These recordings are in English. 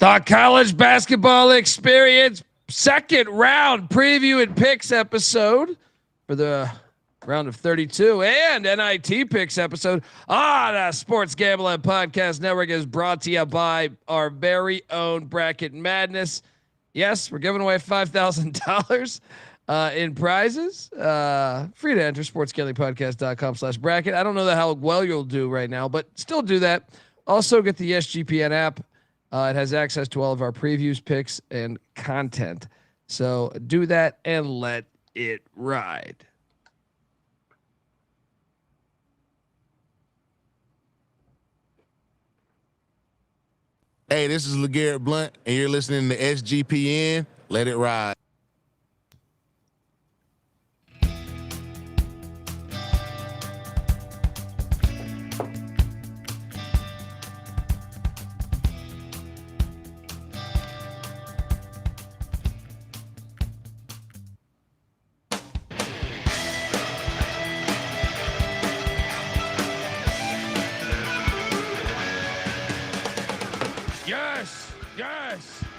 The college basketball experience second round preview and picks episode for the round of 32 and NIT picks episode on the Sports Gambling Podcast Network is brought to you by our very own Bracket Madness. Yes, we're giving away $5,000 in prizes. Free to enter sportsgamblingpodcast.com/bracket. I don't know how well you'll do right now, but still do that. Also get the SGPN app. It has access to all of our previews, picks, and content. So do that and let it ride. Hey, this is LeGarrette Blunt, and you're listening to SGPN. Let it ride.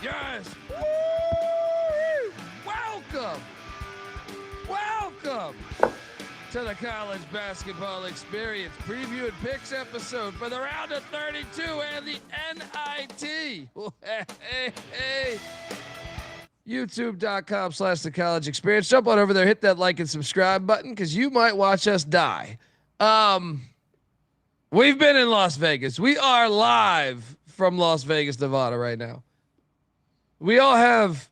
Yes. Woo! Welcome to the college basketball experience preview and picks episode for the round of 32 and the NIT. Hey. YouTube.com/the college experience. Jump on over there, hit that like and subscribe button because you might watch us die. We've been in Las Vegas. We are live from Las Vegas, Nevada right now. We all have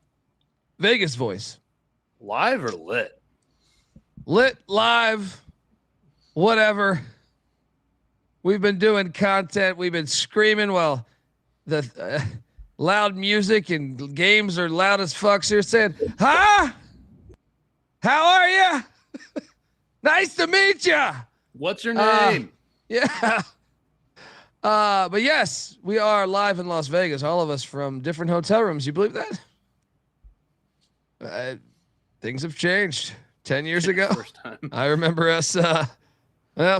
Vegas voice. Live or lit? Lit, live, whatever. We've been doing content. We've been screaming while the loud music and games are loud as fucks here saying, huh? How are you? Nice to meet you. What's your name? Yeah. But yes, we are live in Las Vegas, all of us from different hotel rooms. You believe that? Things have changed. 10 years ago, First time. I remember us, us. There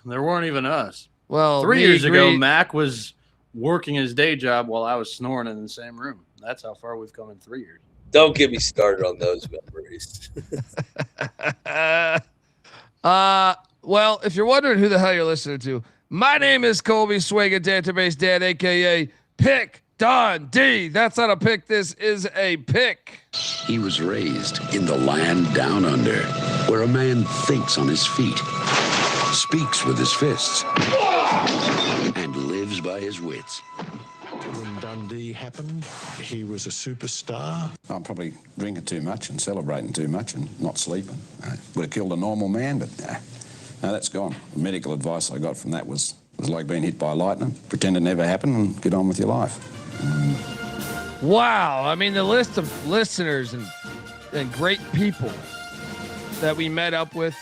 weren't even us. Well, 3 years ago, Mac was working his day job while I was snoring in the same room. That's how far we've come in 3 years. Don't get me started on those memories. Well, if you're wondering who the hell you're listening to, my name is Colby Database Dan, a.k.a. Pick Don D. That's not a pick. This is a pick. He was raised in the land down under, where a man thinks on his feet, speaks with his fists, and lives by his wits. When Dundee happened, he was a superstar. I'm probably drinking too much and celebrating too much and not sleeping. Would have killed a normal man, but no, that's gone. The medical advice I got from that was like being hit by lightning. Pretend it never happened and get on with your life. Wow. I mean, the list of listeners and great people that we met up with,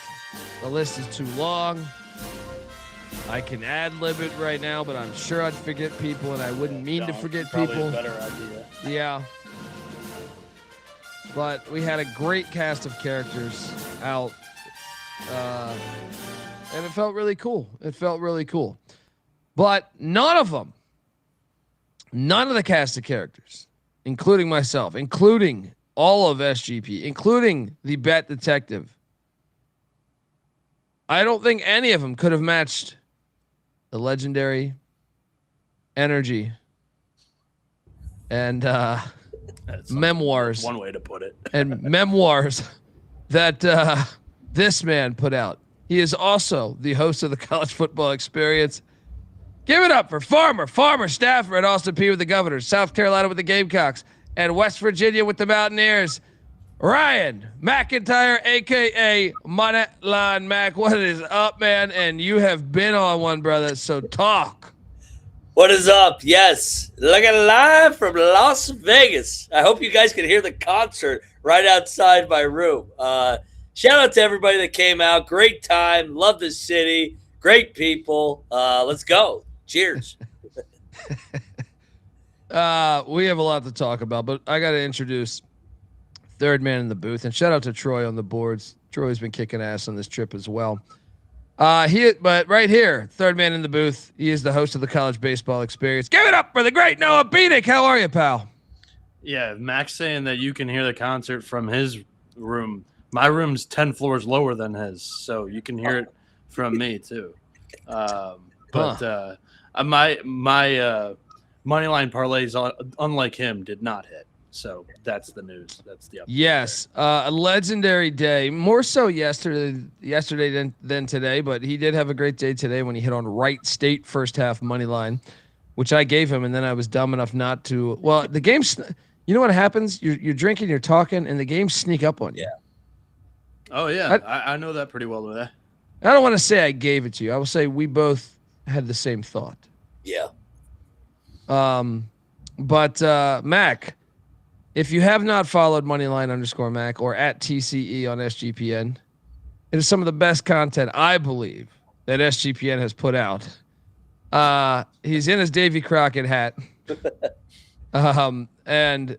the list is too long. I can ad-lib it right now, but I'm sure I'd forget people, and I wouldn't mean to forget people. A better idea. Yeah. But we had a great cast of characters out, and it felt really cool. But none of the cast of characters, including myself, including all of SGP, including the Bet Detective, I don't think any of them could have matched the legendary energy and memoirs. One way to put it. And memoirs that this man put out. He is also the host of the College Football Experience. Give it up for former staffer at Austin Peay with the Governors, South Carolina with the Gamecocks, and West Virginia with the Mountaineers. Ryan McIntyre, a.k.a. Moneyline Mac. What is up, man? And you have been on one, brother, so talk. What is up? Yes, looking live from Las Vegas. I hope you guys can hear the concert right outside my room. Shout out to everybody that came out. Great time. Love the city. Great people. Let's go. Cheers. We have a lot to talk about, but I got to introduce third man in the booth, and shout out to Troy on the boards. Troy's been kicking ass on this trip as well. But right here, third man in the booth. He is the host of the College Baseball Experience. Give it up for the great Noah Bieniek. How are you, pal? Yeah, Max saying that you can hear the concert from his room. My room's 10 floors lower than his, so you can hear it from me too. My moneyline parlays, unlike him, did not hit. So that's the news. That's the update. Yes, a legendary day. More so yesterday than today, but he did have a great day today when he hit on Wright State first half money line, which I gave him, and then I was dumb enough not to. Well, the game's. You know what happens? You're drinking, you're talking, and the games sneak up on you. Yeah. Oh yeah, I know that pretty well. I don't want to say I gave it to you. I will say we both had the same thought. Yeah. But Mac, if you have not followed Moneyline_Mac or at TCE on SGPN, it is some of the best content I believe that SGPN has put out. He's in his Davy Crockett hat. And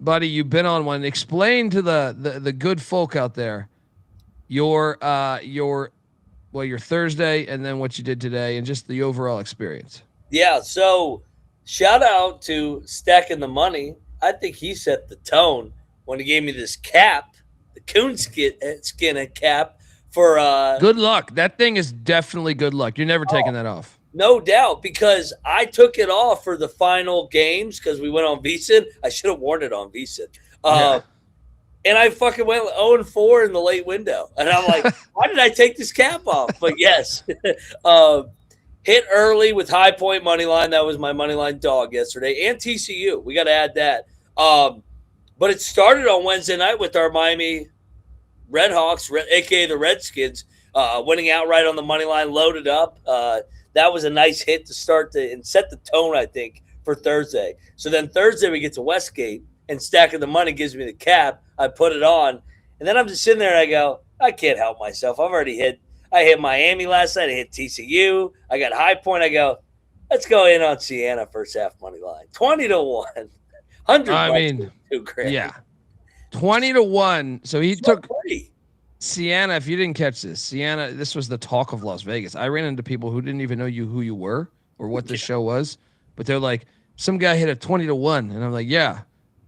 buddy, you've been on one. Explain to the good folk out there your Thursday and then what you did today and just the overall experience. Yeah. So shout out to Stacking the Money. I think he set the tone when he gave me this cap, the coonskin cap for good luck. That thing is definitely good luck. You're never taking that off. No doubt, because I took it off for the final games because we went on VSiN. I should have worn it on VSiN. And I fucking went 0-4 in the late window. And I'm like, why did I take this cap off? But yes, hit early with High Point money line. That was my money line dog yesterday. And TCU. We got to add that. But it started on Wednesday night with our Miami Redhawks, a.k.a. the Redskins, winning outright on the money line, loaded up. That was a nice hit to start and set the tone, I think, for Thursday. So then Thursday we get to Westgate, and Stacking the Money gives me the cap. I put it on, and then I'm just sitting there and I go, I can't help myself. I hit Miami last night. I hit TCU. I got High Point. I go, let's go in on Siena first half money line. 20-1. 100 I mean, $2,000. Yeah. 20-1. So he took pretty. Siena, if you didn't catch this, Siena, this was the talk of Las Vegas. I ran into people who didn't even know who you were or what the show was, but they're like, some guy hit a 20-1, and I'm like, yeah,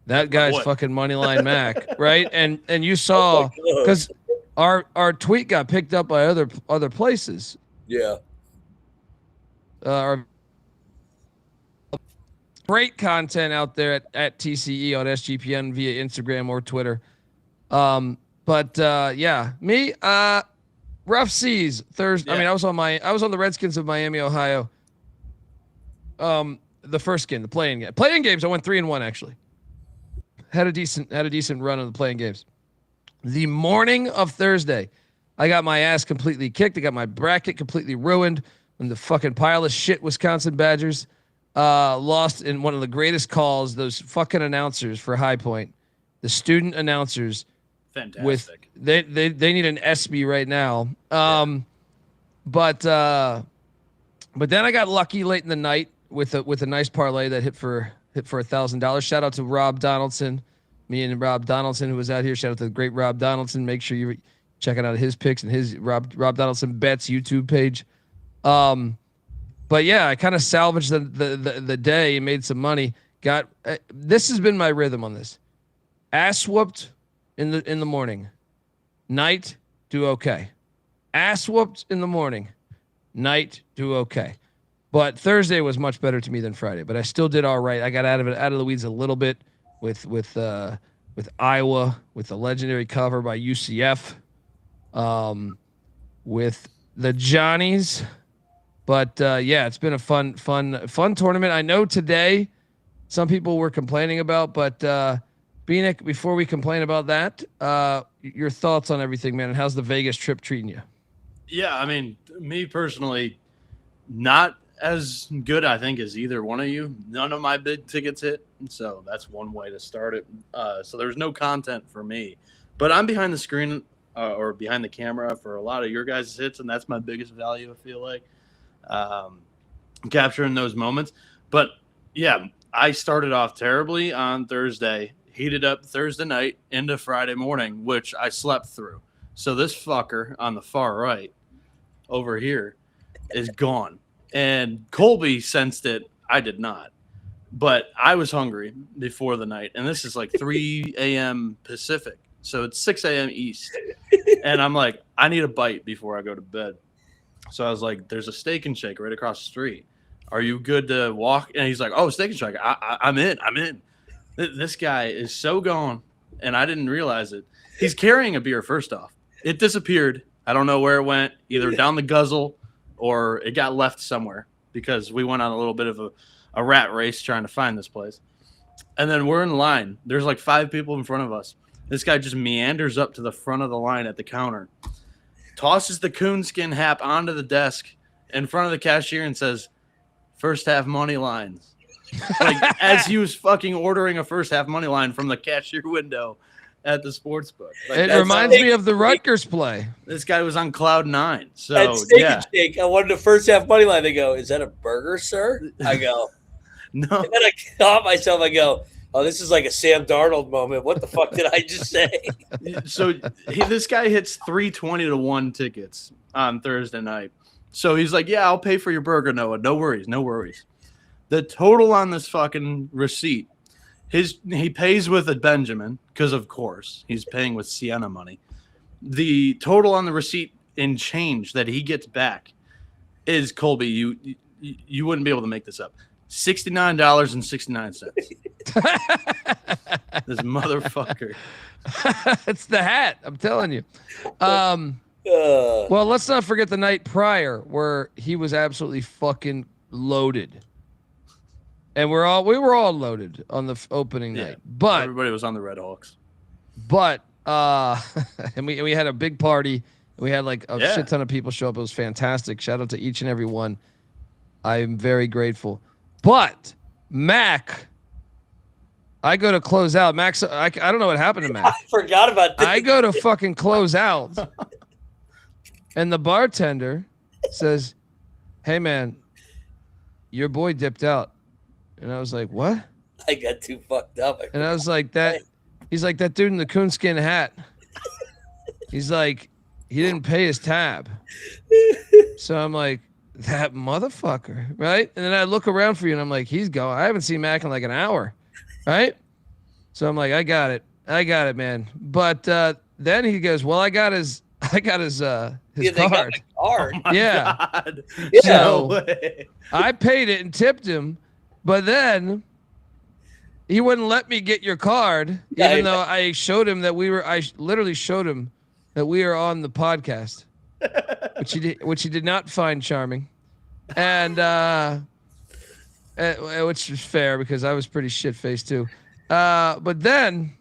that guy's fucking Moneyline Mac, right? And you saw because our tweet got picked up by other places. Yeah. Our great content out there at TCE on SGPN via Instagram or Twitter. But yeah, me, rough seas Thursday. Yeah. I mean, I was on the Redskins of Miami, Ohio. The first game, the playing games, I went 3-1 actually. Had a decent run on the playing games. The morning of Thursday, I got my ass completely kicked. I got my bracket completely ruined when the fucking pile of shit Wisconsin Badgers lost in one of the greatest calls. Those fucking announcers for High Point, the student announcers. Fantastic. They need an SB right now. But then I got lucky late in the night with a nice parlay that hit for $1,000. Shout out to Rob Donaldson, me and Rob Donaldson who was out here. Shout out to the great Rob Donaldson. Make sure you're checking out his picks and his Rob Donaldson Bets YouTube page. But yeah, I kind of salvaged the day and made some money. This has been my rhythm on this. Ass whooped in the morning, night do okay. Ass whooped in the morning, night do okay. But Thursday was much better to me than Friday, but I still did all right. I got out of the weeds a little bit with Iowa, with the legendary cover by UCF, with the Johnnies. But yeah, it's been a fun tournament. I know today some people were complaining about, but Bieniek, before we complain about that, your thoughts on everything, man, and how's the Vegas trip treating you? Yeah, I mean, me personally, not as good, I think, as either one of you. None of my big tickets hit, so that's one way to start it. So there's no content for me. But I'm behind the screen or behind the camera for a lot of your guys' hits, and that's my biggest value, I feel like, capturing those moments. But, yeah, I started off terribly on Thursday, heated up Thursday night into Friday morning, which I slept through. So this fucker on the far right over here is gone. And Colby sensed it. I did not. But I was hungry before the night. And this is like 3 a.m. Pacific. So it's 6 a.m. East. And I'm like, I need a bite before I go to bed. So I was like, there's a Steak and Shake right across the street. Are you good to walk? And he's like, oh, Steak and Shake. I'm in. This guy is so gone. And I didn't realize it. He's carrying a beer, first off. It disappeared. I don't know where it went, either down the guzzle or it got left somewhere because we went on a little bit of a rat race trying to find this place. And then we're in line. There's like 5 people in front of us. This guy just meanders up to the front of the line at the counter, tosses the coonskin hat onto the desk in front of the cashier and says, first half money lines. Like as he was fucking ordering a first half money line from the cashier window at the sports book. Like, it reminds me of the Rutgers play. This guy was on cloud 9. So at Steak and Shake, I wanted the first half money line. They go, is that a burger, sir? I go, no. And then I caught myself. I go, oh, this is like a Sam Darnold moment. What the fuck did I just say? So this guy hits 320-1 tickets on Thursday night. So he's like, yeah, I'll pay for your burger, Noah. No worries. The total on this fucking receipt, he pays with a Benjamin because, of course, he's paying with Sienna money. The total on the receipt in change that he gets back is, Colby, you wouldn't be able to make this up, $69.69. This motherfucker. It's the hat. I'm telling you. Well, let's not forget the night prior where he was absolutely fucking loaded. And we were all loaded on the opening night. But everybody was on the Red Hawks. But and we had a big party. We had like a shit ton of people show up. It was fantastic. Shout out to each and every one. I am very grateful. But Mac, I go to close out. Max, I don't know what happened to Mac. I forgot about that. I go to fucking close out, and the bartender says, "Hey man, your boy dipped out." And I was like, "What?" I got too fucked up. And I was like, "That." He's like, "That dude in the coonskin hat." He's like, "He didn't pay his tab." So I'm like, that motherfucker, right? And then I look around for you, and I'm like, he's going. I haven't seen Mac in like an hour, right? So I'm like, I got it, man. But then he goes, well, I got his card. Card. Oh yeah. God. So No I paid it and tipped him, but then he wouldn't let me get your card, even though I showed him that I literally showed him that we are on the podcast. Which he did not find charming, and which is fair because I was pretty shit faced too. But then,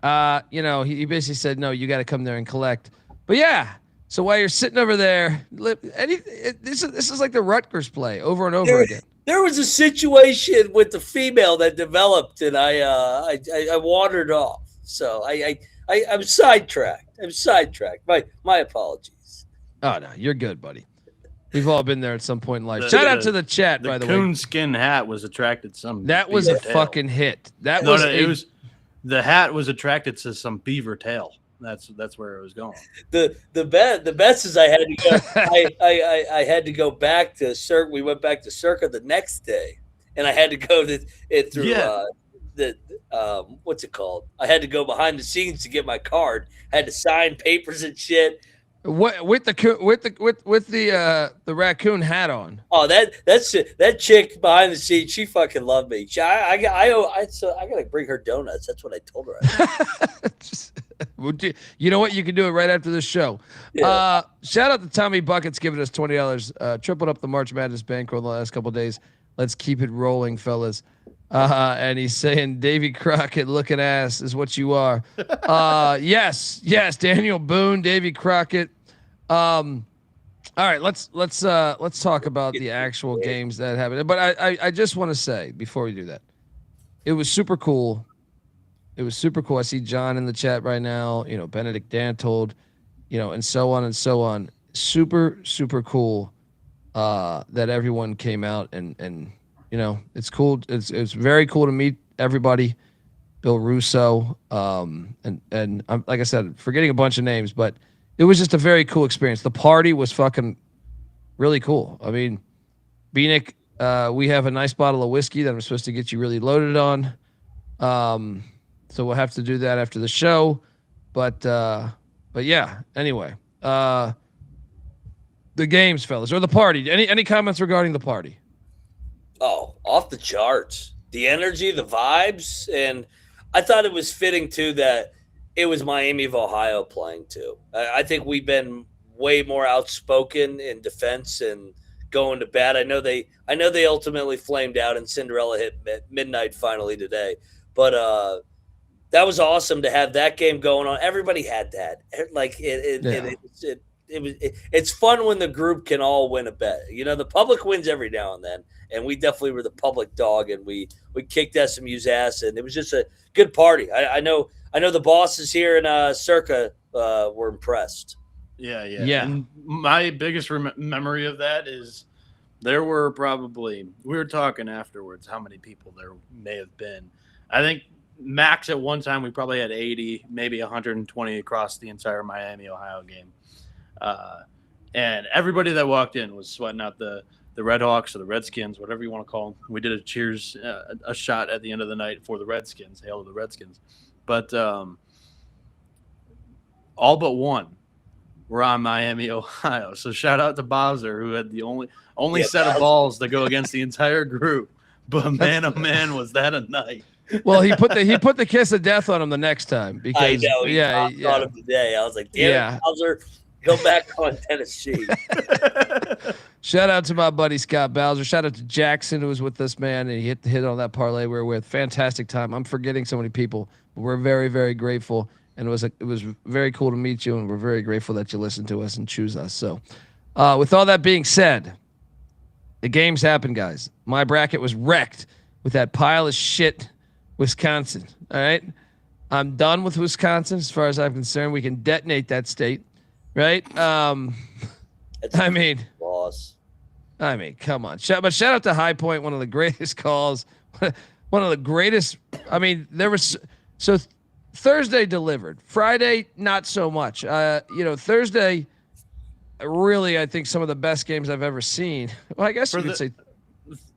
he basically said, "No, you got to come there and collect." But yeah, so while you're sitting over there, this is like the Rutgers play over and over again. There was a situation with the female that developed, and I wandered off. So I'm sidetracked. My apologies. Oh no, you're good, buddy. We've all been there at some point in life. Shout out to the chat, by the way. The coonskin hat was attracted to some. That was a fucking hit. The hat was attracted to some beaver tail. That's where it was going. The best is I had to go. I had to go back to Circa. We went back to Circa the next day, and I had to go through what's it called? I had to go behind the scenes to get my card. I had to sign papers and shit. What with the raccoon hat on? Oh, that chick behind the scenes, she fucking loved me. I gotta bring her donuts. That's what I told her. You know what? You can do it right after this show. Yeah. Shout out to Tommy Buckets giving us $20. Tripled up the March Madness bankroll the last couple of days. Let's keep it rolling, fellas. And he's saying Davy Crockett looking ass is what you are. Yes, Daniel Boone, Davy Crockett. All right, let's talk about the actual games that happened. But I just want to say before we do that, it was super cool. I see John in the chat right now. Benedict Dantold, and so on and so on. Super, super cool that everyone came out and it's cool. It's very cool to meet everybody. Bill Russo, and I'm, like I said, forgetting a bunch of names, but it was just a very cool experience. The party was fucking really cool. I mean, Bieniek, we have a nice bottle of whiskey that I'm supposed to get you really loaded on. So we'll have to do that after the show. But yeah, anyway. The games, fellas, or the party. Any comments regarding the party? Oh, off the charts. The energy, the vibes, and I thought it was fitting too that it was Miami of Ohio playing too. I think we've been way more outspoken in defense and going to bat. I know they ultimately flamed out and Cinderella hit midnight finally today, but that was awesome to have that game going on. Everybody had that. Like it's fun when the group can all win a bet. You know, the public wins every now and then, and we definitely were the public dog, and we kicked SMU's ass, and it was just a good party. I know the bosses here in Circa were impressed. Yeah. And my biggest memory of that is there were we were talking afterwards how many people there may have been. I think max at one time we probably had 80, maybe 120 across the entire Miami, Ohio game. And everybody that walked in was sweating out the Red Hawks or the Redskins, whatever you want to call them. We did a cheers, a shot at the end of the night for the Redskins, hail to the Redskins. But all but one were on Miami, Ohio. So shout out to Bowser, who had the only set of balls to go against the entire group. But man, oh man, was that a night. Well, he put the kiss of death on him the next time because I know he caught him today. I was like, damn it, Bowser, go back on Tennessee. Shout out to my buddy Scott Bowser. Shout out to Jackson, who was with us, man, and he hit on that parlay we were with. Fantastic time. I'm forgetting so many people, but we're very, very grateful, and it was very cool to meet you, and we're very grateful that you listen to us and choose us. So, with all that being said, the games happened, guys. My bracket was wrecked with that pile of shit. Wisconsin. All right. I'm done with Wisconsin as far as I'm concerned. We can detonate that state. Right. I mean, come on. But shout out to High Point, one of the greatest calls, one of the greatest. I mean, there was Thursday delivered, Friday, not so much. Thursday, really, I think some of the best games I've ever seen. Well, I guess you could say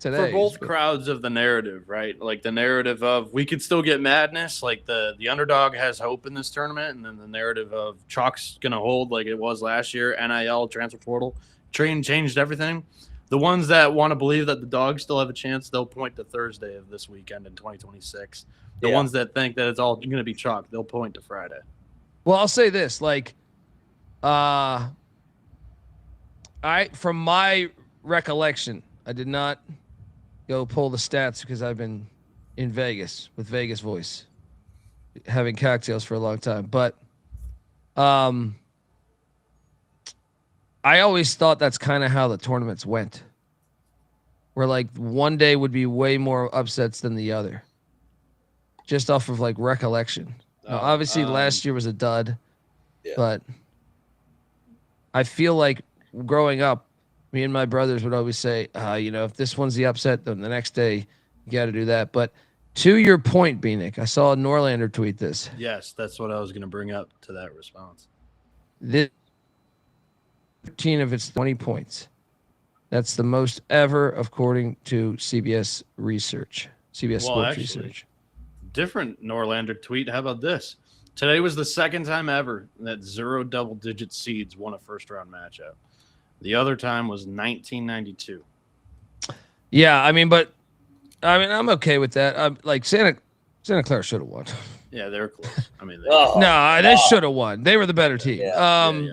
today. For both crowds of the narrative, right? Like the narrative of we could still get madness, like the underdog has hope in this tournament, and then the narrative of chalk's going to hold like it was last year, NIL, transfer portal, changed everything. The ones that want to believe that the dogs still have a chance, they'll point to Thursday of this weekend in 2026. The ones that think that it's all going to be chalk, they'll point to Friday. Well, I'll say this, from my recollection, I did not go pull the stats because I've been in Vegas with Vegas Voice, having cocktails for a long time. But I always thought that's kind of how the tournaments went, where like one day would be way more upsets than the other, just off of like recollection. Now, obviously, last year was a dud, but I feel like growing up, me and my brothers would always say, if this one's the upset, then the next day you got to do that. But to your point, Bieniek, I saw a Norlander tweet this. Yes, that's what I was going to bring up to that response. 13 of its 20 points. That's the most ever, according to CBS Research. Sports Research. Different Norlander tweet. How about this? Today was the second time ever that 0 double-digit seeds won a first-round matchup. The other time was 1992. Yeah, I'm okay with that. Like Santa Clara should have won. Yeah, they were close. They should have won. They were the better team.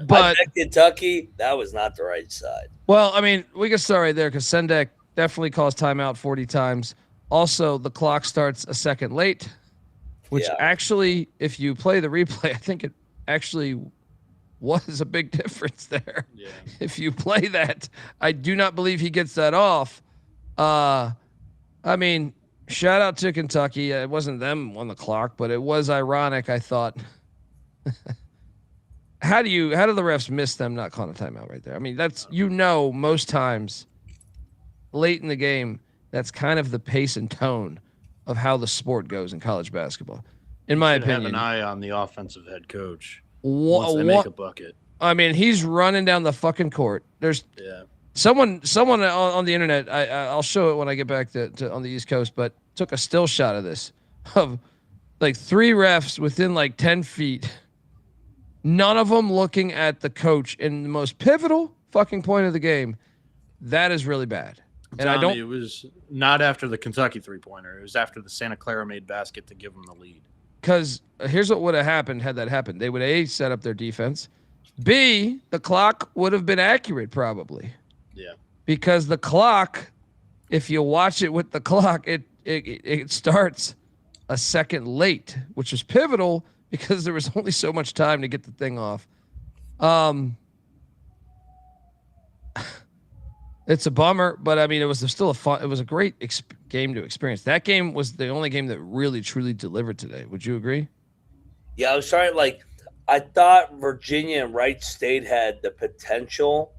But Kentucky, that was not the right side. Well, we can start right there because Sendek definitely calls timeout 40 times. Also, the clock starts a second late, which actually, if you play the replay, I think it actually was a big difference there. Yeah. If you play that, I do not believe he gets that off. Shout out to Kentucky. It wasn't them on the clock, but it was ironic, I thought. How do the refs miss them not calling a timeout right there? That's, most times late in the game, that's kind of the pace and tone of how the sport goes in college basketball. In my opinion, have an eye on the offensive head coach. Once they make a bucket. I mean, he's running down the fucking court. There's someone on the internet. I'll show it when I get back to on the East Coast, but took a still shot of this of like 3 refs within like 10 feet. None of them looking at the coach in the most pivotal fucking point of the game. That is really bad. And Tommy, it was not after the Kentucky 3-pointer. It was after the Santa Clara made basket to give them the lead. Because here's what would have happened had that happened. They would A, set up their defense. B, the clock would have been accurate probably. Yeah. Because the clock, if you watch it with the clock, it starts a second late, which is pivotal because there was only so much time to get the thing off. It's a bummer, but I mean, it was still it was a great game to experience. That game was the only game that really, truly delivered today. Would you agree? Yeah, I was trying. I thought Virginia and Wright State had the potential.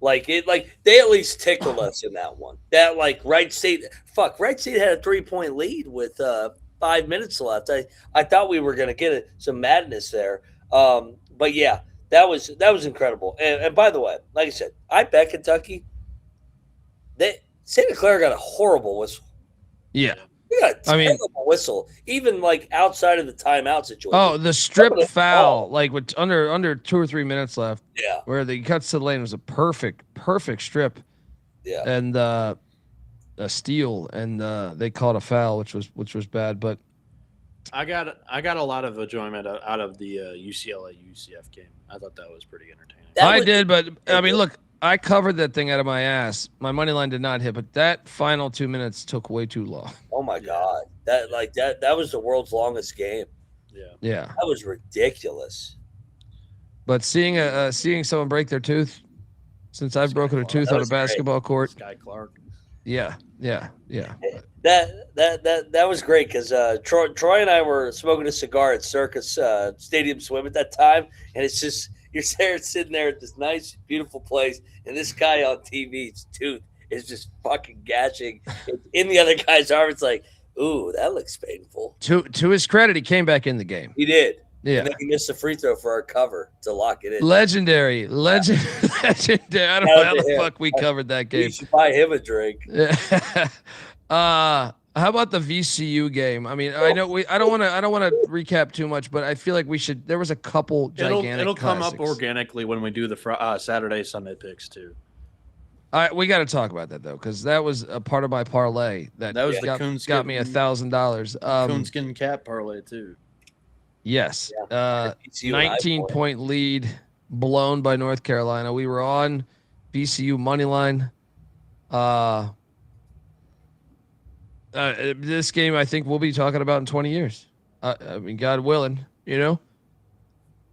They at least tickled us in that one. That Wright State had a 3-point lead with 5 minutes left. I thought we were going to get some madness there. But yeah, that was incredible. And by the way, like I said, I bet Kentucky. Santa Clara got a horrible whistle. Yeah. They got a terrible whistle, even outside of the timeout situation. Oh, the strip foul, with under 2 or 3 minutes left. Yeah. Where the cuts to the lane was a perfect strip. Yeah. And a steal, and they called a foul, which was bad. But I got a lot of enjoyment out of the UCLA UCF game. I thought that was pretty entertaining. I did, but I mean, look. I covered that thing out of my ass. My money line did not hit, but that final 2 minutes took way too long. Oh my God. That was the world's longest game. Yeah. That was ridiculous. But seeing someone break their tooth, since I've broken a tooth on a basketball court. Sky Clark. Yeah. That was great because Troy and I were smoking a cigar at Circa Stadium Swim at that time, and it's just you're sitting there at this nice, beautiful place, and this guy on TV's tooth is just fucking gashing in the other guy's arm. It's like, ooh, that looks painful. To his credit, he came back in the game. He did. Yeah. And then he missed the free throw for our cover to lock it in. Legendary. Legendary. I don't know how the fuck we covered that game. You should buy him a drink. How about the VCU game? I mean, I know I don't want to recap too much, but I feel like we should. There was a couple gigantic. It'll come classics. up organically when we do the Saturday Sunday picks too. All right, we got to talk about that though, because that was a part of my parlay. That was got me $1,000. Coonskin cap parlay too. Yes, 19-point lead blown by North Carolina. We were on VCU money line. This game, I think we'll be talking about in 20 years. I mean, God willing, you know.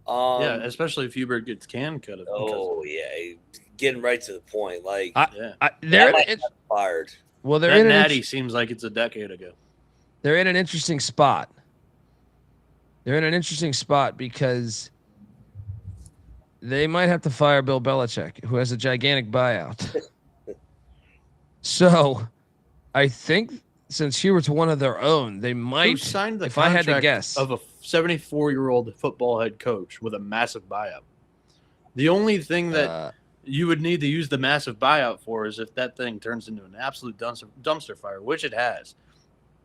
Yeah, especially if Hubert gets can cut. Oh yeah, getting right to the point. They're fired. Well, that natty seems like it's a decade ago. They're in an interesting spot. Because they might have to fire Bill Belichick, who has a gigantic buyout. So, I think since Hubert's one of their own, they might. Who signed the if I had to guess, of a 74-year-old football head coach with a massive buyout? The only thing that you would need to use the massive buyout for is if that thing turns into an absolute dumpster fire, which it has.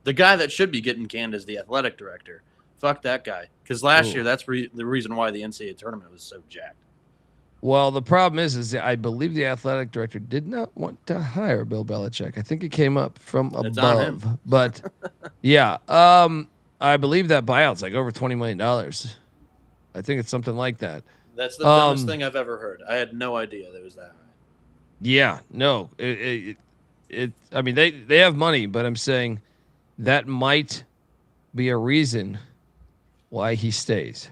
The guy that should be getting canned is the athletic director. Fuck that guy. Because last year, that's the reason why the NCAA tournament was so jacked. Well, the problem is that I believe the athletic director did not want to hire Bill Belichick. I think it came up from above. But, yeah, I believe that buyout's like over $20 million. I think it's something like that. That's the dumbest thing I've ever heard. I had no idea there was that. Yeah, no. I mean, they have money, but I'm saying that might be a reason why he stays.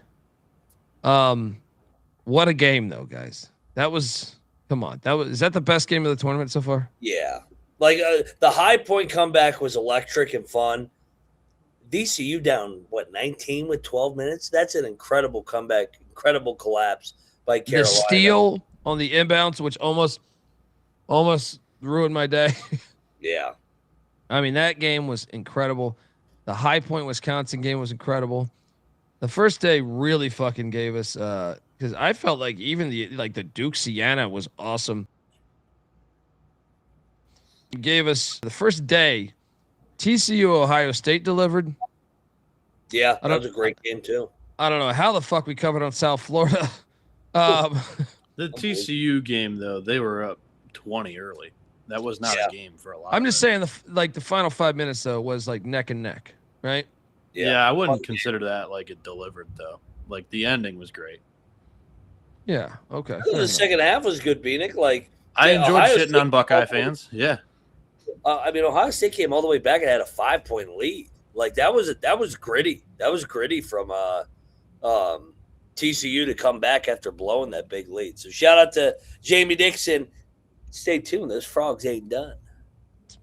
What a game, though, guys. Come on. Is that the best game of the tournament so far? Yeah. The high point comeback was electric and fun. VCU down, 19 with 12 minutes? That's an incredible comeback, incredible collapse by Carolina. The steal on the inbounds, which almost ruined my day. Yeah. I mean, that game was incredible. The High Point Wisconsin game was incredible. The first day really fucking gave us because I felt like even the Duke Siena was awesome. It gave us the first day. TCU Ohio State delivered. Yeah, that was a great game too. I don't know how the fuck we covered on South Florida. The TCU game though, they were up 20 early. That was not a game for a lot. I'm just saying the final 5 minutes though was like neck and neck, right? Yeah, I wouldn't consider that like it delivered though. Like the ending was great. Yeah. Okay. The second half was good, Bieniek. Like I enjoyed shitting on Buckeye fans. Yeah. I mean, Ohio State came all the way back and had a 5-point lead. Like that was gritty. That was gritty from TCU to come back after blowing that big lead. So shout out to Jamie Dixon. Stay tuned. Those frogs ain't done.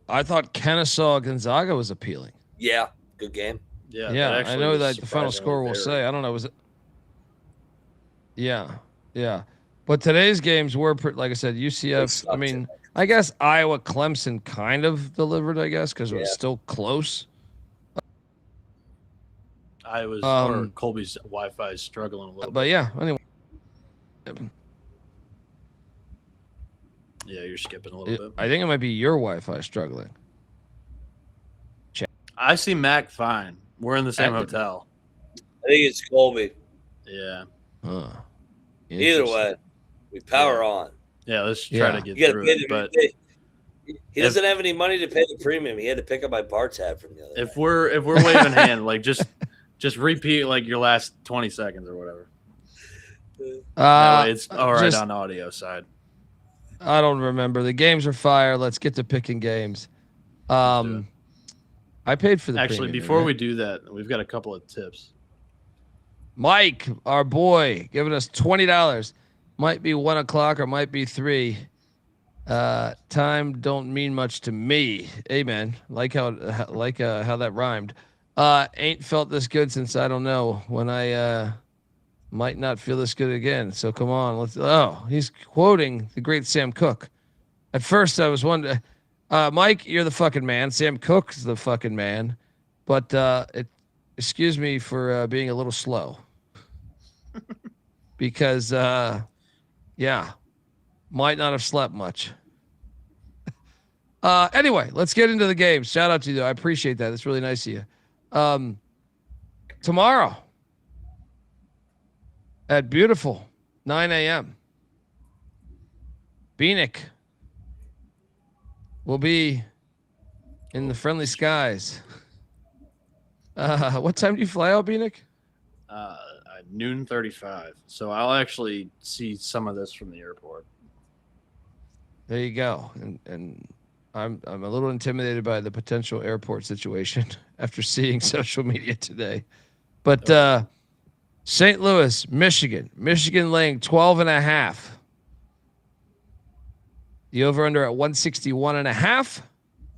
I thought Kennesaw Gonzaga was appealing. Yeah, good game. Yeah, I know that the final score will say. I don't know. Was it? Yeah. But today's games were, like I said, UCF. I mean, I guess Iowa Clemson kind of delivered, I guess, because it was still close. I was or Colby's Wi-Fi is struggling a little but bit. Yeah, anyway. Yeah, you're skipping a little bit. I think it might be your Wi-Fi struggling. I see Mac fine. We're in the same hotel. I think it's Colby. Yeah. Either way, we power on. Yeah, let's try to get through it. But he doesn't have any money to pay the premium. He had to pick up my bar tab from the other. If we're waving hand, like just repeat like your last 20 seconds or whatever. It's all right on audio side. I don't remember. The games are fire. Let's get to picking games. I paid for the Actually, before we do that, we've got a couple of tips. Mike, our boy, giving us $20. Might be 1 o'clock or might be 3. Time don't mean much to me. Amen. Like how that rhymed. Ain't felt this good since I don't know when I might not feel this good again. So come on, he's quoting the great Sam Cooke. At first I was wondering, Mike, you're the fucking man. Sam Cooke's the fucking man. But excuse me for being a little slow. Because might not have slept much. Anyway, let's get into the game. Shout out to you. I appreciate that. It's really nice of you. Tomorrow at beautiful 9 a.m. Bieniek will be in the friendly skies. What time do you fly out, Bieniek? Noon 35. So I'll actually see some of this from the airport. There you go. And I'm a little intimidated by the potential airport situation after seeing social media today. But St. Louis, Michigan laying 12.5. The over-under at 161.5.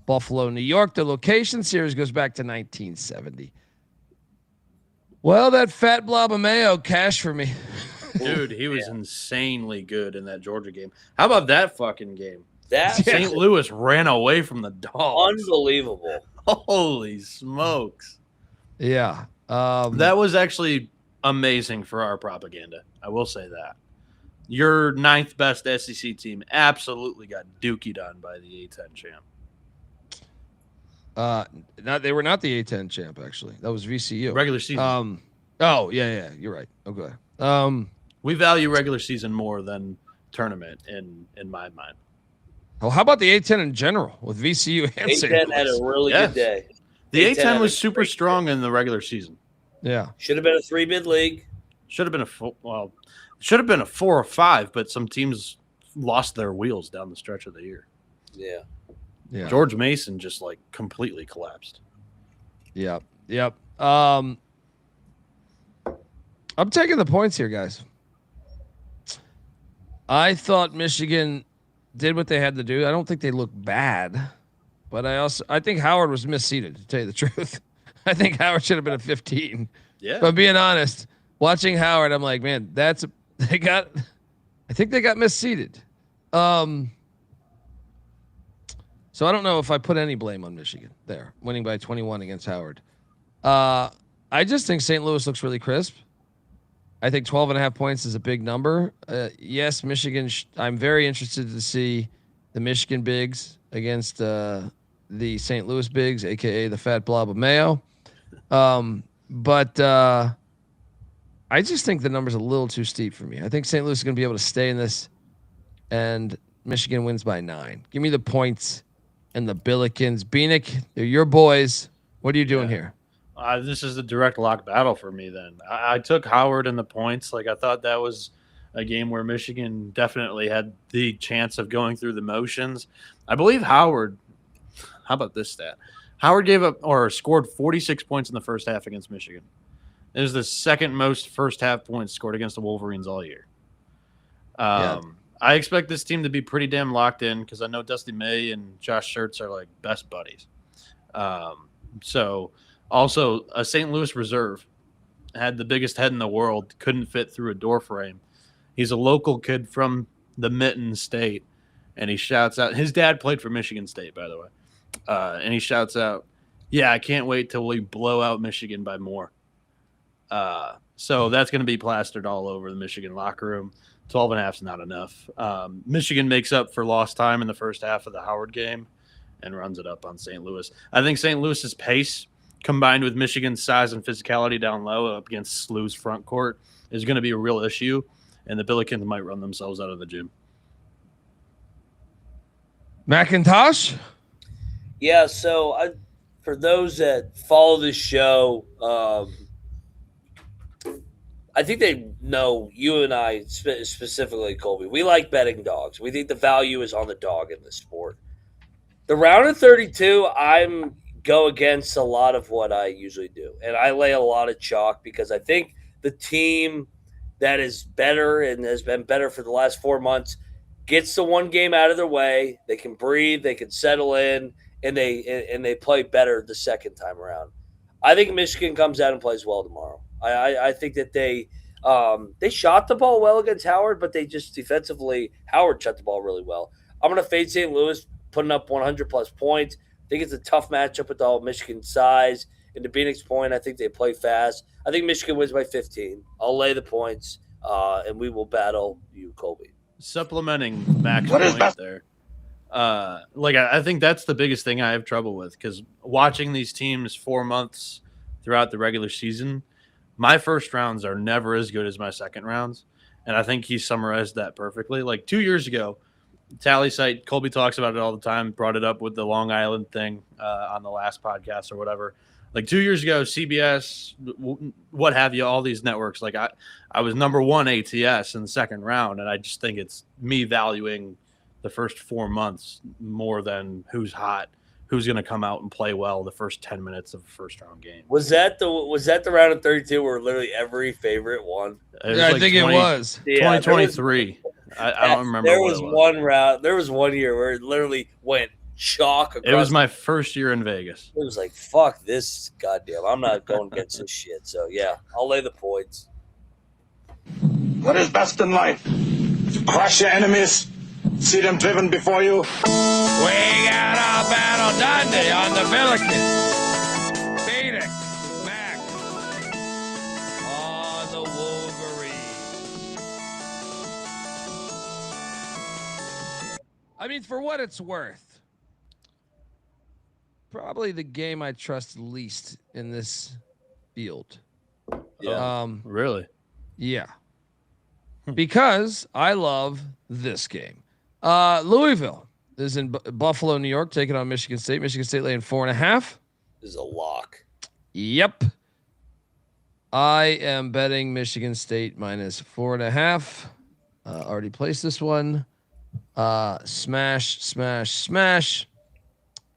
Buffalo, New York. The location series goes back to 1970. Well, that fat blob of mayo cashed for me. Dude, he was insanely good in that Georgia game. How about that fucking game? That St. Louis ran away from the Dogs. Unbelievable. Holy smokes. Yeah. That was actually amazing for our propaganda. I will say that. Your 9th best SEC team absolutely got dookied on by the A-10 champ. They were not the A-10 champ, actually. That was VCU. Regular season. Yeah, you're right. Okay. We value regular season more than tournament in my mind. Oh, how about the A-10 in general with VCU and St. A-10 had a really good day. The A-10 was super strong in the regular season. Yeah. Should have been a 3-bid league. Should have been should have been a 4 or 5, but some teams lost their wheels down the stretch of the year. Yeah. George Mason just like completely collapsed. Yep. I'm taking the points here, guys. I thought Michigan did what they had to do. I don't think they look bad, but I think Howard was misseeded, to tell you the truth. I think Howard should have been a 15. Yeah. But being honest, watching Howard, I'm like, man, I think they got misseeded. So I don't know if I put any blame on Michigan there, winning by 21 against Howard. I just think St. Louis looks really crisp. I think 12.5 points is a big number. Yes, Michigan. I'm very interested to see the Michigan bigs against the St. Louis bigs, aka the fat blob of mayo. But I just think the number's a little too steep for me. I think St. Louis is going to be able to stay in this, and Michigan wins by 9. Give me the points and the Billikens. Bieniek, they're your boys. What are you doing here? This is a direct lock battle for me then. I took Howard in the points. Like, I thought that was a game where Michigan definitely had the chance of going through the motions. I believe Howard – how about this stat? Howard gave up or scored 46 points in the first half against Michigan. It was the second most first half points scored against the Wolverines all year. I expect this team to be pretty damn locked in because I know Dusty May and Josh Schertz are like best buddies. So also a St. Louis reserve had the biggest head in the world, couldn't fit through a door frame. He's a local kid from the Mitten State, and he shouts out. His dad played for Michigan State, by the way. And he shouts out, "Yeah, I can't wait till we blow out Michigan by more." So that's going to be plastered all over the Michigan locker room. 12.5 is not enough. Michigan makes up for lost time in the first half of the Howard game and runs it up on St. Louis. I think St. Louis's pace combined with Michigan's size and physicality down low up against SLU's front court is going to be a real issue, and the Billikens might run themselves out of the gym. McIntosh? Yeah, so for those that follow this show, I think they know you and I specifically, Colby. We like betting dogs. We think the value is on the dog in this sport. The round of 32, I'm go against a lot of what I usually do, and I lay a lot of chalk because I think the team that is better and has been better for the last 4 months gets the one game out of their way. They can breathe, they can settle in, and they play better the second time around. I think Michigan comes out and plays well tomorrow. I think that they shot the ball well against Howard, but they just defensively, Howard shot the ball really well. I'm going to fade St. Louis, putting up 100-plus points. I think it's a tough matchup with all Michigan size. And to Bieniek's point, I think they play fast. I think Michigan wins by 15. I'll lay the points, and we will battle you, Colby. Supplementing Mac's point there. I think that's the biggest thing I have trouble with because watching these teams 4 months throughout the regular season, my first rounds are never as good as my second rounds. And I think he summarized that perfectly. Like 2 years ago, Tally site, Colby talks about it all the time, brought it up with the Long Island thing on the last podcast or whatever. Like 2 years ago, CBS, what have you, all these networks, like I was number 1 ATS in the second round. And I just think it's me valuing the first 4 months more than who's hot, who's going to come out and play well the first 10 minutes of a first round game. Was that the round of 32 where literally every favorite won? Yeah, I think it was 2023. I don't remember. There was one round. There was 1 year where it literally went chalk across. It was my first year in Vegas. It was like, fuck this, goddamn. I'm not going against this shit. So yeah, I'll lay the points. What is best in life? To crush your enemies, see them driven before you. We got our battle Dundee on the Billikens. Phoenix, Mac on the Wolverines. I mean, for what it's worth, probably the game I trust least in this field. Yeah. Really? Yeah. Because I love this game. Louisville is in Buffalo, New York, taking on Michigan State. Michigan State laying 4.5. This is a lock. Yep. I am betting Michigan State minus 4.5. Already placed this one. Smash.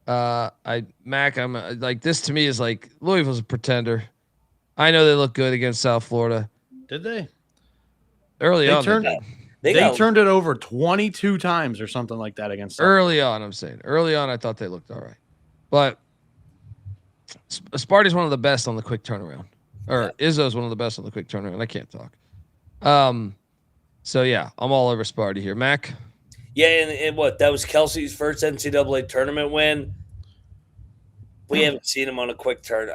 I'm like, this to me is like Louisville's a pretender. I know they look good against South Florida. Did they? Early on. They turned it over 22 times or something like that against South early on, I'm saying. Early on, I thought they looked all right. But Sparty's one of the best on the quick turnaround. Or Izzo's one of the best on the quick turnaround. I can't talk. So, yeah, I'm all over Sparty here. Mac? Yeah, and what? That was Kelsey's first NCAA tournament win. We haven't seen him on a quick turn.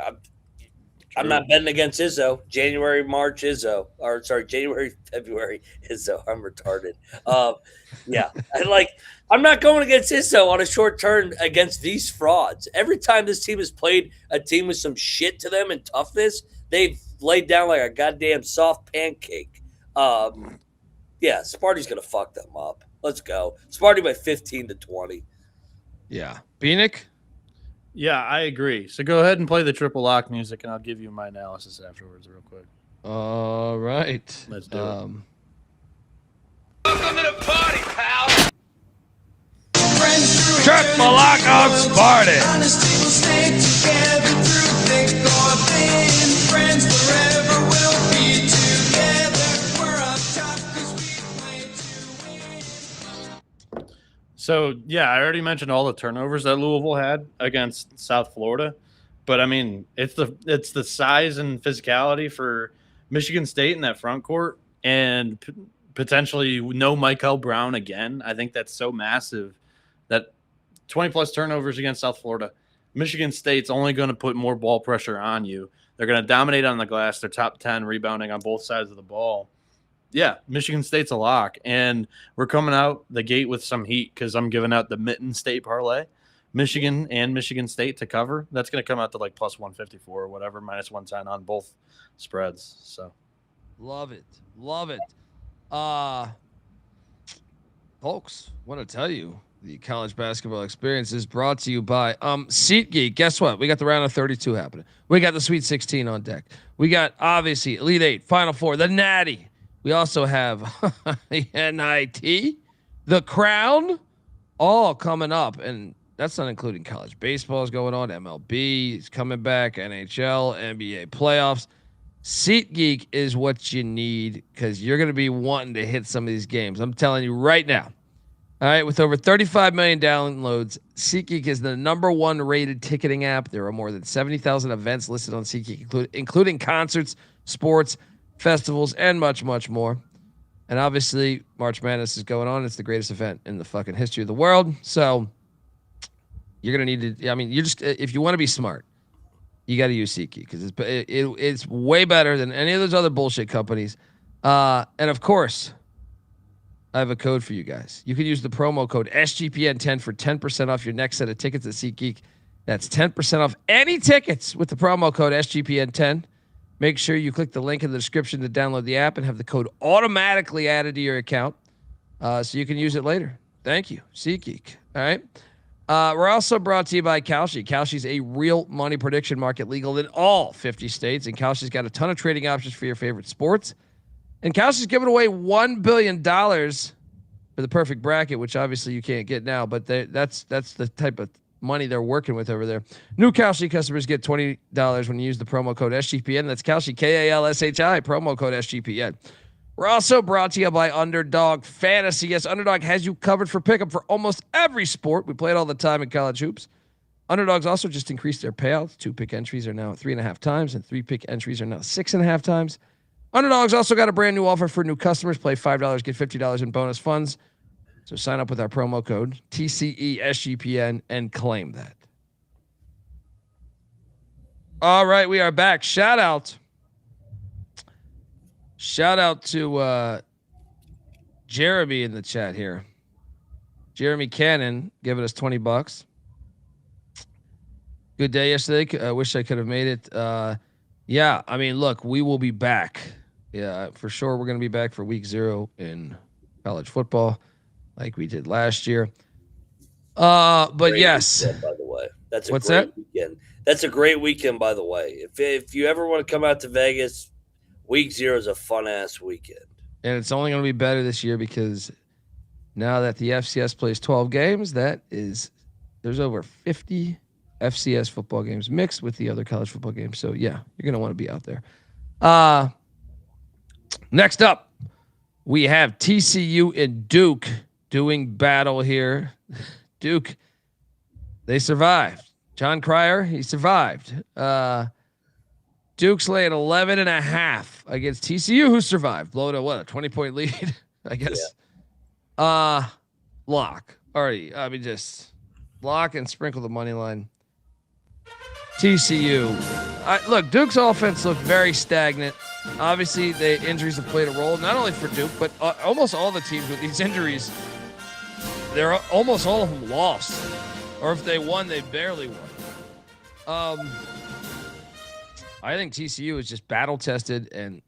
I'm not betting against Izzo. January, March, Izzo. Or sorry, January, February, Izzo. I'm retarded. Yeah. I'm not going against Izzo on a short term against these frauds. Every time this team has played a team with some shit to them and toughness, they've laid down like a goddamn soft pancake. Yeah, Sparty's going to fuck them up. Let's go. Sparty by 15-20. Yeah. Bieniek? Yeah, I agree. So go ahead and play the triple lock music, and I'll give you my analysis afterwards real quick. All right. Let's do it. Welcome to the party, pal. Triple lock on Sparty. So, yeah, I already mentioned all the turnovers that Louisville had against South Florida. But, I mean, it's the size and physicality for Michigan State in that front court and potentially no Michael Brown again. I think that's so massive that 20-plus turnovers against South Florida. Michigan State's only going to put more ball pressure on you. They're going to dominate on the glass. They're top 10 rebounding on both sides of the ball. Yeah, Michigan State's a lock, and we're coming out the gate with some heat because I'm giving out the Mitten State parlay, Michigan and Michigan State to cover. That's going to come out to like plus 154 or whatever, minus 110 on both spreads. So, love it. Folks, want to tell you the college basketball experience is brought to you by SeatGeek. Guess what? We got the round of 32 happening. We got the Sweet 16 on deck. We got obviously Elite 8, Final Four, the Natty. We also have the NIT, the Crown, all coming up. And that's not including college baseball is going on. MLB is coming back. NHL, NBA playoffs. SeatGeek is what you need because you're going to be wanting to hit some of these games. I'm telling you right now. All right, with over 35 million downloads, SeatGeek is the #1 rated ticketing app. There are more than 70,000 events listed on SeatGeek, including concerts, sports, festivals, and much, much more. And obviously, March Madness is going on. It's the greatest event in the fucking history of the world. So you're going to need to, I mean, you just, if you want to be smart, you got to use SeatGeek because it's way better than any of those other bullshit companies. And of course, I have a code for you guys. You can use the promo code SGPN10 for 10% off your next set of tickets at SeatGeek. That's 10% off any tickets with the promo code SGPN10. Make sure you click the link in the description to download the app and have the code automatically added to your account so you can use it later. Thank you, SeatGeek. All right. We're also brought to you by Kalshi. Kalshi's a real money prediction market legal in all 50 states, and Kalshi's got a ton of trading options for your favorite sports. And Kalshi's giving away $1 billion for the perfect bracket, which obviously you can't get now, but that's the type of money they're working with over there. New Kalshi customers get $20 when you use the promo code SGPN. That's Kalshi, Kalshi, promo code SGPN. We're also brought to you by Underdog Fantasy. Yes, Underdog has you covered for pickup for almost every sport. We play it all the time in college hoops. Underdog's also just increased their payouts. 2-pick entries are now 3.5 times, and 3-pick entries are now 6.5 times. Underdog's also got a brand new offer for new customers. Play $5, get $50 in bonus funds. So sign up with our promo code TCESGPN and claim that. All right, we are back. Shout out to Jeremy in the chat here. Jeremy Cannon giving us $20. Good day yesterday. I wish I could have made it. Yeah, I mean, look, we will be back. Yeah, for sure. We're going to be back for week 0 in college football, like we did last year. But great yes, weekend, by the way, that's a What's great that? weekend. That's a great weekend, by the way. If you ever want to come out to Vegas, week 0 is a fun ass weekend, and it's only going to be better this year because now that the FCS plays 12 games, there's over 50 FCS football games mixed with the other college football games. So yeah, you're going to want to be out there. Next up, we have TCU and Duke doing battle here. Duke, they survived. John Cryer, he survived. Duke's laying 11.5 against TCU, who survived. Blowing a 20-point lead, I guess. Yeah. Lock. Already, I mean, just lock and sprinkle the money line. TCU. Look, Duke's offense looked very stagnant. Obviously, the injuries have played a role, not only for Duke, but almost all the teams with these injuries. They're almost all of them lost, or if they won, they barely won. I think TCU is just battle tested and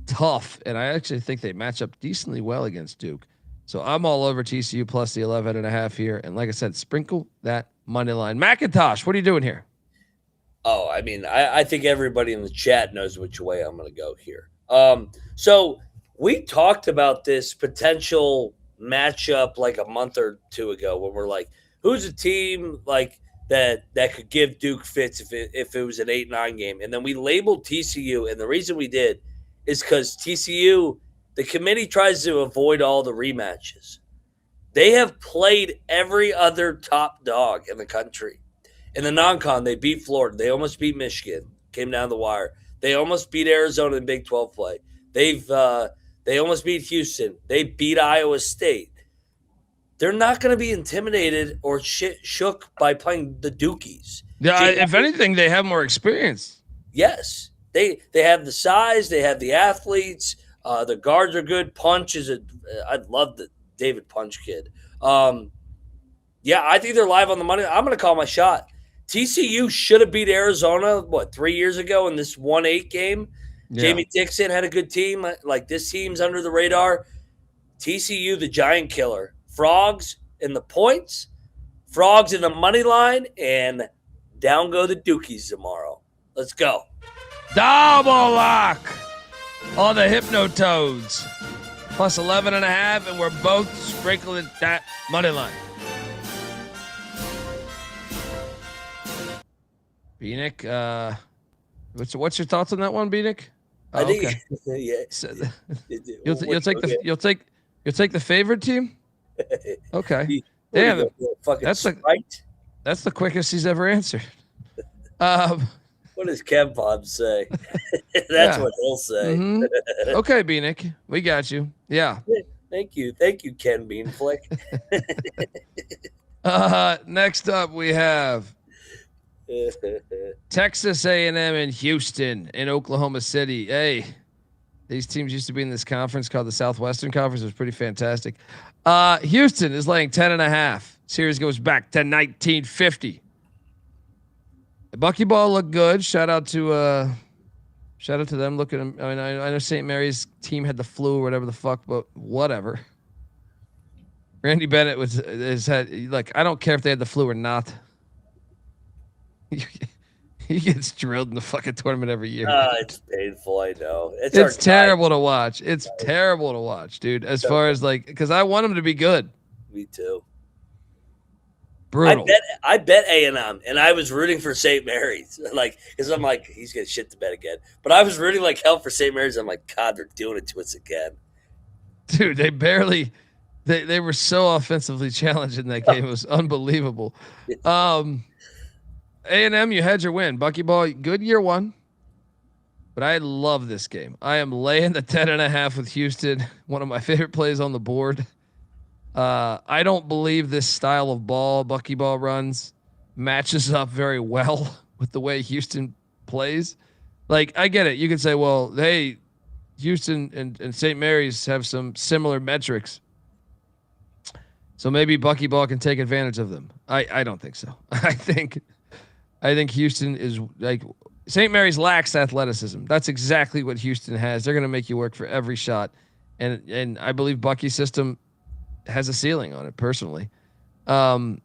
tough, and I actually think they match up decently well against Duke. So I'm all over TCU plus the 11.5 here, and like I said, sprinkle that money line. McIntosh, what are you doing here? Oh, I mean, I think everybody in the chat knows which way I'm going to go here. So we talked about this potential matchup like a month or two ago when we're like, who's a team like that could give Duke fits if it was an 8-9 game? And then we labeled TCU, and the reason we did is because TCU, the committee tries to avoid all the rematches. They have played every other top dog in the country. In the non-con, they beat Florida. They almost beat Michigan. Came down the wire. They almost beat Arizona in Big 12 play. They almost beat Houston. They beat Iowa State. They're not going to be intimidated or shook by playing the Dukies. Yeah, if anything, they have more experience. Yes. They have the size. They have the athletes. The guards are good. Punch is I love the David Punch kid. Yeah, I think they're live on the money. I'm going to call my shot. TCU should have beat Arizona, 3 years ago in this 1-8 game? Yeah. Jamie Dixon had a good team. Like, this team's under the radar. TCU, the giant killer. Frogs in the points, Frogs in the money line, and down go the Dukies tomorrow. Let's go. Double lock on the Hypnotoads. Plus 11.5, and we're both sprinkling that money line. Bieniek, what's your thoughts on that one, Bieniek? I think, yeah. So, you'll take the favorite team. Okay. Damn, that's the quickest he's ever answered. What does Kev Bob say? That's what he'll say. Mm-hmm. Okay, Bieniek, we got you. Yeah. Thank you, Ken Beanflick. Next up, we have Texas A&M and Houston in Oklahoma City. Hey, these teams used to be in this conference called the Southwestern Conference. It was pretty fantastic. Houston is laying 10.5. Series goes back to 1950. The Buckyball looked good. Shout out to them. Look at them. I mean, I know St. Mary's team had the flu or whatever the fuck, but whatever. Randy Bennett has had, like, I don't care if they had the flu or not. He gets drilled in the fucking tournament every year. It's painful. I know. It's terrible to watch. It's terrible to watch, dude. As far as like, because I want him to be good. Me too. Brutal. I bet A&M, and I was rooting for St. Mary's, like, because I'm like, he's gonna shit the bed again. But I was rooting like hell for St. Mary's. I'm like, God, they're doing it to us again. Dude, they barely. They were so offensively challenged in that game. It was unbelievable. A&M, you had your win. Buckyball, good year one. But I love this game. I am laying the 10.5 with Houston. One of my favorite plays on the board. I don't believe this style of ball Buckyball runs matches up very well with the way Houston plays. Like, I get it. You could say, well, hey, Houston and St. Mary's have some similar metrics. So maybe Buckyball can take advantage of them. I don't think so. I think Houston is like St. Mary's lacks athleticism. That's exactly what Houston has. They're going to make you work for every shot. And I believe Bucky's system has a ceiling on it personally. I'm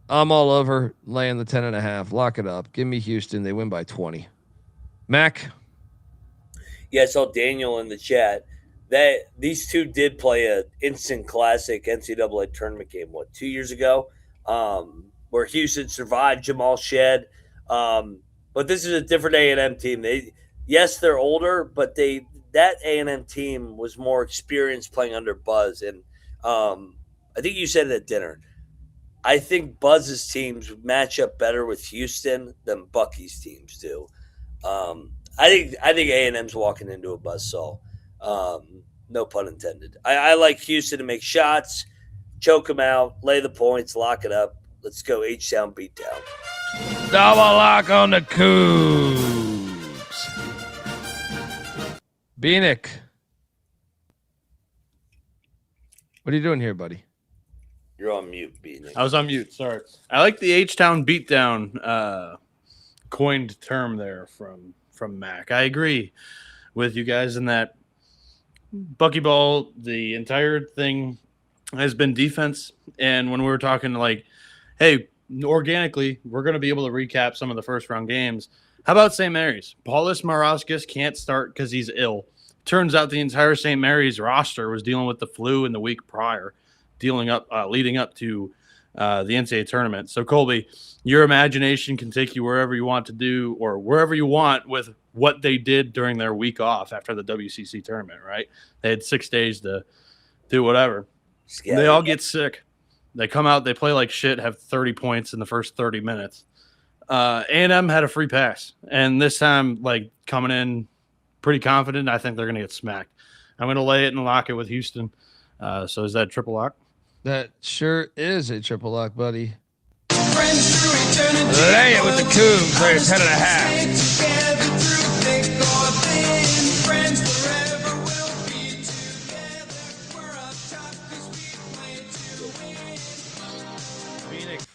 all over laying the 10.5. Lock it up. Give me Houston. They win by 20. Mac. Yeah, I saw Daniel in the chat. That these two did play a instant classic NCAA tournament game, 2 years ago, where Houston survived Jamal Shed. But this is a different A&M team. They're older, but that A&M team was more experienced playing under Buzz. And I think you said it at dinner. I think Buzz's teams match up better with Houston than Bucky's teams do. I think A&M's walking into a buzzsaw. No pun intended. I like Houston to make shots, choke them out, lay the points, lock it up. Let's go H-Town, beat down. Double lock on the Cougs. Bieniek. What are you doing here, buddy? You're on mute, Bieniek. I was on mute. Sorry. I like the H-Town beatdown coined term there from Mac. I agree with you guys in that buckyball, the entire thing has been defense. And when we were talking like, hey, organically, we're going to be able to recap some of the first round games. How about St. Mary's? Paulus Morauskas can't start because he's ill. Turns out the entire St. Mary's roster was dealing with the flu in the week prior, leading up to the NCAA tournament. So, Colby, your imagination can take you wherever you want to do or wherever you want with what they did during their week off after the WCC tournament, right? They had 6 days to do whatever. They all get sick. They come out, they play like shit, have 30 points in the first 30 minutes. A&M had a free pass, and this time, like, coming in pretty confident, I think they're going to get smacked. I'm going to lay it and lock it with Houston. So is that a triple lock? That sure is a triple lock, buddy. Lay it with the Cougs. They're 10.5.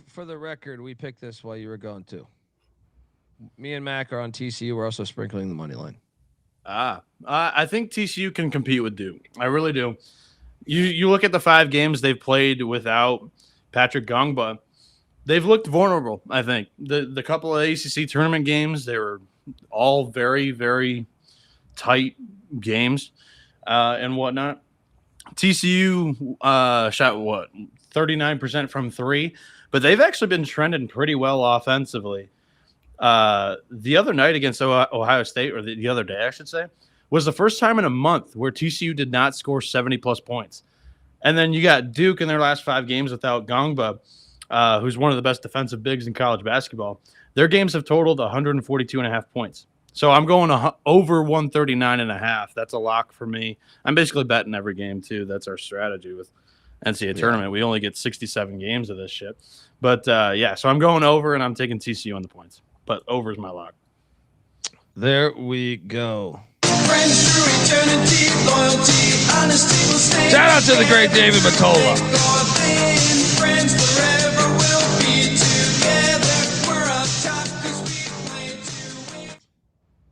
For the record, we picked this while you were going too. Me and Mac are on TCU. We're also sprinkling the money line. I think TCU can compete with Duke. I really do. You look at the 5 games they've played without Patrick Gongba. They've looked vulnerable, I think. The couple of ACC tournament games, they were all very, very tight games and whatnot. TCU shot, 39% from 3? But they've actually been trending pretty well offensively. The other night against Ohio State, or the other day, I should say, was the first time in a month where TCU did not score 70-plus points. And then you got Duke in their last 5 games without Gongba, who's one of the best defensive bigs in college basketball. Their games have totaled 142.5 points. So I'm going over 139.5. That's a lock for me. I'm basically betting every game, too. That's our strategy with NCAA tournament. We only get 67 games of this shit. But, so I'm going over, and I'm taking TCU on the points. But over is my lock. There we go. Shout out to the great David Matola.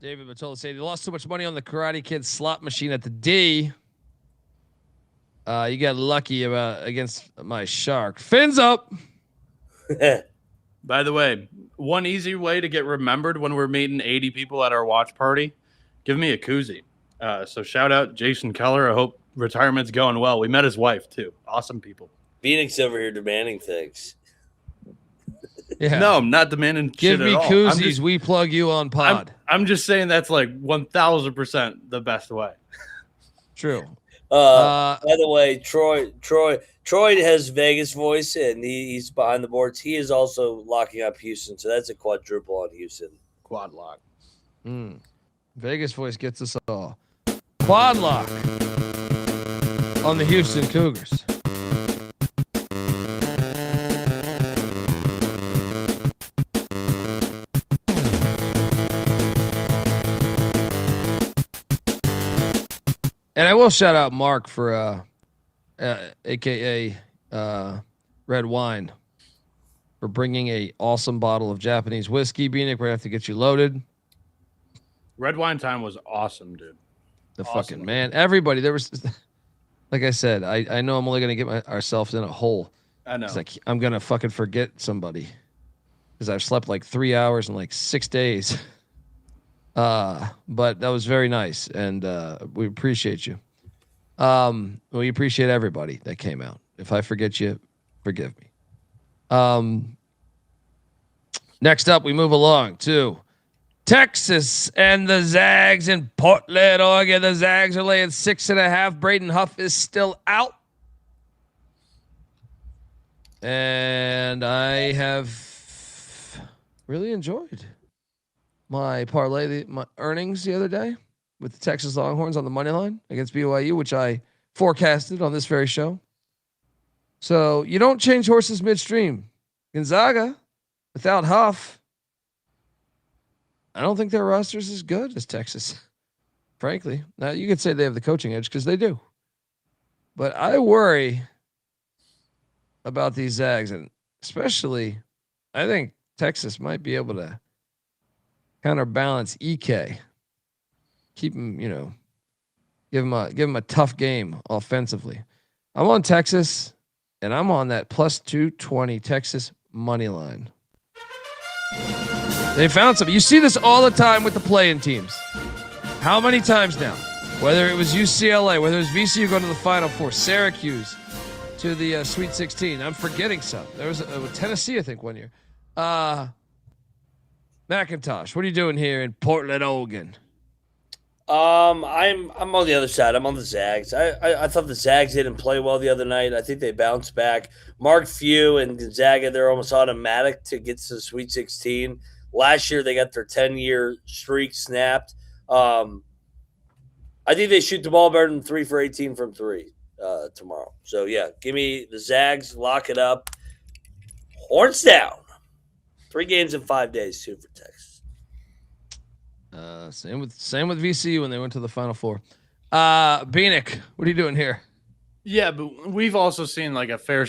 David Matola said he lost too much money on the Karate Kid slot machine at the D. You got lucky against my shark. Fins up. By the way, one easy way to get remembered when we're meeting 80 people at our watch party, give me a koozie. So shout out Jason Keller. I hope retirement's going well. We met his wife, too. Awesome people. Phoenix over here demanding things. Yeah. No, I'm not demanding Give shit me at all. koozies. We plug you on pod. I'm just saying that's like 1,000% the best way. True. By the way, Troy has Vegas voice, and he's behind the boards. He is also locking up Houston, so that's a quadruple on Houston. Quad lock. Vegas voice gets us all. Quad lock on the Houston Cougars. And I will shout out Mark for, AKA Red Wine, for bringing a awesome bottle of Japanese whiskey. Bieniek, we're going to have to get you loaded. Red wine time was awesome, dude. Fucking man. Everybody, there was, like I said, I know I'm only going to get ourselves in a hole. I know. It's like I'm going to fucking forget somebody because I've slept like 3 hours in like 6 days. But that was very nice, and we appreciate you. We appreciate everybody that came out. If I forget you, forgive me. Next up, we move along to Texas and the Zags in Portland, Oregon. The Zags are laying 6.5. Braden Huff is still out. And I have really enjoyed my parlay, my earnings the other day with the Texas Longhorns on the money line against BYU, which I forecasted on this very show. So you don't change horses midstream. Gonzaga without Huff, I don't think their roster is as good as Texas. Frankly, now you could say they have the coaching edge because they do, but I worry about these Zags, and especially, I think Texas might be able to counterbalance EK, keep him, give him a tough game offensively. I'm on Texas, and I'm on that plus 220 Texas money line. They found something. You see this all the time with the play-in teams. How many times now? Whether it was UCLA, whether it was VCU going to the Final Four, Syracuse to the Sweet 16. I'm forgetting some. There was Tennessee, I think, one year. McIntyre, what are you doing here in Portland, Oregon? I'm on the other side. I'm on the Zags. I thought the Zags didn't play well the other night. I think they bounced back. Mark Few and Gonzaga, they're almost automatic to get to the Sweet 16. Last year, they got their 10-year streak snapped. I think they shoot the ball better than 3 for 18 from 3 tomorrow. So, yeah, give me the Zags. Lock it up. Horns down. 3 games in 5 days, too, for Texas. Same with VCU when they went to the Final Four. Bieniek, what are you doing here? Yeah, but we've also seen like a fair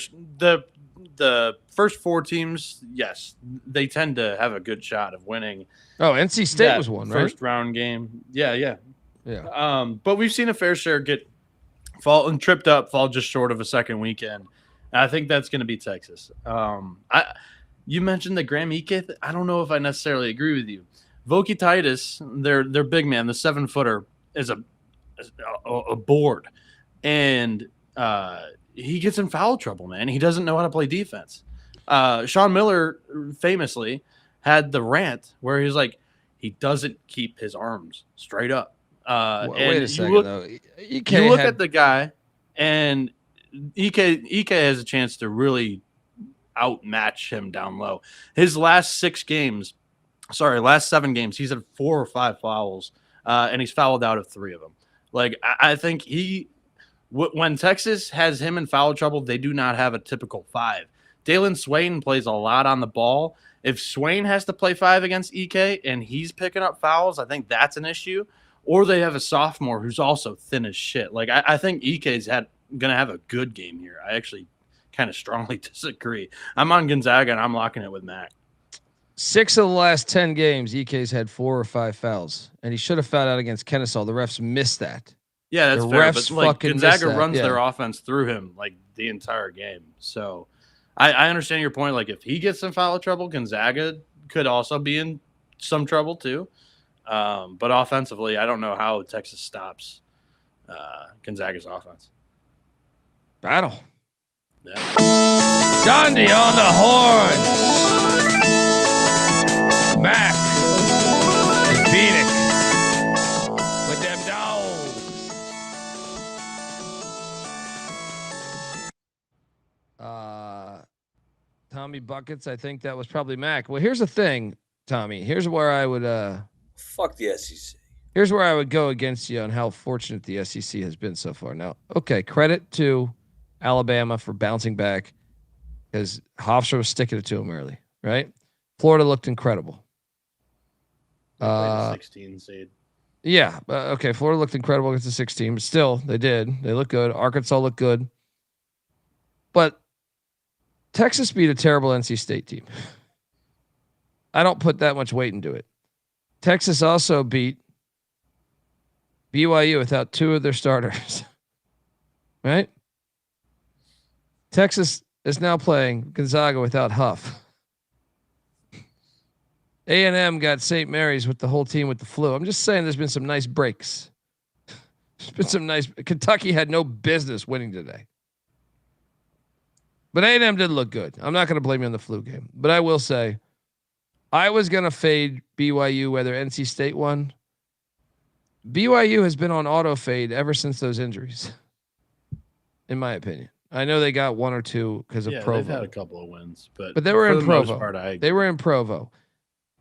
the first 4 teams. Yes, they tend to have a good shot of winning. Oh, NC State was one, right? First round game. Yeah. But we've seen a fair share get fall just short of a second weekend. And I think that's going to be Texas. You mentioned the Graham Ike. I don't know if I necessarily agree with you. Voki Titus, their big man, the 7-footer, is a board, and he gets in foul trouble, man. He doesn't know how to play defense. Sean Miller famously had the rant where he's like, he doesn't keep his arms straight up. Wait a second, though. You look at the guy, and Ike has a chance to really outmatch him down low. His last 7 games, he's had 4 or 5 fouls, and he's fouled out of 3 of them. Like, I think when Texas has him in foul trouble, they do not have a typical 5. Dalen Swain plays a lot on the ball. If Swain has to play 5 against Ike and he's picking up fouls, I think that's an issue. Or they have a sophomore who's also thin as shit. Like, I think Ike's going to have a good game here. I actually kind of strongly disagree. I'm on Gonzaga, and I'm locking it with Mac. 6 of the last 10 games, Ike's had 4 or 5 fouls, and he should have fouled out against Kennesaw. The refs missed that. Yeah, that's the fair. Refs But like Gonzaga runs their offense through him like the entire game. So I understand your point. Like, if he gets in foul trouble, Gonzaga could also be in some trouble too. But offensively, I don't know how Texas stops Gonzaga's offense. Battle. Yeah. Gandhi on the horn. Mac and Bieniek with them dogs. Tommy Buckets, I think that was probably Mac. Well, here's the thing, Tommy. Here's where I would fuck the SEC. Here's where I would go against you on how fortunate the SEC has been so far. Now, okay, credit to Alabama for bouncing back because Hofstra was sticking it to him early, right? Florida looked incredible. 16 seed. Yeah. Okay. Florida looked incredible against the 16, but still, they did. They look good. Arkansas looked good. But Texas beat a terrible NC State team. I don't put that much weight into it. Texas also beat BYU without 2 of their starters. Right? Texas is now playing Gonzaga without Huff. A&M got St. Mary's with the whole team with the flu. I'm just saying there's been some nice breaks. There's been some nice. Kentucky had no business winning today. But A&M did look good. I'm not going to blame you on the flu game. But I will say, I was going to fade BYU whether NC State won. BYU has been on auto fade ever since those injuries, in my opinion. I know they got 1 or 2 because of Provo. They've had a couple of wins, but they were in Provo. Part, they were in Provo.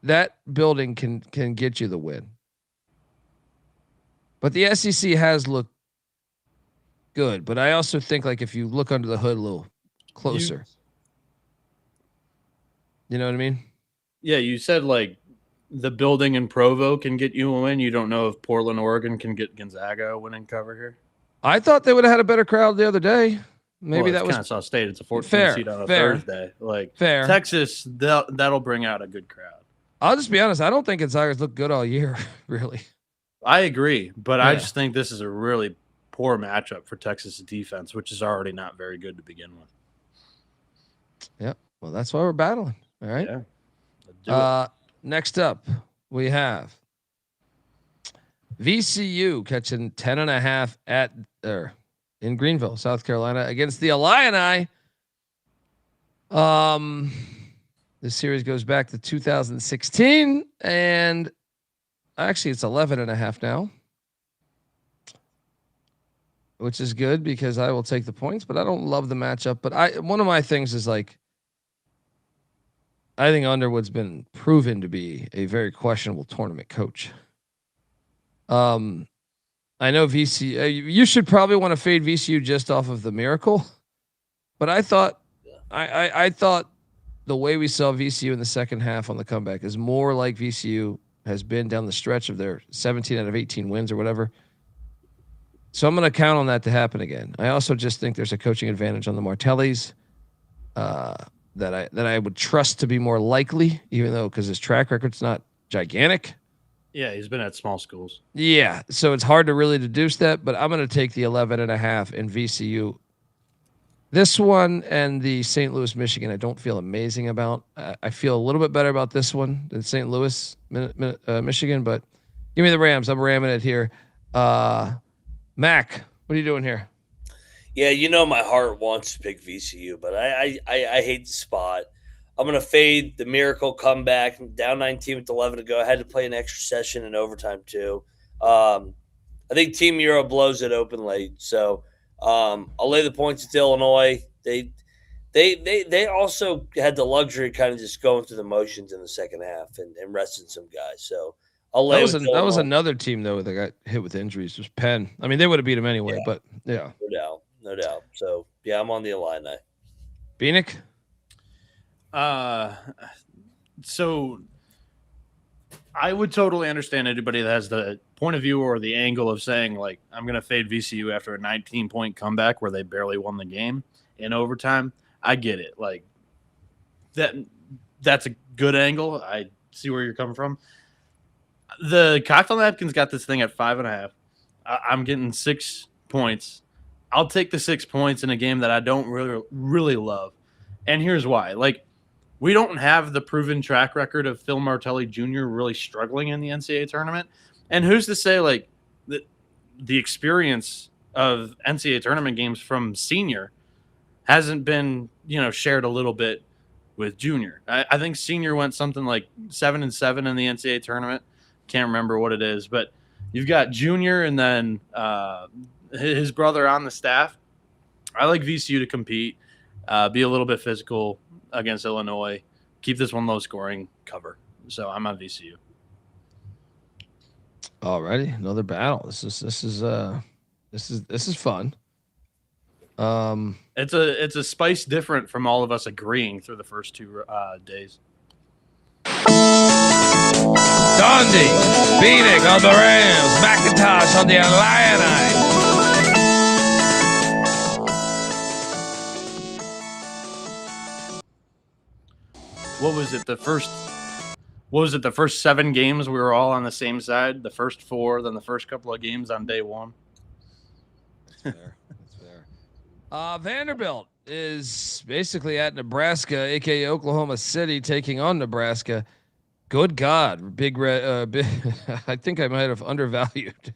That building can get you the win. But the SEC has looked good. But I also think like if you look under the hood a little closer, you know what I mean? Yeah, you said like the building in Provo can get you a win. You don't know if Portland, Oregon can get Gonzaga a win and cover here. I thought they would have had a better crowd the other day. Maybe that was Kennesaw State. It's a 14 fair, seat on a fair, Thursday. Like fair. Texas, that'll bring out a good crowd. I'll just be honest. I don't think Gonzaga's looked good all year, really. I agree, but Yeah. I just think this is a really poor matchup for Texas defense, which is already not very good to begin with. Yeah. Well, that's why we're battling. All right. Yeah. Next up, we have VCU catching 10.5 at in Greenville, South Carolina, against the Illini. This series goes back to 2016, and actually it's 11.5 now, which is good because I will take the points, but I don't love the matchup. But one of my things is like, I think Underwood's been proven to be a very questionable tournament coach. I know VCU. You should probably want to fade VCU just off of the miracle, but I thought, I thought the way we saw VCU in the second half on the comeback is more like VCU has been down the stretch of their 17 out of 18 wins or whatever. So I'm going to count on that to happen again. I also just think there's a coaching advantage on the Martellis that I would trust to be more likely, even though because his track record's not gigantic. Yeah, he's been at small schools. Yeah, so it's hard to really deduce that, but I'm going to take the 11.5 in VCU. This one and the St. Louis, Michigan, I don't feel amazing about. I feel a little bit better about this one than St. Louis, Michigan, but give me the Rams. I'm ramming it here. Mac, what are you doing here? Yeah, you know my heart wants to pick VCU, but I hate the spot. I'm going to fade the miracle comeback, down 19 with 11 to go. I had to play an extra session in overtime too. I think Team Euro blows it open late, so I'll lay the points at Illinois. They also had the luxury of kind of just going through the motions in the second half and resting some guys. So I'll lay that was another team though that got hit with injuries. It was Penn. I mean, they would have beat them anyway, but yeah, no doubt. So yeah, I'm on the Illini. Bieniek. So I would totally understand anybody that has the point of view or the angle of saying, like, I'm going to fade VCU after a 19-point comeback where they barely won the game in overtime. I get it. Like, that's a good angle. I see where you're coming from. The Cocktail Napkins got this thing at 5.5. I'm getting 6 points. I'll take the 6 points in a game that I don't really love. And here's why. Like, we don't have the proven track record of Phil Martelli Jr. really struggling in the NCAA tournament. And who's to say, like, the experience of NCAA tournament games from senior hasn't been, shared a little bit with junior. I think senior went something like 7-7 in the NCAA tournament. Can't remember what it is, but you've got junior and then his brother on the staff. I like VCU to compete, be a little bit physical against Illinois, keep this one low scoring, cover. So I'm on VCU. Alrighty, another battle. This is fun. It's a spice different from all of us agreeing through the first 2 days. Dundee, Bieniek on the Rams, McIntyre on the Illini. What was it? The first 7 games we were all on the same side. The first 4, then the first couple of games on day 1. That's fair. Vanderbilt is basically at Nebraska, aka Oklahoma City, taking on Nebraska. Good God, Big Red. I think I might have undervalued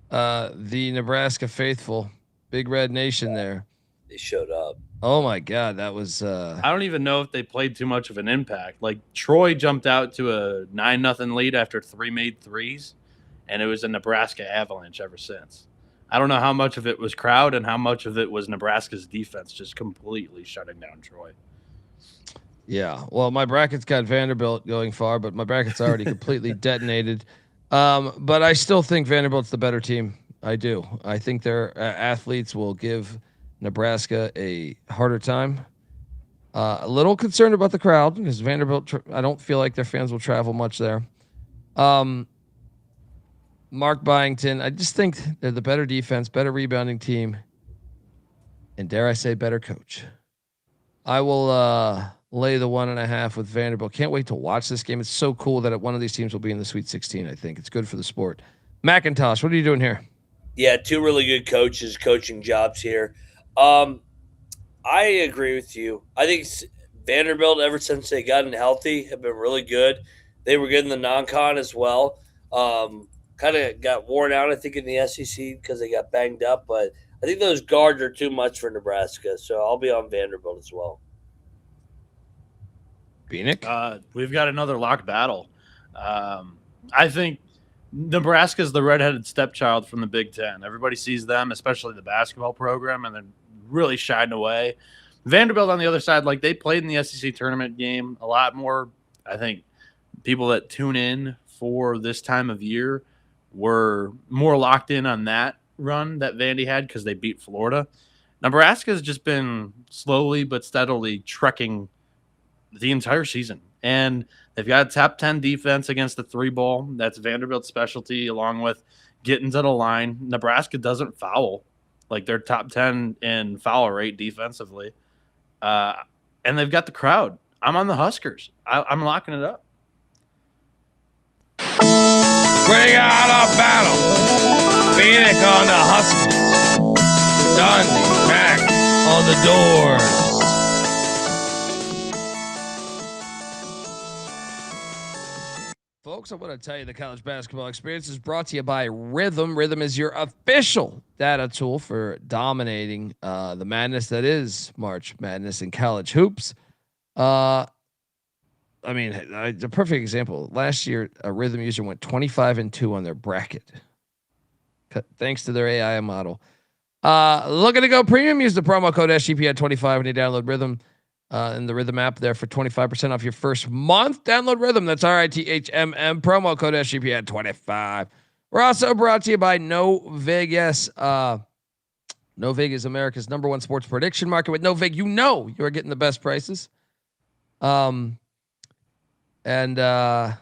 the Nebraska faithful, Big Red Nation there. They showed up. Oh my God, that was. I don't even know if they played too much of an impact. Like Troy jumped out to a 9-0 lead after 3 made threes, and it was a Nebraska avalanche ever since. I don't know how much of it was crowd and how much of it was Nebraska's defense just completely shutting down Troy. Yeah, well, my bracket's got Vanderbilt going far, but my bracket's already completely detonated. But I still think Vanderbilt's the better team. I do. I think their athletes will give Nebraska a harder time. A little concerned about the crowd because Vanderbilt, I don't feel like their fans will travel much there. Mark Byington, I just think they're the better defense, better rebounding team, and dare I say, better coach. I will lay the 1.5 with Vanderbilt. Can't wait to watch this game. It's so cool that one of these teams will be in the Sweet 16. I think it's good for the sport. McIntosh, what are you doing here? Yeah, two really good coaches, coaching jobs here. I agree with you. I think Vanderbilt, ever since they gotten healthy, have been really good. They were good in the non-con as well. Kind of got worn out, I think, in the SEC because they got banged up. But I think those guards are too much for Nebraska, so I'll be on Vanderbilt as well. Bieniek? We've got another lock battle. I think Nebraska's the redheaded stepchild from the Big Ten. Everybody sees them, especially the basketball program, and they're really shining away. Vanderbilt on the other side, like they played in the SEC tournament game a lot more. I think people that tune in for this time of year were more locked in on that run that Vandy had because they beat Florida. Nebraska's just been slowly but steadily trekking the entire season. And they've got a top 10 defense against the 3-ball. That's Vanderbilt's specialty, along with getting to the line. Nebraska doesn't foul. Like they're top 10 in foul rate defensively. And they've got the crowd. I'm on the Huskers. I'm locking it up. Bring out a battle. Bieniek on the Huskers. Dundee Mac on the doors. Folks, I want to tell you the college basketball experience is brought to you by Rhythm. Rhythm is your official data tool for dominating the madness that is March Madness in college hoops. I mean, the perfect example. Last year, a Rhythm user went 25-2 on their bracket, thanks to their AI model. Looking to go premium? Use the promo code SGPN25 when you download Rhythm in the Rhythm app there for 25% off your first month. Download Rhythm. That's RITHMM. Promo code SGPN25. We're also brought to you by No Vig. Yes, No Vig is America's #1 sports prediction market. With No Vig, you know you are getting the best prices. Download the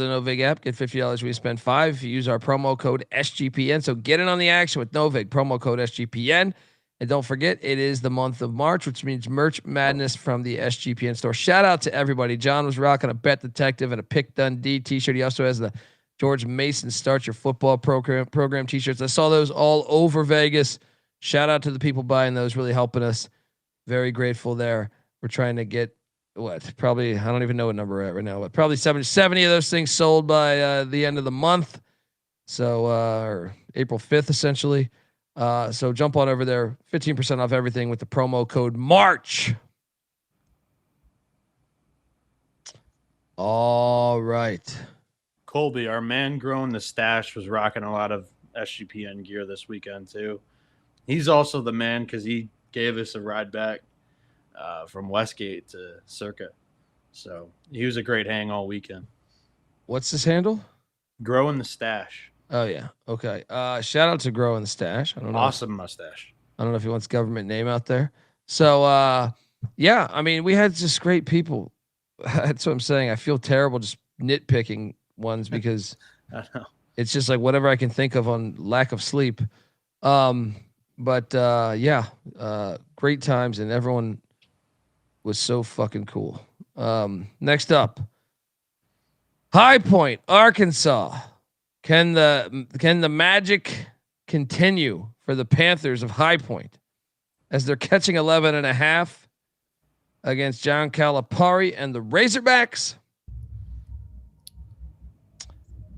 Novig app, get $50 when you spend $5 if you use our promo code SGPN. So get in on the action with Novig, promo code SGPN. And don't forget, it is the month of March, which means Merch Madness from the SGPN store. Shout out to everybody. John was rocking a Bet Detective and a Pick Dundee t-shirt. He also has the George Mason Start Your Football program t-shirts. I saw those all over Vegas. Shout out to the people buying those, really helping us. Very grateful there. We're trying to get probably, I don't even know what number we're at right now, but probably 70 of those things sold by the end of the month. So, or April 5th, essentially. So jump on over there, 15% off everything with the promo code MARCH. All right. Colby, our man growing the stash, was rocking a lot of SGPN gear this weekend too. He's also the man because he gave us a ride back from Westgate to Circa. So he was a great hang all weekend. What's his handle? Growing the stash. Oh yeah. Okay. Shout out to Growing the Stash. I don't know. Awesome mustache. I don't know if he wants government name out there. So yeah, I mean, we had just great people. That's what I'm saying. I feel terrible just nitpicking ones because I know. It's just like whatever I can think of on lack of sleep. But great times, and everyone was so fucking cool. Next up, High Point, Arkansas. Can the magic continue for the Panthers of High Point as they're catching 11.5 against John Calipari and the Razorbacks?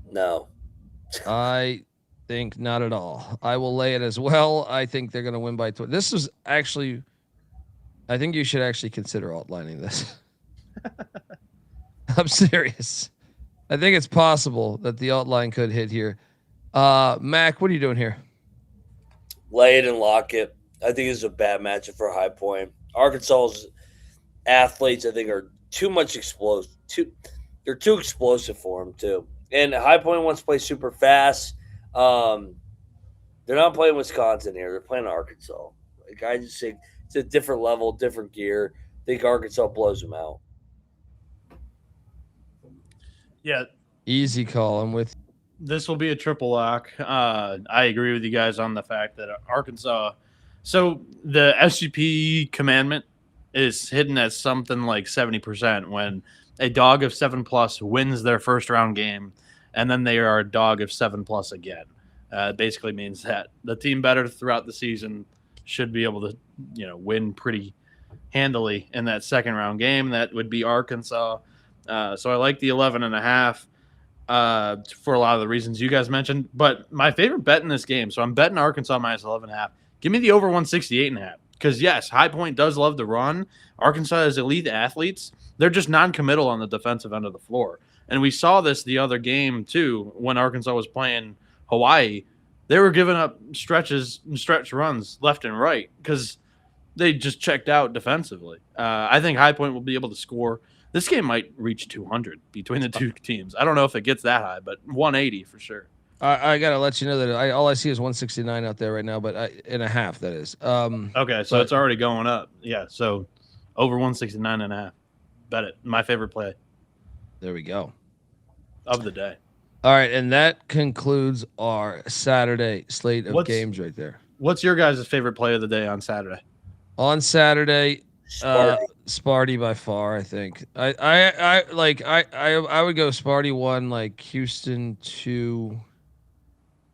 No. I think not at all. I will lay it as well. I think they're going to win by 20. This is actually, I think you should actually consider outlining this. I'm serious. I think it's possible that the outline could hit here. Mac, what are you doing here? Lay it and lock it. I think it's a bad matchup for High Point. Arkansas's athletes, I think, are too much explosive. They're too explosive for them too. And High Point wants to play super fast. They're not playing Wisconsin here. They're playing Arkansas. Like I just think It's a different level, different gear. I think Arkansas blows them out. Yeah. Easy call. I'm with. This will be a triple lock. I agree with you guys on the fact that Arkansas. So the SGP commandment is hidden as something like 70% when a dog of 7+ wins their first round game, and then they are a dog of 7+ again. It basically means that the team better throughout the season should be able to, win pretty handily in that second round game. That would be Arkansas. So I like the 11.5 for a lot of the reasons you guys mentioned. But my favorite bet in this game, so I'm betting Arkansas minus 11.5. Give me the over 168.5. Because, yes, High Point does love to run. Arkansas is elite athletes. They're just non-committal on the defensive end of the floor. And we saw this the other game, too, when Arkansas was playing Hawaii. They were giving up stretch runs left and right because they just checked out defensively. I think High Point will be able to score. This game might reach 200 between the two teams. I don't know if it gets that high, but 180 for sure. I got to let you know that all I see is 169 out there right now, but in a half, that is. Okay, so it's already going up. Yeah, so over 169.5. Bet it. My favorite play. There we go. Of the day. All right, and that concludes our Saturday slate of games right there. What's your guys' favorite play of the day on Saturday? On Saturday, Sparty by far, I think. I would go Sparty 1, like Houston 2.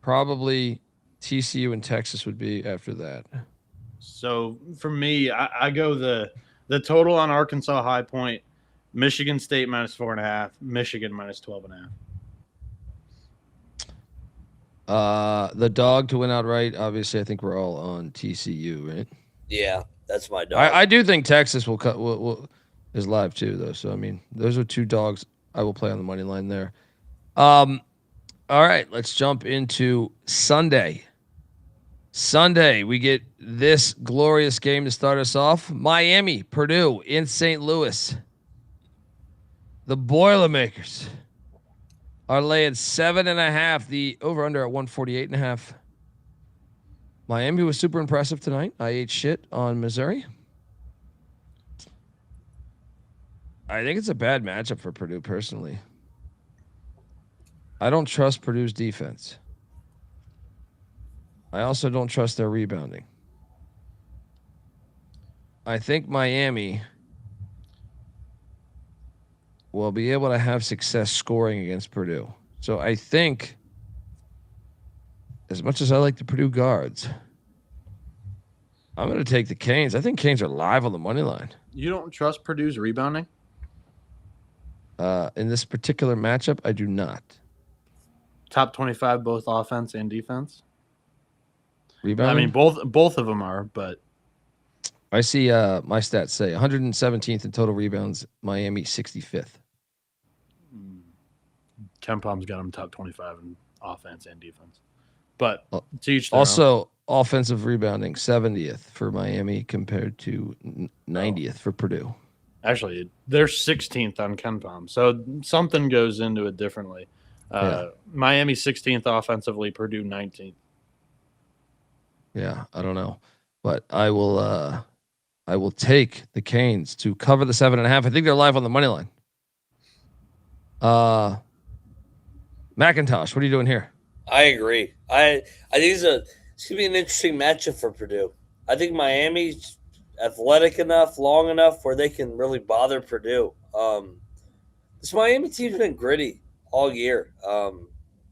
Probably TCU and Texas would be after that. So for me, I go the total on Arkansas High Point, Michigan State minus 4.5, Michigan minus 12.5. The dog to win outright. Obviously, I think we're all on TCU, right? Yeah, that's my dog. I do think Texas is live too, though. So I mean, those are two dogs I will play on the money line there. All right, let's jump into Sunday. Sunday, we get this glorious game to start us off. Miami, Purdue in St. Louis. The Boilermakers are laying 7.5. The over-under at 148.5. Miami was super impressive tonight. I ate shit on Missouri. I think it's a bad matchup for Purdue, personally. I don't trust Purdue's defense. I also don't trust their rebounding. I think Miami will be able to have success scoring against Purdue. So I think, as much as I like the Purdue guards, I'm going to take the Canes. I think Canes are live on the money line. You don't trust Purdue's rebounding? In this particular matchup, I do not. Top 25, both offense and defense. Rebounding? I mean, both of them are, but I see my stats say 117th in total rebounds, Miami 65th. KenPom's got them top 25 in offense and defense. But to each their also own. Offensive rebounding 70th for Miami compared to 90th for Purdue. Actually, they're 16th on KenPom, so something goes into it differently. Miami 16th offensively, Purdue 19th. Yeah, I don't know, but I will take the Canes to cover the 7.5. I think they're live on the money line. McIntosh, what are you doing here? I agree. I think it's going to be an interesting matchup for Purdue. I think Miami's athletic enough, long enough where they can really bother Purdue. This Miami team's been gritty all year.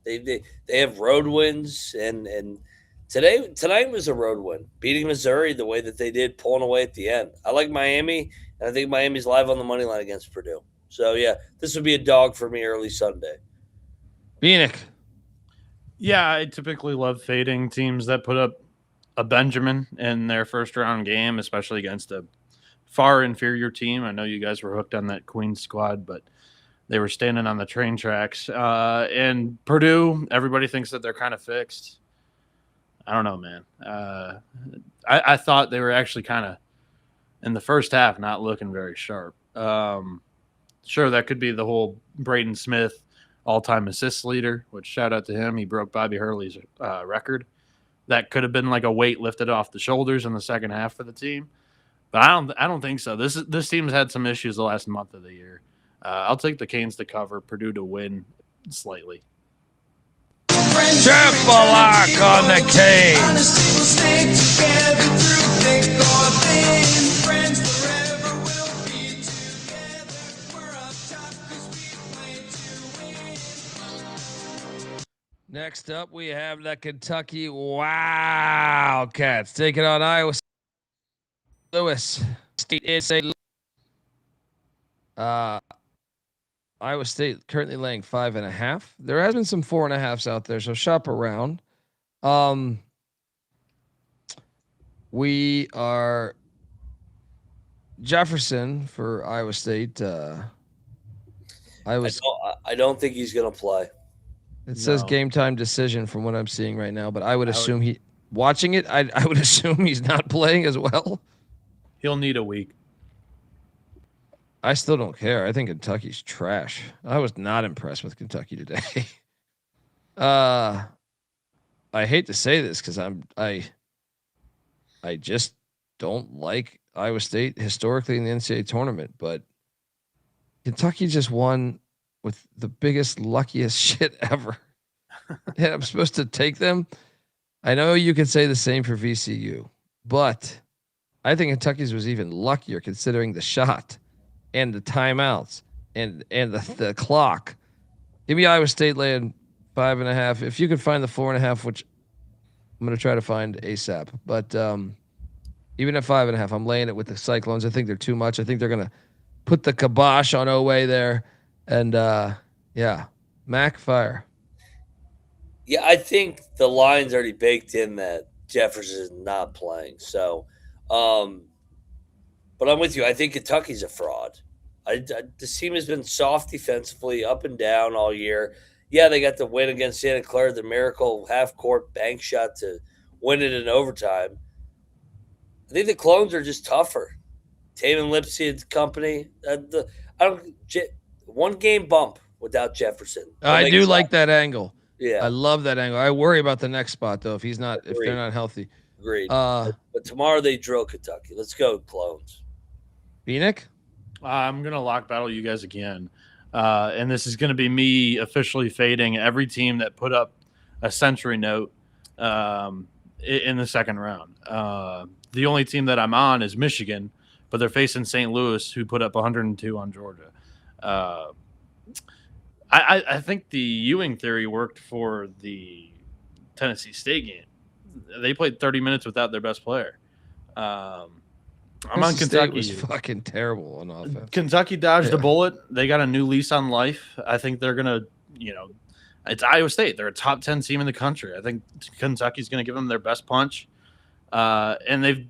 They have road wins, and tonight was a road win, beating Missouri the way that they did, pulling away at the end. I like Miami, and I think Miami's live on the money line against Purdue. So yeah, this would be a dog for me early Sunday. Bieniek. Yeah, I typically love fading teams that put up a Benjamin in their first round game, especially against a far inferior team. I know you guys were hooked on that Queens squad, but they were standing on the train tracks. And Purdue, everybody thinks that they're kind of fixed. I don't know, man. I thought they were actually kind of, in the first half, not looking very sharp. Sure, that could be the whole Braden Smith all-time assist leader, which shout out to him. He broke Bobby Hurley's record. That could have been like a weight lifted off the shoulders in the second half for the team. But I don't think so. This team's had some issues the last month of the year. I'll take the Canes to cover, Purdue to win slightly. Triple lock on the Canes. Next up, we have the Kentucky Wildcats taking on Iowa State. Louis State is Iowa State currently laying 5.5. There has been some 4.5s out there, so shop around. We are Jefferson for Iowa State. I don't think he's going to play. It says game time decision from what I'm seeing right now, but I would assume he watching it. I would assume he's not playing as well. He'll need a week. I still don't care. I think Kentucky's trash. I was not impressed with Kentucky today. I hate to say this because I just don't like Iowa State historically in the NCAA tournament, but Kentucky just won with the biggest, luckiest shit ever. And I'm supposed to take them. I know you could say the same for VCU, but I think Kentucky's was even luckier considering the shot and the timeouts and the clock. Give me Iowa State laying 5.5. If you could find the 4.5, which I'm going to try to find ASAP, but even at 5.5, I'm laying it with the Cyclones. I think they're too much. I think they're going to put the kibosh on Oweh there. And Mac, fire. Yeah, I think the line's already baked in that Jefferson is not playing. So, but I'm with you. I think Kentucky's a fraud. This team has been soft defensively, up and down all year. Yeah, they got the win against Santa Clara, the miracle half-court bank shot to win it in overtime. I think the Clones are just tougher. Taman Lipsy and company. One game bump without Jefferson. I do like that angle. Yeah, I love that angle. I worry about the next spot though if they're not healthy. Agreed. But tomorrow they drill Kentucky. Let's go, Clones. Bieniek? I'm gonna lock battle you guys again, and this is gonna be me officially fading every team that put up a century note in the second round. The only team that I'm on is Michigan, but they're facing St. Louis, who put up 102 on Georgia. I think the Ewing theory worked for the Tennessee State game. They played 30 minutes without their best player. I'm on Kentucky. State was fucking terrible on offense. Kentucky dodged a bullet. They got a new lease on life. I think they're gonna, it's Iowa State. They're a top 10 team in the country. I think Kentucky's gonna give them their best punch, and they've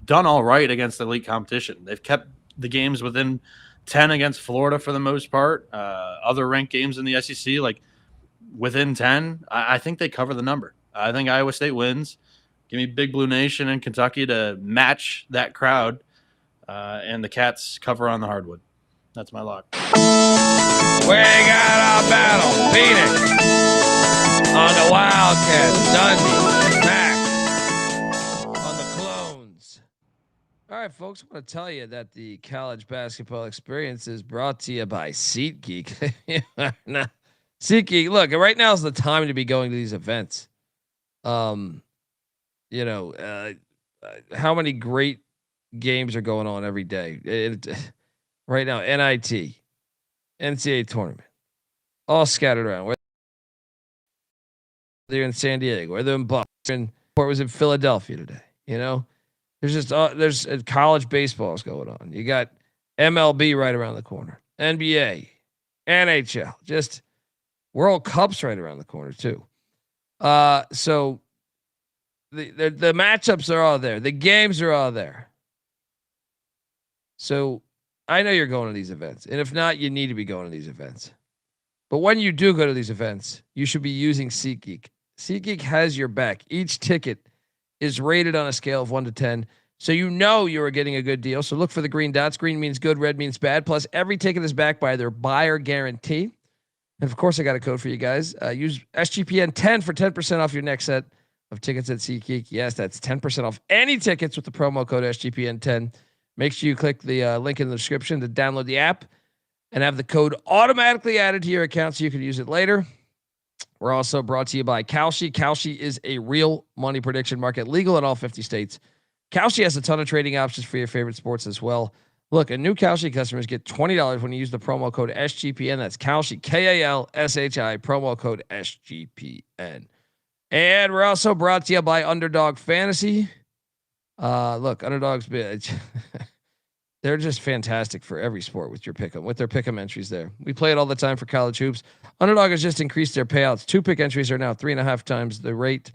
done all right against elite competition. They've kept the games within 10 against Florida for the most part. Other ranked games in the SEC, like within 10, I think they cover the number. I think Iowa State wins. Give me Big Blue Nation and Kentucky to match that crowd, and the Cats cover on the hardwood. That's my lock. We got our battle. Phoenix on the Wildcats. Dundee. Mac on the Clones. All right, folks, I want to tell you that the college basketball experience is brought to you by SeatGeek. SeatGeek, look, right now is the time to be going to these events. How many great games are going on every day? Right now, NIT, NCAA tournament, all scattered around. Whether they're in San Diego, whether they're in Boston, or it was in Philadelphia today. There's just there's college baseballs going on. You got MLB right around the corner, NBA, NHL, just World Cups right around the corner too. So the matchups are all there. The games are all there. So I know you're going to these events, and if not, you need to be going to these events. But when you do go to these events, you should be using SeatGeek. SeatGeek has your back. Each ticket is rated on a scale of 1 to 10. So you are getting a good deal. So look for the green dots. Green means good, red means bad. Plus, every ticket is backed by their buyer guarantee. And of course, I got a code for you guys. Use SGPN10 for 10% off your next set of tickets at SeatGeek. Yes, that's 10% off any tickets with the promo code SGPN10. Make sure you click the link in the description to download the app and have the code automatically added to your account so you can use it later. We're also brought to you by Kalshi. Kalshi is a real money prediction market, legal in all 50 states. Kalshi has a ton of trading options for your favorite sports as well. Look, new Kalshi customers get $20 when you use the promo code SGPN. That's Kalshi, Kalshi, promo code SGPN. And we're also brought to you by Underdog Fantasy. Look, Underdog's they're just fantastic for every sport with their pick'em entries there. We play it all the time for college hoops. Underdog has just increased their payouts. 2-pick entries are now 3.5 times the rate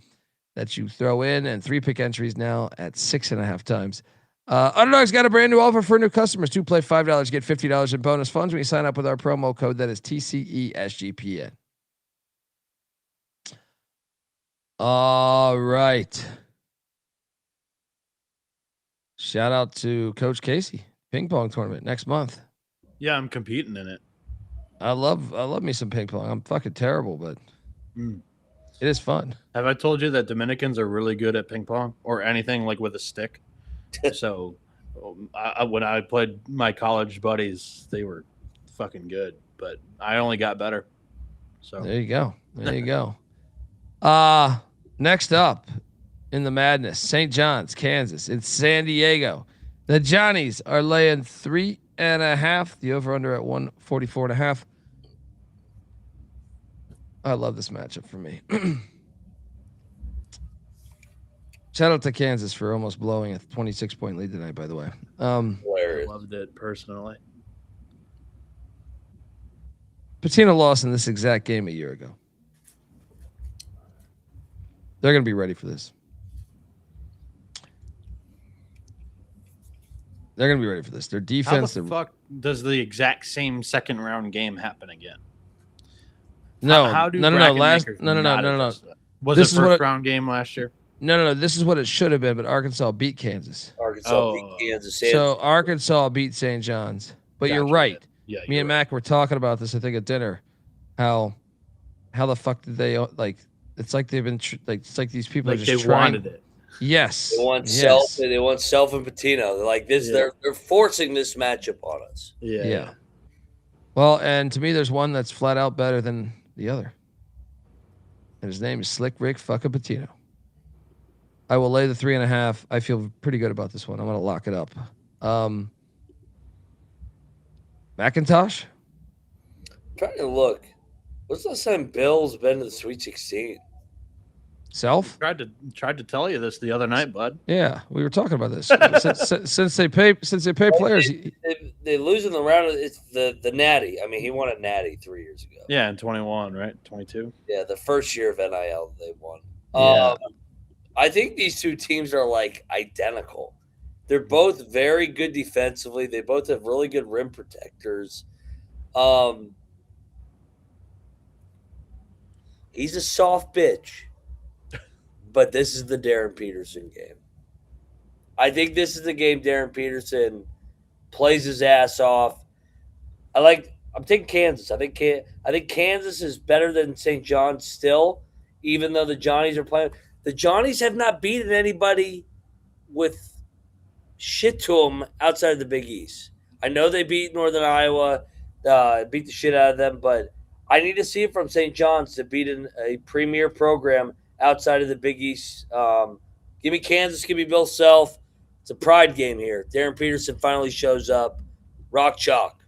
that you throw in, and 3-pick entries now at 6.5 times. Underdog's got a brand new offer for new customers. To play $5, get $50 in bonus funds when you sign up with our promo code. That is TCESGPN. All right. Shout out to Coach Casey. Ping pong tournament next month. Yeah, I'm competing in it. I love me some ping pong. I'm fucking terrible, but it is fun. Have I told you that Dominicans are really good at ping pong or anything like with a stick? So when I played my college buddies, they were fucking good, but I only got better. So there you go. There you go. Next up in the madness, St. John's, Kansas. It's San Diego. The Johnnies are laying 3.5. The over/under at 144.5. I love this matchup for me. Shout out to Kansas for almost blowing a 26-point lead tonight, by the way. I loved it personally. Pitino lost in this exact game a year ago. They're going to be ready for this. They're going to be ready for this. Their defense. How the fuck does the exact same second round game happen again? No, no. Was This it is what first round game last year? No. This is what it should have been, but Arkansas beat Kansas. Arkansas beat Kansas. So Arkansas beat St. John's. But you're right. Yeah, Me and Mac were talking about this, I think, at dinner. How the fuck did they like? It's like they've been it's like these people Like are just they trying. wanted it. Yes. They want Self. They want Self and Pitino. They're like this. Yeah. They're forcing this matchup on us. Yeah. Well, and to me, there's one that's flat out better than the other, and his name is Slick Rick fucking Pitino. I will lay the 3.5. I feel pretty good about this one. I'm going to lock it up. McIntosh. I'm trying to look. What's the last time Bill's been to the Sweet 16? Self. Tried to tell you this the other night, bud. Yeah, we were talking about this. since they pay players. They lose in the round. It's the Natty. I mean, he won a Natty 3 years ago. Yeah, in 21, right? 22. Yeah, the first year of NIL they won. Yeah. I think these two teams are like identical. They're both very good defensively. They both have really good rim protectors. He's a soft bitch, but this is the Darren Peterson game. I think this is the game Darren Peterson plays his ass off. I'm taking Kansas. I think Kansas is better than St. John's still, even though the Johnnies are playing. The Johnnies have not beaten anybody with shit to them outside of the Big East. I know they beat Northern Iowa, beat the shit out of them, but I need to see it from St. John's to beat a premier program outside of the Big East. Give me Kansas, give me Bill Self. It's a pride game here. Darren Peterson finally shows up. Rock chalk.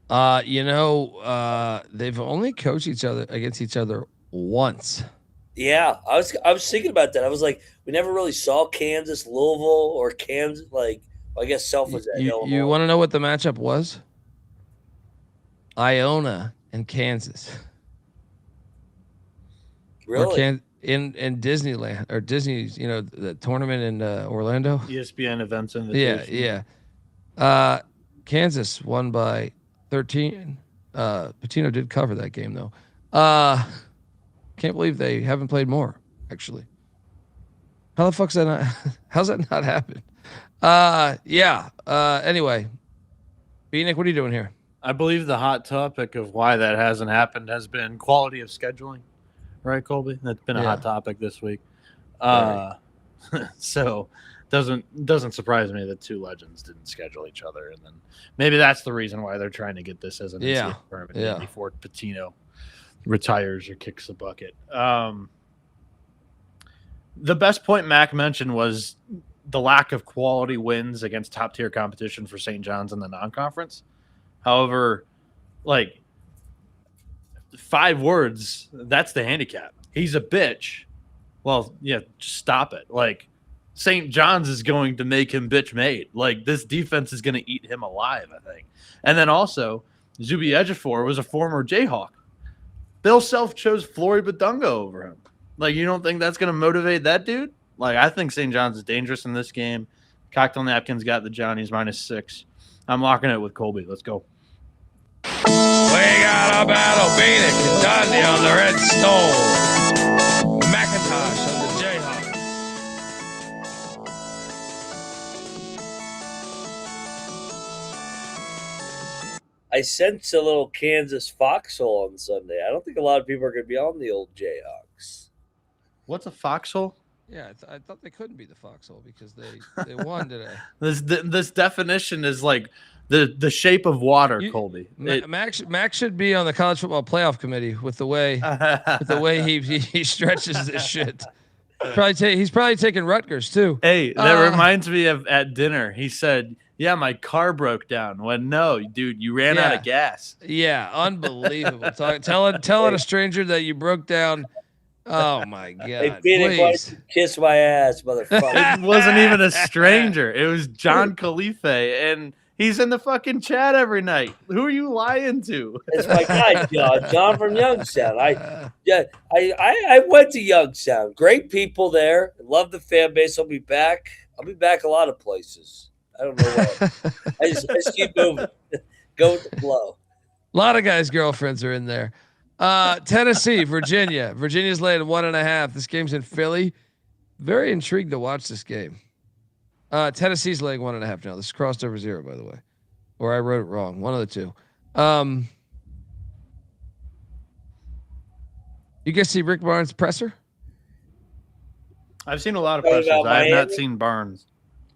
They've only coached against each other once. Yeah, I was thinking about that. I was like, we never really saw Kansas, Louisville, or Kansas. I guess Self was at Illinois. You want to know what the matchup was? Iona and Kansas. Really? In Disneyland or Disney's, the tournament in Orlando. ESPN events invitation. Yeah. Kansas won by 13. Pitino did cover that game though. Can't believe they haven't played more, actually. How the fuck's that not? How's that not happen? Anyway, Bieniek, what are you doing here? I believe the hot topic of why that hasn't happened has been quality of scheduling. right, Colby? That's been a hot topic this week. So doesn't surprise me that two legends didn't schedule each other, and then maybe that's the reason why they're trying to get this as an NCAA tournament before Pitino retires or kicks the bucket. The best point Mac mentioned was the lack of quality wins against top tier competition for St. John's in the non-conference. However, like 5 words, that's the handicap. He's a bitch. Well, yeah, just stop it. Like St. John's is going to make him bitch made. Like this defense is going to eat him alive, I think. And then also, Zuby Ejiofor was a former Jayhawk. Bill Self chose Flory Badunga over him. Like, you don't think that's going to motivate that dude? Like, I think St. John's is dangerous in this game. Cocktail Napkins got the Johnnies -6. I'm locking it with Colby. Let's go. We got a battle. Bieniek and Dundee on the Red Stone. McIntyre on the Jayhawks. I sense a little Kansas foxhole on Sunday. I don't think a lot of people are going to be on the old Jayhawks. What's a foxhole? Yeah, I thought they couldn't be the foxhole because they won today. This definition is like the shape of water, Colby. Max should be on the college football playoff committee with the way he stretches this shit. He's probably taking Rutgers too. Hey, that reminds me of at dinner. He said, "Yeah, my car broke down." When no, dude, you ran out of gas. Yeah, unbelievable. Telling a stranger that you broke down. Oh my God! Hey, Bieniek, kiss my ass, motherfucker. It wasn't even a stranger. It was John Khalife, and he's in the fucking chat every night. Who are you lying to? It's my guy, John from Youngstown. I went to Youngstown. Great people there. Love the fan base. I'll be back a lot of places. I don't know why. I just keep moving. Go with the flow. A lot of guys' girlfriends are in there. Tennessee, Virginia. Virginia's laying 1.5. This game's in Philly. Very intrigued to watch this game. Tennessee's laying 1.5 now. This is crossed over 0, by the way. Or I wrote it wrong. One of the two. You guys see Rick Barnes' presser? I've seen a lot of pressers. I have not seen Barnes.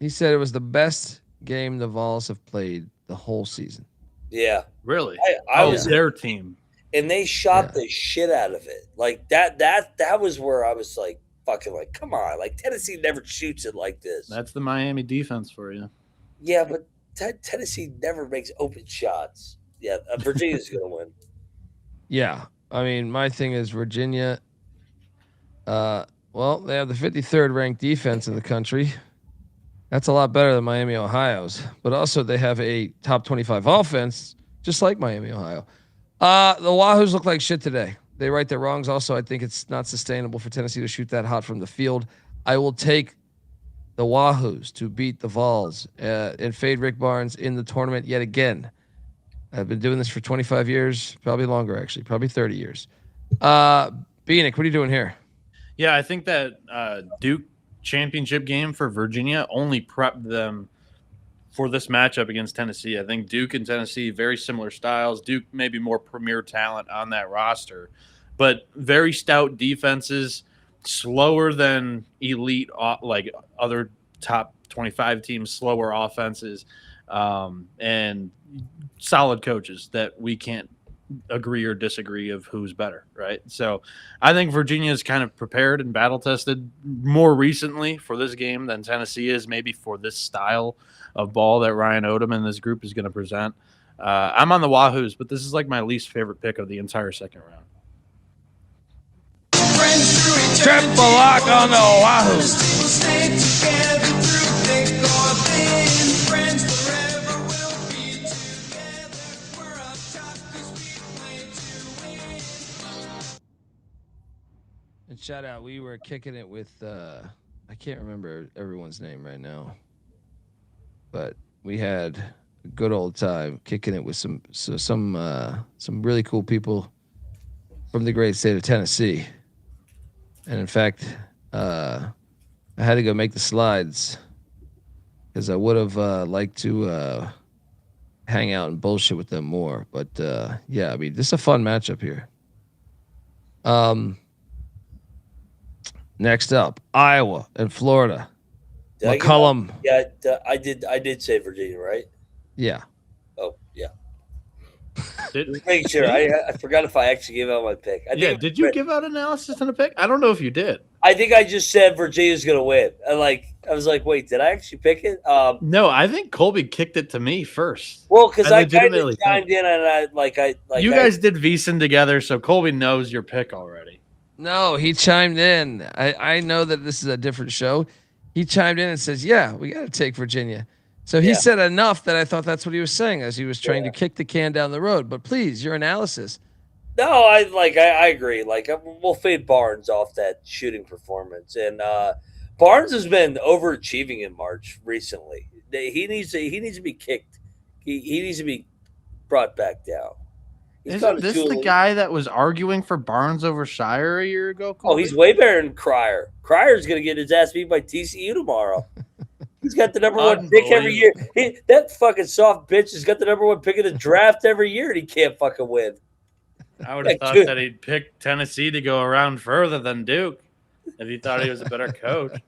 He said it was the best game the Vols have played the whole season. Yeah. Really? I was their team. And they shot the shit out of it. Like that was where I was like, fucking like, come on. Like Tennessee never shoots it like this. That's the Miami defense for you. Yeah, but Tennessee never makes open shots. Yeah, Virginia's going to win. Yeah. I mean, my thing is Virginia. Well, they have the 53rd ranked defense in the country. That's a lot better than Miami, Ohio's. But also they have a top 25 offense, just like Miami, Ohio. The Wahoos look like shit today. They right their wrongs. Also, I think it's not sustainable for Tennessee to shoot that hot from the field. I will take the Wahoos to beat the Vols and fade Rick Barnes in the tournament yet again. I've been doing this for 25 years, probably longer, actually, probably 30 years. Bieniek, what are you doing here? Yeah, I think that Duke championship game for Virginia only prepped them for this matchup against Tennessee. I think Duke and Tennessee, very similar styles. Duke maybe more premier talent on that roster, but very stout defenses, slower than elite, like other top 25 teams, slower offenses, and solid coaches that we can't agree or disagree of who's better, right? So I think Virginia is kind of prepared and battle tested more recently for this game than Tennessee is, maybe for this style of ball that Ryan Odom and this group is going to present. I'm on the Wahoos, but this is like my least favorite pick of the entire second round. Triple lock on the Wahoos. And shout out, we were kicking it with I can't remember everyone's name right now, but we had a good old time kicking it with some really cool people from the great state of Tennessee. And in fact, I had to go make the slides because I would have liked to hang out and bullshit with them more. But yeah, I mean, this is a fun matchup here. Next up, Iowa and Florida. Did I give McCollum. out- Yeah, I did say Virginia, right? Yeah. Oh, yeah. Did, Just making sure. I forgot if I actually gave out my pick. did you give out analysis and a pick? I don't know if you did. I think I just said Virginia's going to win. I was like, wait, did I actually pick it? No, I think Colby kicked it to me first. Well, because I kind of legitimately chimed in and you guys did VSiN together, so Colby knows your pick already. No, he chimed in. I know that this is a different show. He chimed in and says, "Yeah, we got to take Virginia." So he said enough that I thought that's what he was saying as he was trying to kick the can down the road. But please, your analysis. No, I agree. We'll fade Barnes off that shooting performance, and Barnes has been overachieving in March recently. He needs to be kicked. He needs to be brought back down. Isn't this the guy that was arguing for Barnes over Shire a year ago? Oh, he's way better than Cryer. Cryer's going to get his ass beat by TCU tomorrow. He's got the number one pick every year. That fucking soft bitch has got the number one pick of the draft every year, and he can't fucking win. I would have thought that he'd pick Tennessee to go around further than Duke if he thought he was a better coach.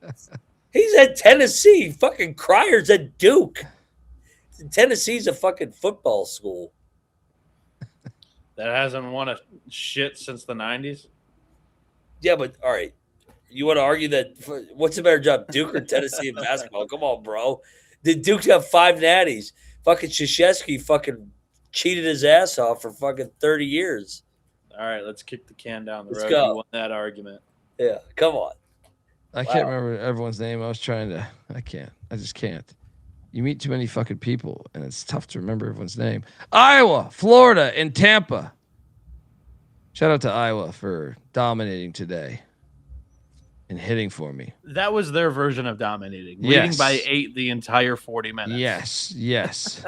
He's at Tennessee. Fucking Cryer's at Duke. Tennessee's a fucking football school. That hasn't won a shit since the 90s? Yeah, but all right. You want to argue that what's a better job, Duke or Tennessee in basketball? Come on, bro. The Duke's got 5 natties. Fucking Krzyzewski fucking cheated his ass off for fucking 30 years. All right, let's kick the can down the Let's road. go. You won that argument. Yeah, come on. I can't remember everyone's name. I just can't. You meet too many fucking people, and it's tough to remember everyone's name. Iowa, Florida, and Tampa. Shout out to Iowa for dominating today and hitting for me. That was their version of dominating. Leading by 8 the entire 40 minutes. Yes.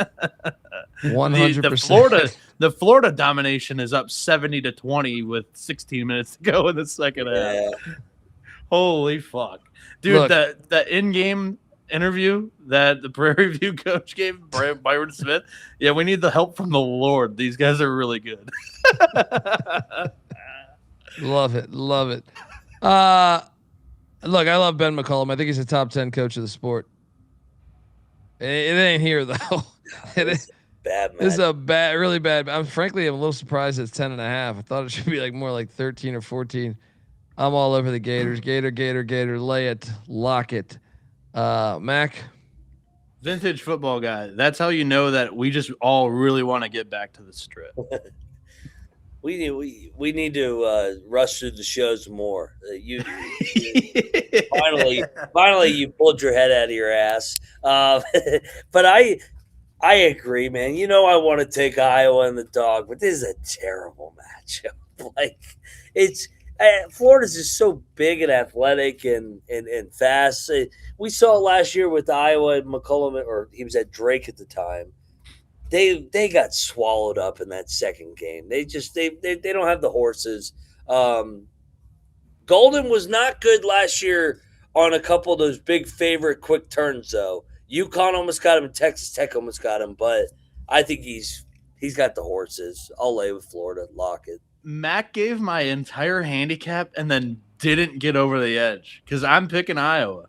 100%. The Florida domination is up 70-20 with 16 minutes to go in the second half. Holy fuck. Dude, Look, the in-game interview that the Prairie View coach gave Byron Smith. Yeah, we need the help from the Lord. These guys are really good. Love it. Look, I love Ben McCollum. I think he's a top 10 coach of the sport. It ain't here though. It's really bad. I'm a little surprised it's 10.5. I thought it should be like more like 13 or 14. I'm all over the Gators. Gator. Lay it, lock it. Mac. Vintage football guy. That's how you know that we just all really want to get back to the strip. We need to rush through the shows more. You finally you pulled your head out of your ass. But I agree, man. You know I want to take Iowa and the dog, but this is a terrible matchup. Florida's just so big and athletic and fast. We saw it last year with Iowa and McCollum, or he was at Drake at the time. They got swallowed up in that second game. They don't have the horses. Golden was not good last year on a couple of those big favorite quick turns though. UConn almost got him and Texas Tech almost got him, but I think he's got the horses. I'll lay with Florida, lock it. Mac gave my entire handicap and then didn't get over the edge because I'm picking Iowa.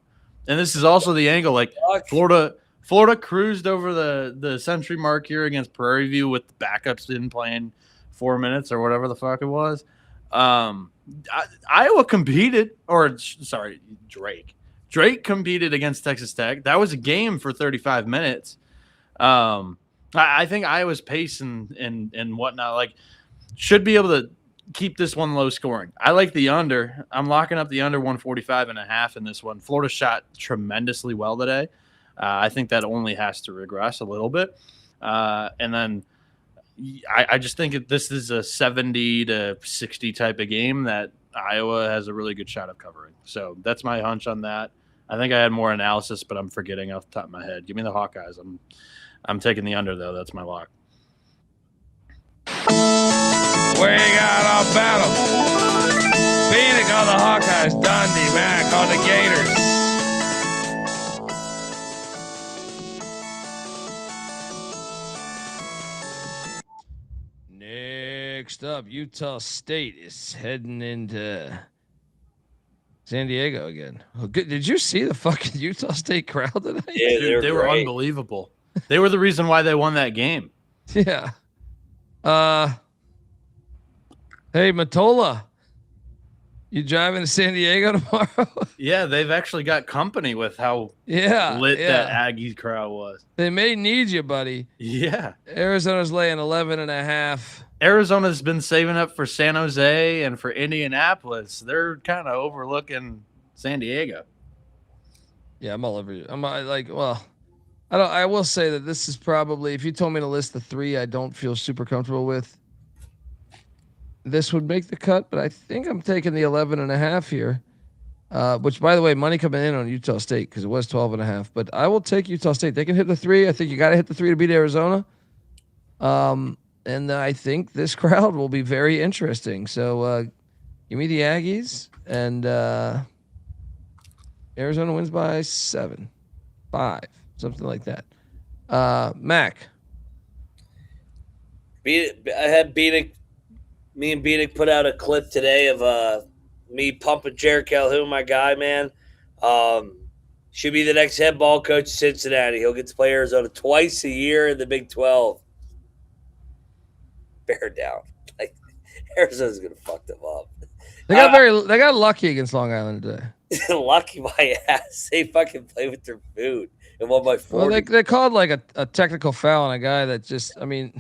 And this is also the angle. Like Florida cruised over the century mark here against Prairie View with the backups in playing 4 minutes or whatever the fuck it was. Iowa competed, Drake competed against Texas Tech. That was a game for 35 minutes. I think Iowa's pace and whatnot, like, should be able to keep this one low scoring. I like the under. I'm locking up the under 145.5 in this one. Florida shot tremendously well today. I think that only has to regress a little bit. And then I just think this is a 70-60 type of game that Iowa has a really good shot of covering. So that's my hunch on that. I think I had more analysis, but I'm forgetting off the top of my head. Give me the Hawkeyes. I'm taking the under, though. That's my lock. We got our battle. Phoenix on the Hawkeyes. Dundee Mac on the Gators. Next up, Utah State is heading into San Diego again. Oh, good. Did you see the fucking Utah State crowd tonight? Yeah, Dude, they were unbelievable. They were the reason why they won that game. Yeah. Hey, Matola. You driving to San Diego tomorrow? Yeah, they've actually got company with how lit that Aggie crowd was. They may need you, buddy. Yeah. Arizona's laying 11.5. Arizona's been saving up for San Jose and for Indianapolis. They're kind of overlooking San Diego. Yeah, I'm all over you. I will say that this is probably, if you told me to list the 3 I don't feel super comfortable with, this would make the cut, but I think I'm taking the 11.5 here. Which, by the way, money coming in on Utah State because it was 12.5. But I will take Utah State. They can hit the 3. I think you got to hit the 3 to beat Arizona. And I think this crowd will be very interesting. So give me the Aggies, and Arizona wins by 7, 5, something like that. Mac. I had Bieniek. Me and Bieniek put out a clip today of me pumping Jared Calhoun, my guy, man. Should be the next head ball coach of Cincinnati. He'll get to play Arizona twice a year in the Big 12. Bear down. Like, Arizona's gonna fuck them up. They got lucky against Long Island today. Lucky my ass. They fucking play with their food and won by 40. Well, they called like a technical foul on a guy that just, I mean,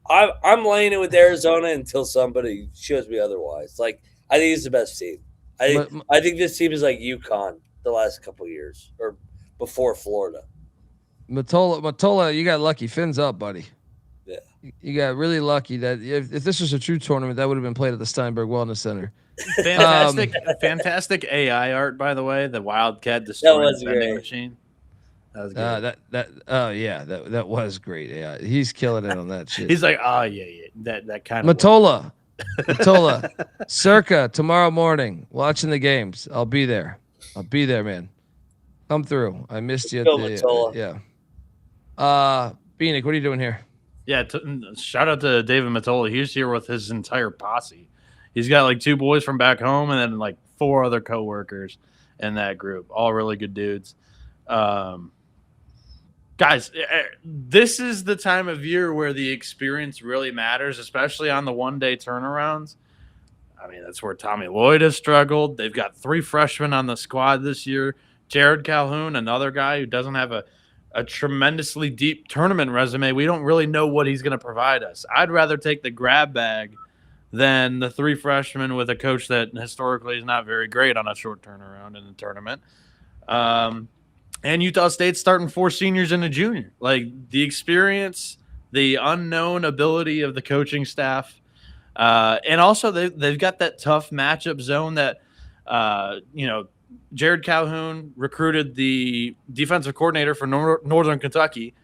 I'm laying it with Arizona until somebody shows me otherwise. Like, I think it's the best team. I think this team is like UConn the last couple of years or before Florida. Matola, you got lucky. Fins up, buddy. Yeah. You got really lucky that if this was a true tournament, that would have been played at the Steinberg Wellness Center. Fantastic AI art, by the way. The Wildcat destroying the vending machine. That was good. That was great. Yeah, he's killing it on that shit. He's like, oh yeah. That kind of Matola, Circa tomorrow morning, watching the games. I'll be there, man. Come through. I missed you. Yeah. Bieniek, what are you doing here? Yeah, shout out to David Matola. He's here with his entire posse. He's got like 2 boys from back home and then like 4 other coworkers in that group. All really good dudes. Guys, this is the time of year where the experience really matters, especially on the one-day turnarounds. I mean, that's where Tommy Lloyd has struggled. They've got 3 freshmen on the squad this year. Jared Calhoun, another guy who doesn't have a tremendously deep tournament resume. We don't really know what he's going to provide us. I'd rather take the grab bag than the 3 freshmen with a coach that historically is not very great on a short turnaround in the tournament. And Utah State's starting 4 seniors and a junior. Like, the experience, the unknown ability of the coaching staff, and also they've got that tough matchup zone that, Jared Calhoun recruited the defensive coordinator for Northern Kentucky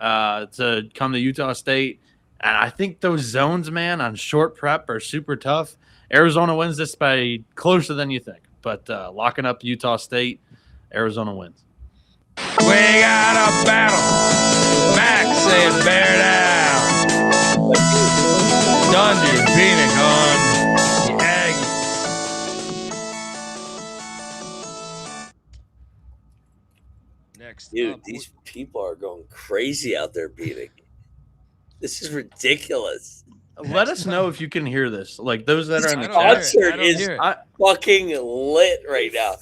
to come to Utah State. And I think those zones, man, on short prep are super tough. Arizona wins this by closer than you think. But locking up Utah State, Arizona wins. We got a battle. Max saying bear down. Dundee and Bieniek on the Aggies. Next Dude, these people are going crazy out there, Bieniek. This is ridiculous. Let us know if you can hear this. Like, those that are in the concert is fucking lit right now.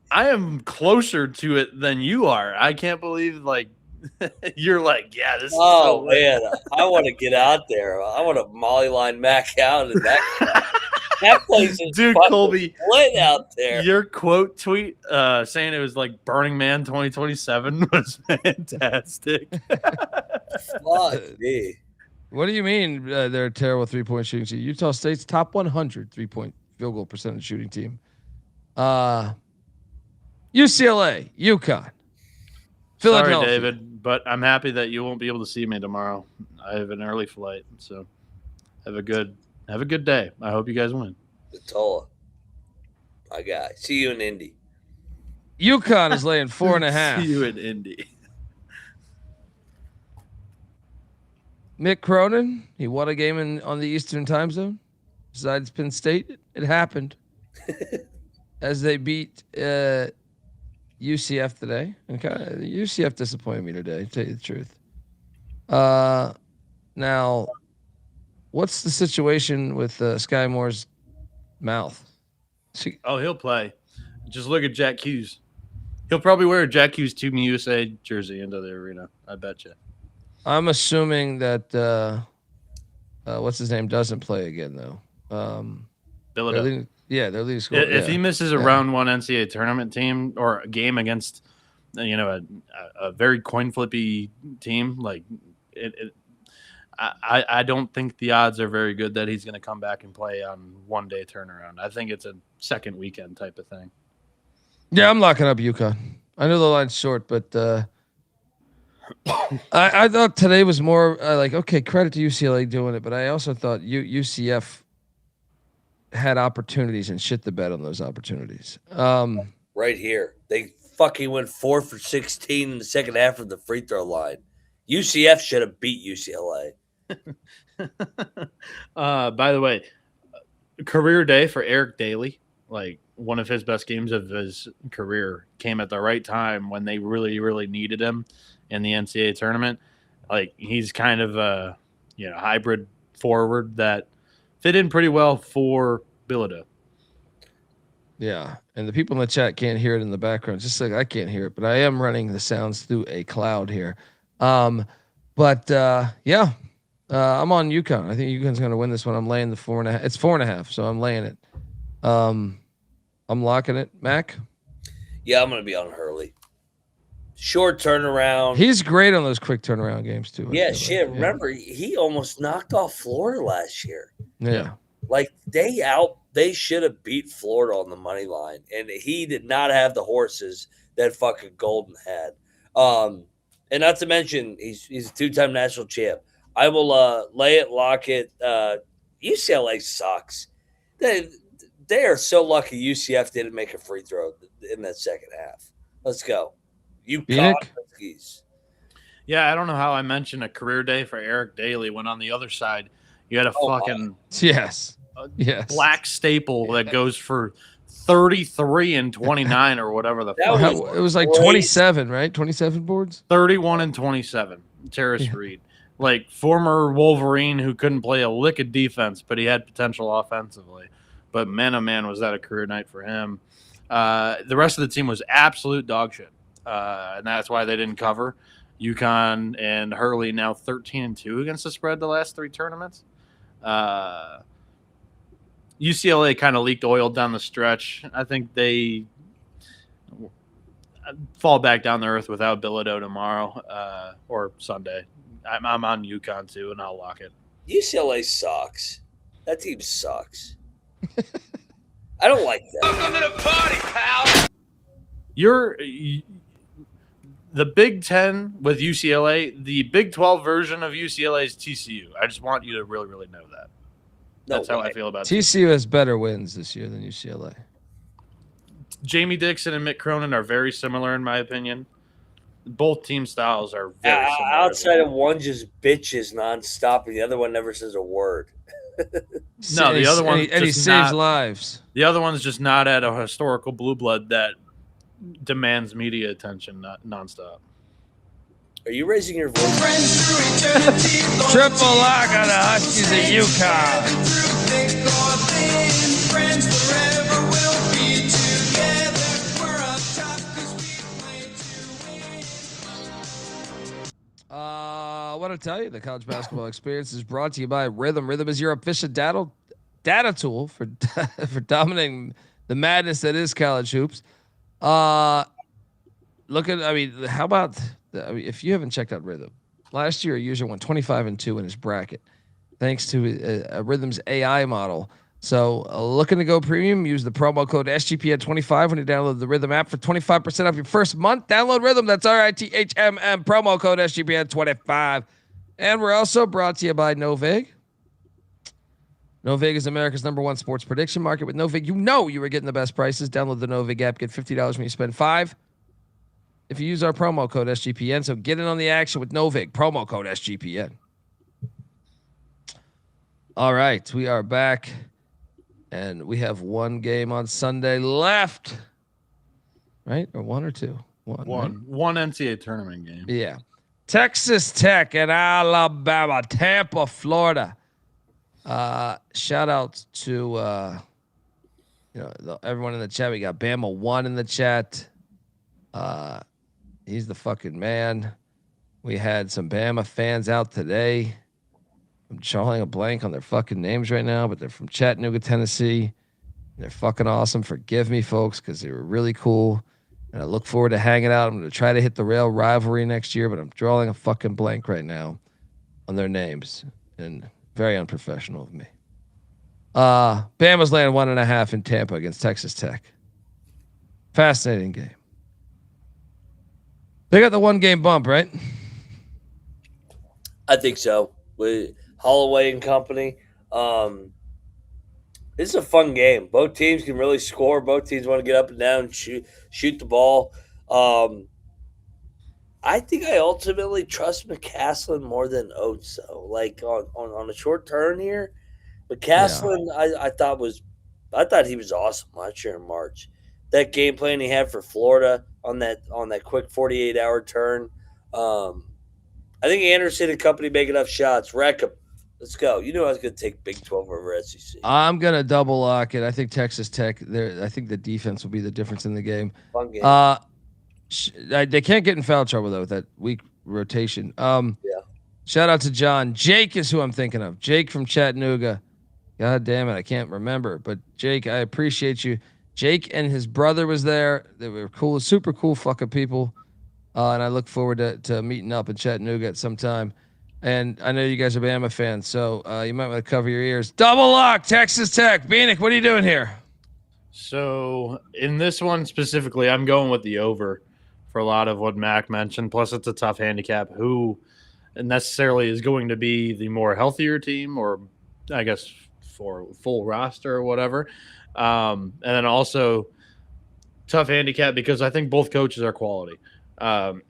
I am closer to it than you are. I can't believe, like, you're like, yeah, this is so lit. Man, I want to get out there. I want to molly line Mac out and that place is dude, Colby, lit out there. Your quote tweet saying it was like Burning Man 2027 was fantastic. Fuck me. What do you mean they're a terrible 3-point shooting team? Utah State's top 100 3-point field goal percentage shooting team. UCLA, UConn, Philadelphia. Sorry, David, but I'm happy that you won't be able to see me tomorrow. I have an early flight, so have a good day. I hope you guys win. Tola, my guy. See you in Indy. UConn is laying 4.5. See you in Indy. Mick Cronin, he won a game on the Eastern Time Zone besides Penn State. It happened. as they beat UCF today. And UCF disappointed me today, to tell you the truth. Now, what's the situation with Sky Moore's mouth? He'll play. Just look at Jack Hughes. He'll probably wear a Jack Hughes Team USA jersey into the arena. I bet you. I'm assuming that what's his name doesn't play again though. Bilodeau. Their leading score. If he misses a round one NCAA tournament team or a game against, a very coin flippy team, like I don't think the odds are very good that he's going to come back and play on 1 day turnaround. I think it's a second weekend type of thing. Yeah, I'm locking up UConn. I know the line's short, but I thought today was more okay, credit to UCLA doing it, but I also thought UCF had opportunities and shit the bed on those opportunities. Right here. They fucking went 4 for 16 in the second half of the free throw line. UCF should have beat UCLA. By the way, career day for Eric Daly. Like one of his best games of his career came at the right time when they really, really needed him in the NCAA tournament. Like he's kind of a hybrid forward that fit in pretty well for Bilodeau. Yeah, and the people in the chat can't hear it in the background, just like I can't hear it, but I am running the sounds through a cloud here. I'm on UConn. I think UConn's going to win this one. I'm laying the 4.5. It's 4.5, so I'm laying it. I'm locking it. Mac? Yeah, I'm going to be on Hurley. Short turnaround. He's great on those quick turnaround games, too. Yeah, shit. Remember, he almost knocked off Florida last year. Yeah. Like, they should have beat Florida on the money line, and he did not have the horses that fucking Golden had. And not to mention, he's a 2-time national champ. I will lay it, lock it. UCLA sucks. They are so lucky UCF didn't make a free throw in that second half. Let's go. UConn. Yeah, I don't know how I mentioned a career day for Eric Daly when on the other side you had a black staple that goes for 33 and 29 or whatever the fuck. It was like 27, right? 27 boards? 31 and 27. Terrace Reed. Like former Wolverine who couldn't play a lick of defense, but he had potential offensively. But man, oh man, was that a career night for him. The rest of the team was absolute dog shit. And that's why they didn't cover. UConn and Hurley now 13-2 against the spread the last 3 tournaments. UCLA kind of leaked oil down the stretch. I think they fall back down to earth without Bilodeau tomorrow or Sunday. I'm on UConn too, and I'll lock it. UCLA sucks. That team sucks. I don't like that. Welcome to the party, pal. The Big Ten with UCLA, the Big 12 version of UCLA is TCU. I just want you to really, really know that. That's how I feel about TCU has better wins this year than UCLA. Jamie Dixon and Mick Cronin are very similar, in my opinion. Both team styles are very similar. Outside of one just bitches nonstop, and the other one never says a word. No, the other one and he saves lives. The other one's just not at a historical blue blood that demands media attention nonstop. Are you raising your voice? Triple lock on the Huskies at UConn. I want to tell you the college basketball experience is brought to you by Rhythm. Rhythm is your official data tool for dominating the madness that is college hoops. How about if you haven't checked out Rhythm, last year a user went 25-2 in his bracket, thanks to Rhythm's AI model. So looking to go premium, use the promo code SGPN25 when you download the Rhythm app for 25% off your first month. Download Rhythm. That's RITHMM, promo code SGPN25. And we're also brought to you by Novig. Novig is America's #1 sports prediction market. With Novig, you were getting the best prices. Download the Novig app. Get $50 when you spend $5 if you use our promo code SGPN. So get in on the action with Novig. Promo code SGPN. All right, we are back. And we have one game on Sunday left. Right? Or one or two? One NCAA tournament game. Yeah. Texas Tech and Alabama, Tampa, Florida. Shout out to everyone in the chat. We got Bama1 in the chat. He's the fucking man. We had some Bama fans out today. I'm drawing a blank on their fucking names right now, but they're from Chattanooga, Tennessee. They're fucking awesome. Forgive me, folks, because they were really cool. And I look forward to hanging out. I'm going to try to hit the rail rivalry next year, but I'm drawing a fucking blank right now on their names. And very unprofessional of me. Bama's laying 1.5 in Tampa against Texas Tech. Fascinating game. They got the 1-game bump, right? I think so. With Holloway and company. This is a fun game. Both teams can really score. Both teams want to get up and down, shoot the ball. I think I ultimately trust McCaslin more than Oates, though. Like on a short turn here, McCaslin, I thought he was awesome last year in March. That game plan he had for Florida on that quick 48-hour turn. I think Anderson and company make enough shots. Wreck them. Let's go. You know I was going to take Big 12 over SEC. I'm going to double lock it. I think Texas Tech, I think the defense will be the difference in the game. Fun game. They can't get in foul trouble, though, with that weak rotation. Shout out to John. Jake is who I'm thinking of. Jake from Chattanooga. God damn it, I can't remember. But, Jake, I appreciate you. Jake and his brother was there. They were cool, super cool fucking people. And I look forward to meeting up in Chattanooga at some time. And I know you guys are Bama fans, so you might want to cover your ears. Double lock, Texas Tech. Bieniek, what are you doing here? So in this one specifically, I'm going with the over for a lot of what Mac mentioned. Plus, it's a tough handicap. Who necessarily is going to be the more healthier team, or I guess for full roster or whatever. And then also tough handicap because I think both coaches are quality.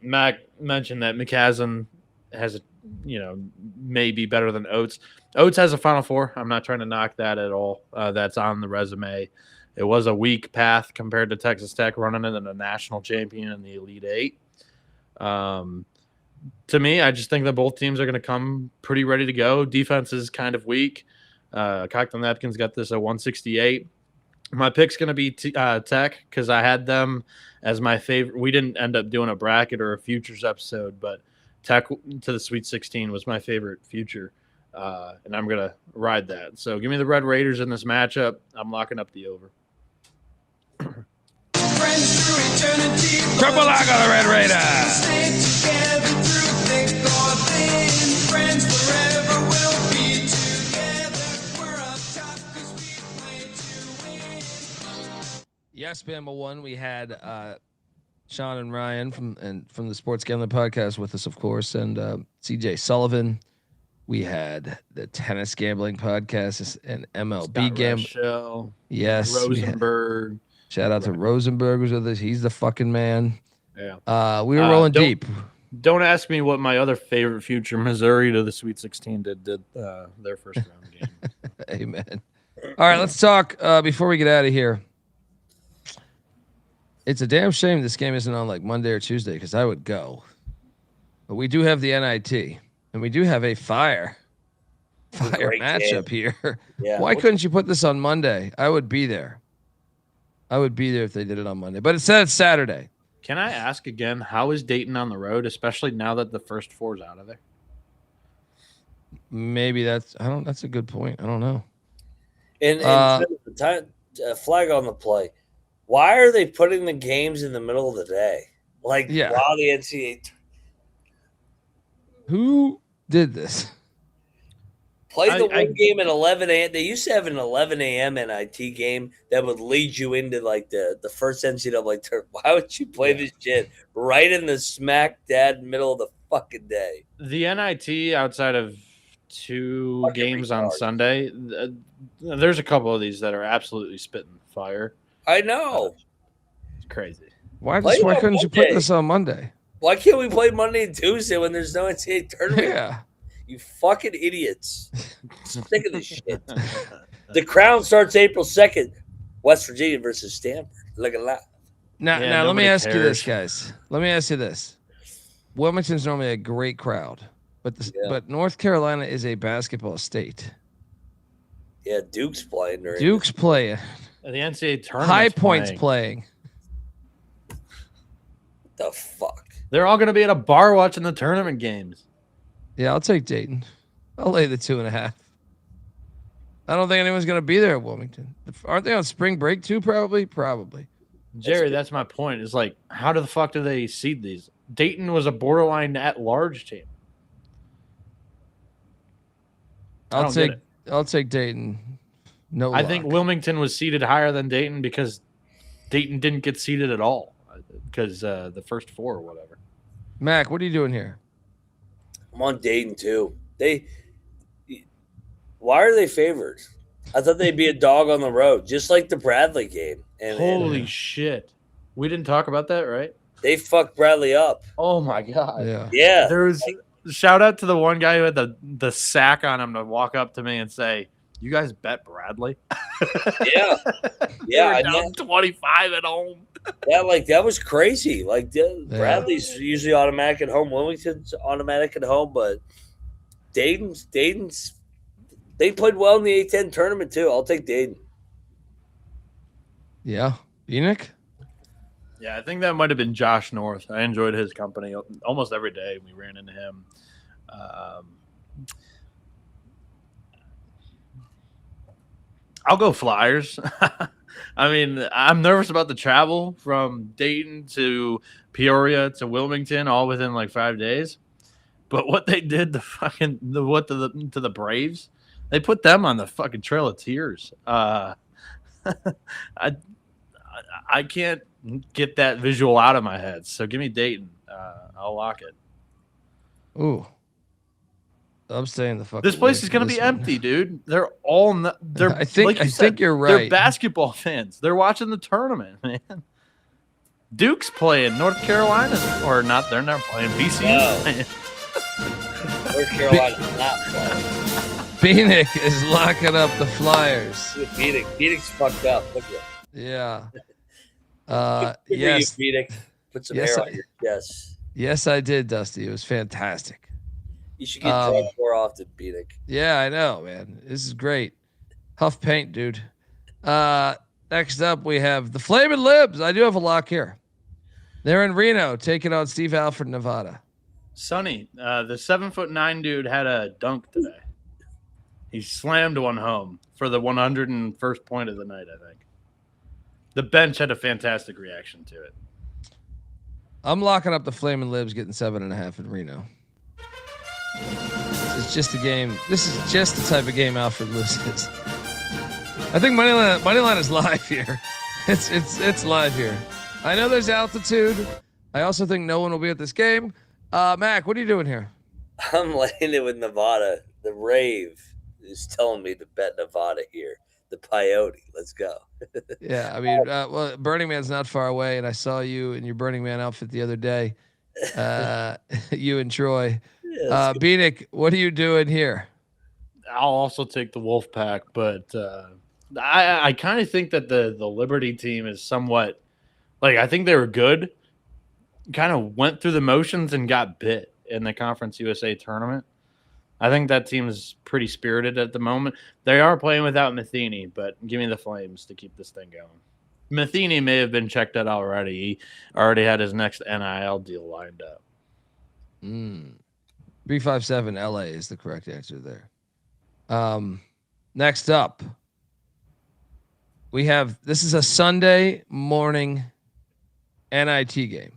Mac mentioned that McCaslin has maybe better than Oates. Oates has a Final Four. I'm not trying to knock that at all. That's on the resume. It was a weak path compared to Texas Tech running into the national champion in the Elite Eight. To me, I just think that both teams are going to come pretty ready to go. Defense is kind of weak. Cocktail Napkins got this at 168. My pick's going to be Tech because I had them as my favorite. We didn't end up doing a bracket or a futures episode, but Tech to the Sweet 16 was my favorite future, and I'm going to ride that. So give me the Red Raiders in this matchup. I'm locking up the over. Triple lock on the Red Raiders. Yes, Bama won. We had Sean and Ryan from the Sports Gambling Podcast with us, of course, and CJ Sullivan. We had the Tennis Gambling Podcast and MLB Gambling. Yes, Rosenberg. Shout out to Rosenberg who's with us. He's the fucking man. Yeah. We were rolling deep. Don't ask me what my other favorite future, Missouri to the Sweet 16 did their first round game. Amen. All right, let's talk before we get out of here. It's a damn shame this game isn't on like Monday or Tuesday because I would go. But we do have the NIT, and we do have a fire matchup here. Yeah. Why couldn't you put this on Monday? I would be there. I would be there if they did it on Monday. But it said it's Saturday. Can I ask again, how is Dayton on the road, especially now that the first four is out of there? Maybe that's a good point. I don't know. And flag on the play. Why are they putting the games in the middle of the day? While the NCAA. Who did this? Play the one game at 11 a.m. They used to have an 11 a.m. NIT game that would lead you into like the first NCAA tournament. Why would you play this shit right in the smack dab middle of the fucking day? The NIT outside of two games on Sunday, there's a couple of these that are absolutely spitting fire. I know. It's crazy. Why couldn't you put this on Monday? Why can't we play Monday and Tuesday when there's no NCAA tournament? Yeah. You fucking idiots. Sick of this shit. The Crown starts April 2nd. West Virginia versus Stanford. Look at that. Now let me ask you this, guys. Let me ask you this. Wilmington's normally a great crowd, but North Carolina is a basketball state. Yeah, Duke's playing. Duke's playing. The NCAA tournament. High Point's playing. The fuck? They're all going to be at a bar watching the tournament games. Yeah, I'll take Dayton. I'll lay the 2.5. I don't think anyone's going to be there at Wilmington. Aren't they on spring break too? Probably. Jerry, that's my point. It's like, how the fuck do they seed these? Dayton was a borderline at-large team. I'll take Dayton. No, I think Wilmington was seeded higher than Dayton because Dayton didn't get seeded at all because the first 4 or whatever. Mac, what are you doing here? I'm on Dayton too. Why are they favored? I thought they'd be a dog on the road, just like the Bradley game. Holy shit. We didn't talk about that, right? They fucked Bradley up. Oh, my God. Yeah. There was shout out to the one guy who had the sack on him to walk up to me and say, "You guys bet Bradley?" Yeah. Yeah. They were down 25 at home. Yeah, that was crazy. Bradley's usually automatic at home. Wilmington's automatic at home, but Dayton's they played well in the A-10 tournament too. I'll take Dayton. Yeah. Bieniek? Yeah, I think that might have been Josh North. I enjoyed his company almost every day. We ran into him. I'll go Flyers. I mean, I'm nervous about the travel from Dayton to Peoria to Wilmington, all within like 5 days. But what they did to the Braves, they put them on the fucking Trail of Tears. I can't get that visual out of my head. So give me Dayton. I'll lock it. Ooh. I'm staying the fuck. This place is going to be empty, dude. They're all I think you're right. They're basketball fans. They're watching the tournament, man. Duke's playing. North Carolina, or not? They're not playing. BCU's playing. North Carolina's not playing. Bieniek is locking up the Flyers. Bieniek's fucked up. Look at it. Yeah. Good Yes. for you, Bieniek. Put some hair on your chest. Yes, I did, Dusty. It was fantastic. You should get drunk more often, Bieniek. Yeah, I know, man. This is great. Huff paint, dude. Next up, we have the Flamin' Libs. I do have a lock here. They're in Reno, taking on Steve Alford, Nevada. Sonny, the 7'9" dude had a dunk today. He slammed one home for the 101st point of the night, I think. The bench had a fantastic reaction to it. I'm locking up the Flamin' Libs, getting 7.5 in Reno. It's just a game. This is just the type of game Alfred loses. I think Moneyline is live here. It's live here. I know there's altitude. I also think no one will be at this game. Mac, what are you doing here? I'm laying it with Nevada. The rave is telling me to bet Nevada here. The peyote. Let's go. Yeah, I mean, well, Burning Man's not far away, and I saw you in your Burning Man outfit the other day. You and Troy. Bieniek, what are you doing here? I'll also take the Wolfpack, but I kind of think that the Liberty team is somewhat like, I think they were good, kind of went through the motions and got bit in the Conference USA tournament. I think that team is pretty spirited at the moment. They are playing without Matheny, but give me the Flames to keep this thing going. Matheny may have been checked out already. He already had his next NIL deal lined up. 357 LA is the correct answer there. Next up, we have, this is a Sunday morning NIT game.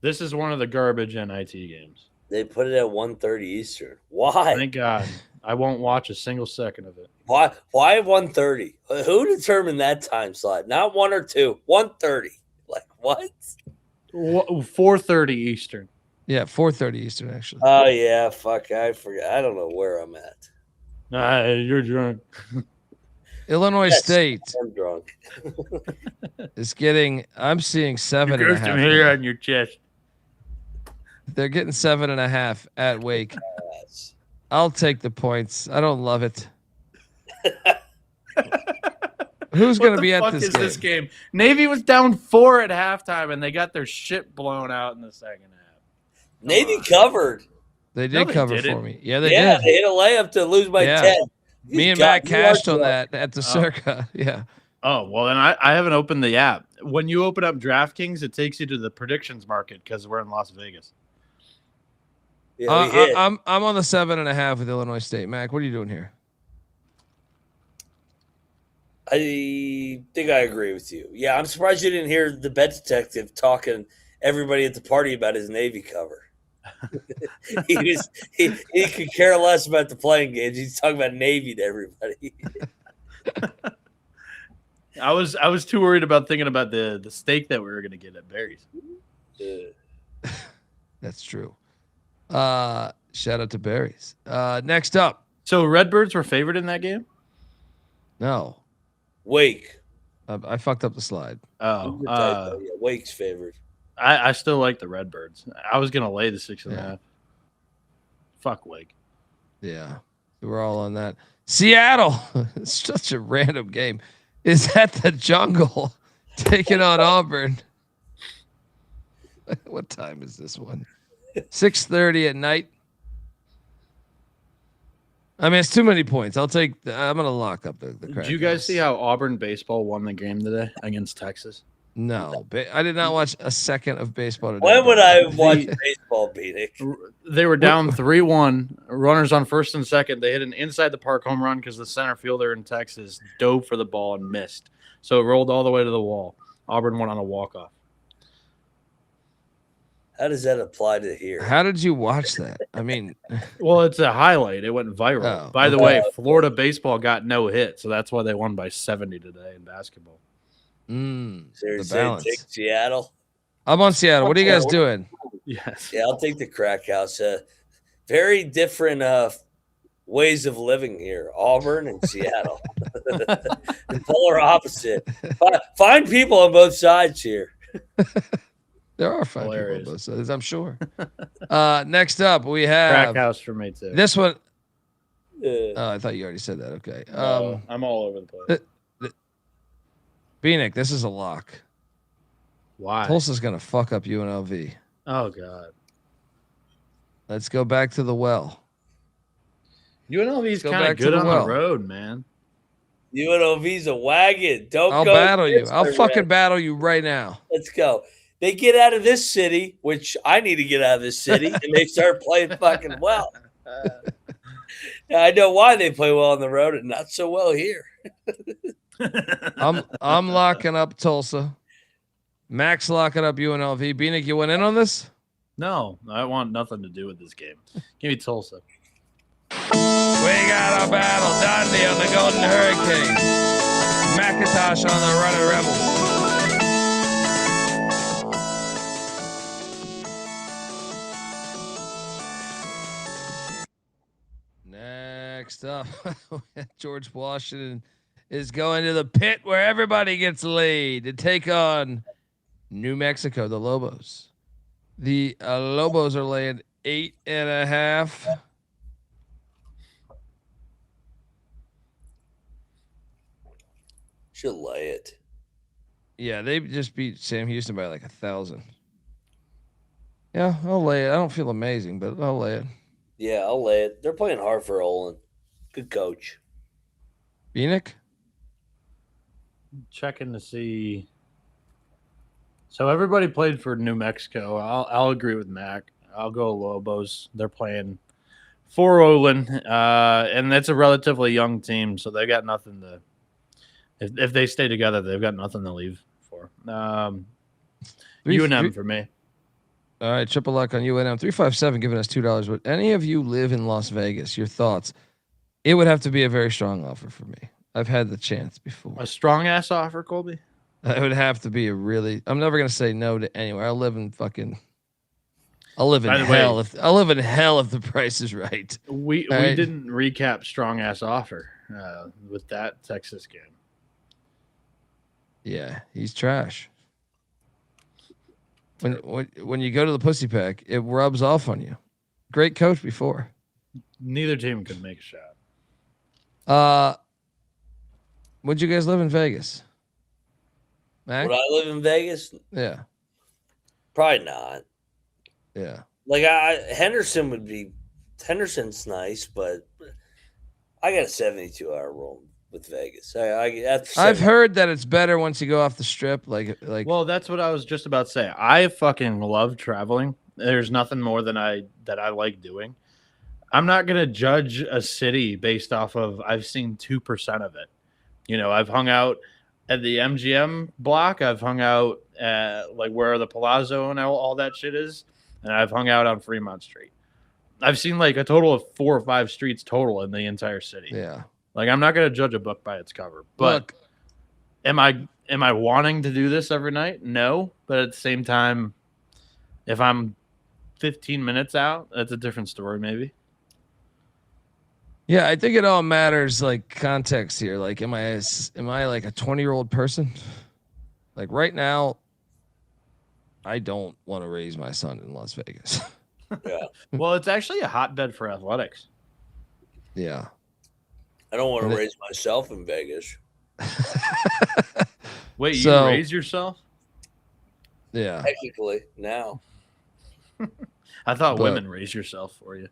This is one of the garbage NIT games. They put it at 1:30 Eastern. Why? Thank God. I won't watch a single second of it. Why 1:30? Who determined that time slot? Not 1 or 2. 1:30. Like what? 4:30 Eastern. Yeah, 4:30 Eastern actually. Oh yeah, fuck. I forgot. I don't know where I'm at. You're drunk. Illinois State I'm drunk. is getting, I'm seeing 7.5. You got some hair on your chest. They're getting 7.5 at Wake. I'll take the points. I don't love it. Who's going to be at this game? Navy was down 4 at halftime, and they got their shit blown out in the second half. Navy covered. They did cover for me. Yeah, they Yeah, did. they hit a layup to lose by 10. Me and Matt cashed on that at the Circa. Yeah. Oh, well, then I haven't opened the app. When you open up DraftKings, it takes you to the predictions market because we're in Las Vegas. Yeah, I'm on the 7.5 with Illinois State. Mac, what are you doing here? I think I agree with you. Yeah, I'm surprised you didn't hear the bet detective talking everybody at the party about his Navy cover. he could care less about the playing games. He's talking about Navy to everybody. I was too worried about thinking about the steak that we were going to get at Barry's. That's true. Shout out to Barry's. Next up. So Redbirds were favored in that game? No. Wake. I fucked up the slide. Oh. Yeah, Wake's favored. I still like the Redbirds. I was going to lay the 6.5. Fuck Wake. Yeah. We're all on that. Seattle. It's such a random game. Is at the Jungle taking on Auburn. What time is this one? 6:30 at night. I mean, it's too many points. I'm going to lock up the crack. Did you guys see how Auburn baseball won the game today against Texas? No. I did not watch a second of baseball today. When would I watch baseball, Bieniek? They were down 3-1, runners on first and second. They hit an inside the park home run because the center fielder in Texas dove for the ball and missed. So it rolled all the way to the wall. Auburn went on a walk-off. How does that apply to here? How did you watch that? I mean, well, it's a highlight. It went viral. Oh, By the way, Florida baseball got no hit, so that's why they won by 70 today in basketball. The balance. Take Seattle. I'm on Seattle. What are you guys doing? Yes. Yeah, I'll take the crack house. Very different ways of living here. Auburn and Seattle. The polar opposite. Fine people on both sides here. There are fine people on both sides, I'm sure. Next up, we have crack house for me too. This one. I thought you already said that. Okay. I'm all over the place. Bieniek, this is a lock. Why? Tulsa's gonna fuck up UNLV. Oh God. Let's go back to the well. UNLV's kind of good on the road, man. UNLV's a wagon. I'll battle you. I'll fucking battle you right now. Let's go. They get out of this city, which I need to get out of this city, and they start playing fucking well. I know why they play well on the road and not so well here. I'm locking up Tulsa. Max locking up UNLV. Bieniek, you went in on this? No, I want nothing to do with this game. Give me Tulsa. We got a battle. Dundee on the Golden Hurricane. McIntyre on the Running Rebels. Next up, George Washington is going to the pit where everybody gets laid to take on New Mexico, the Lobos. The Lobos are laying 8.5. Should lay it. Yeah, they just beat Sam Houston by like 1,000. Yeah, I'll lay it. I don't feel amazing, but I'll lay it. Yeah, I'll lay it. They're playing hard for Olin. Good coach. Bieniek? Checking to see. So everybody played for New Mexico. I'll agree with Mac. I'll go Lobos. They're playing for Olin, and that's a relatively young team, so they got nothing to. If they stay together, they've got nothing to leave for. UNM for me. All right, triple luck on UNM. 357 giving us $2. Would any of you live in Las Vegas? Your thoughts? It would have to be a very strong offer for me. I've had the chance before. A strong ass offer, Colby? It would have to be a really. I'm never gonna say no to anywhere. I'll live in hell if the price is right. We didn't recap strong ass offer with that Texas game. Yeah, he's trash. When you go to the pussy pack, it rubs off on you. Great coach before. Neither team could make a shot. Would you guys live in Vegas? Mac? Would I live in Vegas? Yeah. Probably not. Yeah. Like Henderson's nice, but I got a 72-hour rule with Vegas. I've heard that it's better once you go off the strip. Like. Well, that's what I was just about to say. I fucking love traveling. There's nothing more than that I like doing. I'm not gonna judge a city based off of I've seen 2% of it. You know, I've hung out at the MGM block. I've hung out at like where the Palazzo and all that shit is, and I've hung out on Fremont Street. I've seen like a total of 4 or 5 streets total in the entire city. Yeah. Like I'm not gonna judge a book by its cover. But Look, am I wanting to do this every night? No. But at the same time, if I'm 15 minutes out, that's a different story, maybe. yeah, I think it all matters, like context here. Like, am I like a 20-year-old person? Like right now, I don't want to raise my son in Las Vegas. Yeah. Well, it's actually a hotbed for athletics. Yeah. I don't want to raise myself in Vegas. Wait, you So- raise yourself? Yeah. Technically, now. I thought But- women raise yourself for you.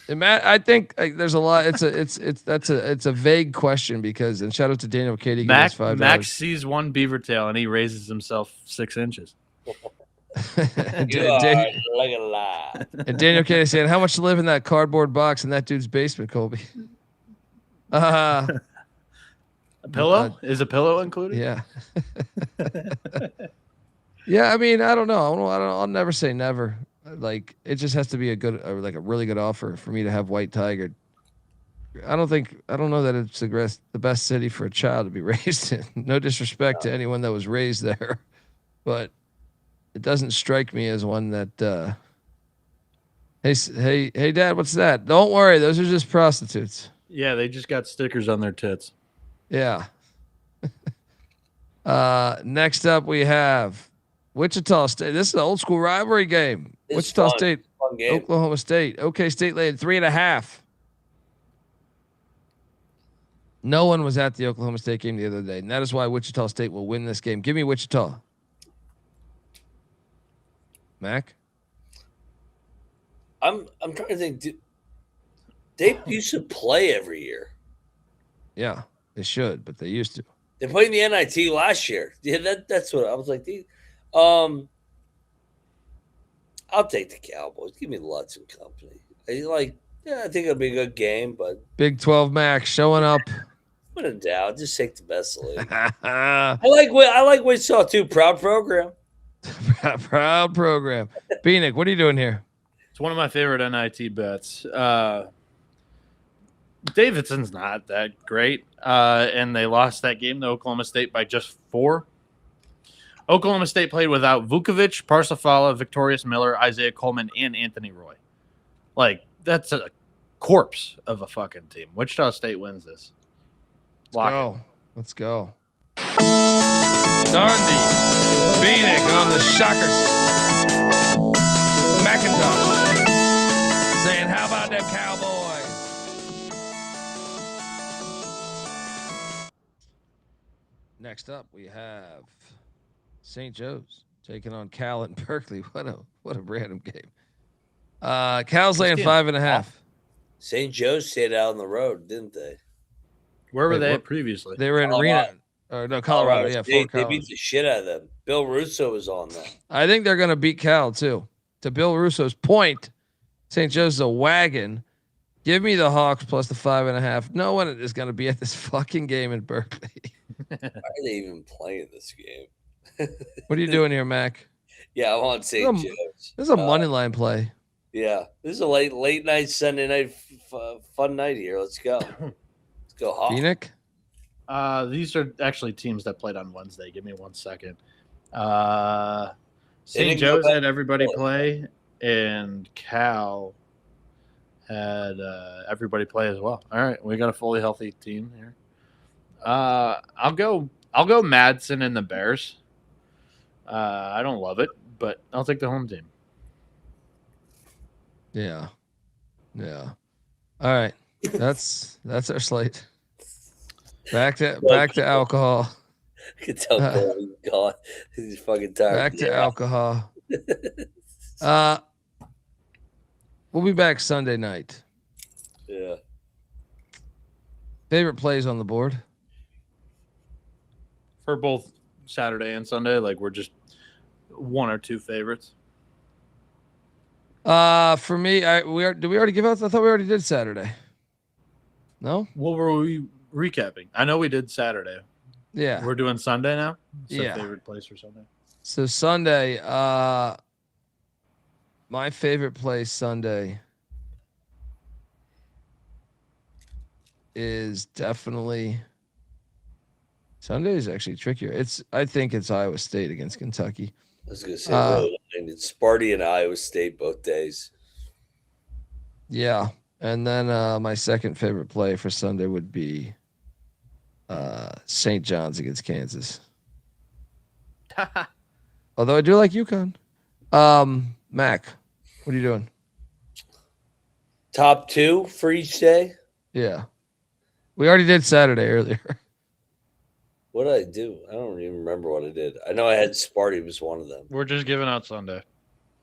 I think like, there's a lot. It's a vague question because, and shout out to Daniel Katie. Give us $5. Max sees one beaver tail and he raises himself 6 inches. and, You Dan- are like a lie. and Daniel Katie saying, "How much to live in that cardboard box in that dude's basement, Colby?" A pillow? Is a pillow included? Yeah. Yeah, I mean, I don't know. I'll never say never. Like, it just has to be a really good offer for me to have White Tiger. I don't know that it's the best city for a child to be raised in. No disrespect to anyone that was raised there, but it doesn't strike me as one that. Hey, Dad, what's that? Don't worry, those are just prostitutes. Yeah, they just got stickers on their tits. Yeah. Next up, we have Wichita State. This is an old school rivalry game. It's Wichita fun. State, Fun game. Oklahoma State. OK State laid 3.5. No one was at the Oklahoma State game the other day, and that is why Wichita State will win this game. Give me Wichita. Mac? I'm trying to think. They used to play every year. Yeah, they should, but they used to. They played in the NIT last year. Yeah, that's what I was like. I'll take the Cowboys. Give me Lutz and company. I think it'll be a good game, but Big 12 Mac showing up. when in doubt, just take the best league. Proud I like Wichita too. Proud program. program. Bieniek, what are you doing here? It's one of my favorite NIT bets. Davidson's not that great, and they lost that game to Oklahoma State by just 4. Oklahoma State played without Vukovic, Parsifala, Victorious Miller, Isaiah Coleman, and Anthony Roy. Like, that's a corpse of a fucking team. Wichita State wins this. Let's go. Darndy. Bieniek on the Shockers. McIntyre saying, how about them Cowboys? Next up, we have St. Joe's taking on Cal and Berkeley. What a random game. Cal's laying 5.5. St. Joe's stayed out on the road, didn't they? Where were they previously? They were in Colorado. Reno. Or no, Colorado. Yeah, State, Fort they beat the shit out of them. Bill Russo was on that. I think they're going to beat Cal too. To Bill Russo's point, St. Joe's is a wagon. Give me the Hawks plus the 5.5. No one is going to be at this fucking game in Berkeley. Why are they even playing this game? What are you doing here, Mac? Yeah, I want St. Joe's. This is a money line play. Yeah, this is a late night Sunday night fun night here. Let's go. Let's go Hawks. Bieniek? These are actually teams that played on Wednesday. Give me 1 second. They St. didn't go Joe's back had to everybody play. play, and Cal had everybody play as well. All right, we got a fully healthy team here. I'll go Madsen and the Bears. I don't love it, but I'll take the home team. Yeah. All right. That's our slate. Back to alcohol. I can tell Colby's gone. He's fucking tired. Back to alcohol. We'll be back Sunday night. Yeah. Favorite plays on the board? For both Saturday and Sunday, like we're just one or two favorites. For me, did we already give out? I thought we already did Saturday. No? What were we recapping? I know we did Saturday. Yeah. We're doing Sunday now? So Yeah. Favorite place for Sunday? So Sunday, my favorite place Sunday is definitely Sunday is actually trickier. I think it's Iowa State against Kentucky. I was gonna say it's Sparty and Iowa State both days. Yeah. And then my second favorite play for Sunday would be St. John's against Kansas. Although I do like UConn. Mac, what are you doing? Top 2 for each day? Yeah. We already did Saturday earlier. What did I do? I don't even remember what I did. I know I had Sparty was one of them. We're just giving out Sunday.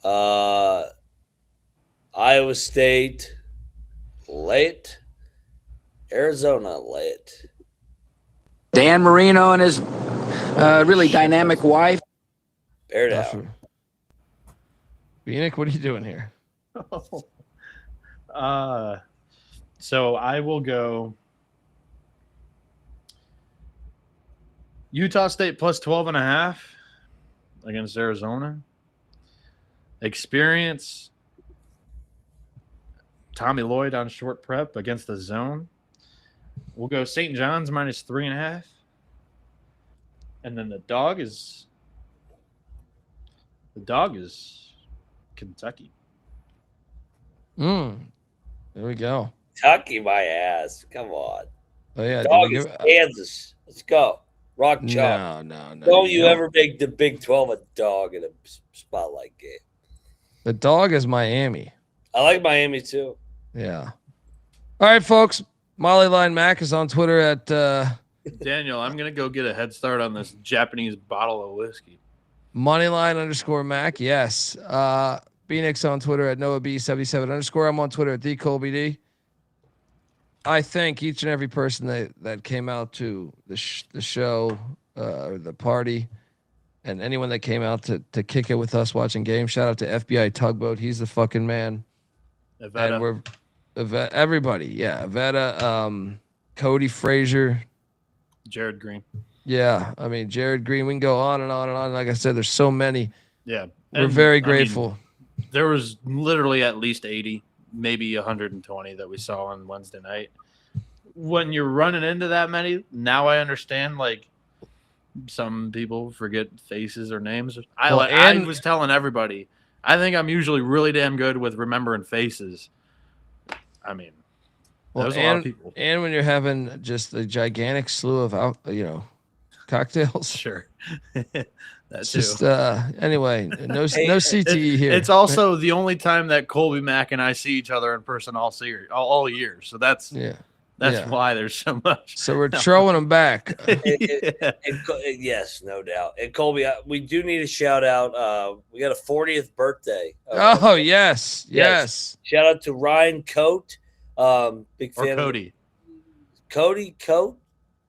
Iowa State, late. Arizona, late. Dan Marino and his really dynamic wife. Bear down. Bieniek, what are you doing here? So I will go Utah State plus 12.5 against Arizona. Experience Tommy Lloyd on short prep against the zone. We'll go St. John's minus 3.5. And then the dog is Kentucky. There we go. Kentucky, my ass. Come on. Oh yeah, Dog is Kansas. Let's go. Rock chalk. No. Don't you ever make the Big 12 a dog in a spotlight game. The dog is Miami. I like Miami too. Yeah. All right, folks. Molly Line Mac is on Twitter at Daniel, I'm gonna go get a head start on this Japanese bottle of whiskey. Moneyline_Mac. Yes. Bieniek's on Twitter at NoahB77_. I'm on Twitter at TheColbyD. I thank each and every person that came out to the show or the party, and anyone that came out to kick it with us watching games. Shout out to FBI Tugboat. He's the fucking man. Avetta. And we're everybody. Yeah. Avetta, Cody Frazier. Jared Green. Yeah. I mean, Jared Green. We can go on and on and on. Like I said, there's so many. Yeah. We're very grateful. There was literally at least 80, maybe 120 that we saw on Wednesday night. When you're running into that many, now I understand, like, some people forget faces or names. I was telling everybody, I think I'm usually really damn good with remembering faces. I mean, there's a lot of people. And when you're having just a gigantic slew of, cocktails. Sure. That's just anyway, no CTE here. It's also the only time that Colby Mack and I see each other in person all year. So that's why there's so much. So we're throwing them back. Yes, no doubt. And Colby, we do need a shout out. We got a 40th birthday. Oh yes. Shout out to Ryan Coate. Big fan. Or Cody. Cody Coate.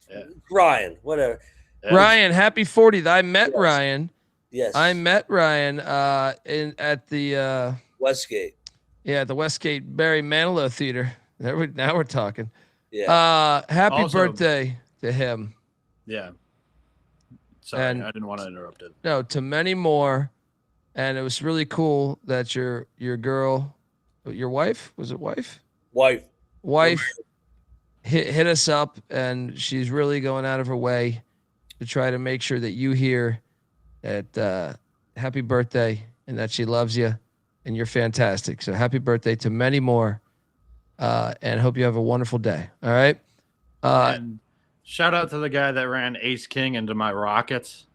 Yeah. Ryan, whatever. Yeah. Ryan, happy 40th. I met Ryan. Yes. I met Ryan at the Westgate. Yeah, at the Westgate Barry Manilow Theater. Now we're talking. Yeah. Happy birthday to him. Yeah. Sorry, I didn't want to interrupt it. No, to many more. And it was really cool that your girl, your wife, was it wife? Wife hit us up, and she's really going out of her way to try to make sure that you hear that happy birthday and that she loves you and you're fantastic. So happy birthday to many more, and hope you have a wonderful day. All right. And shout out to the guy that ran Ace King into my Rockets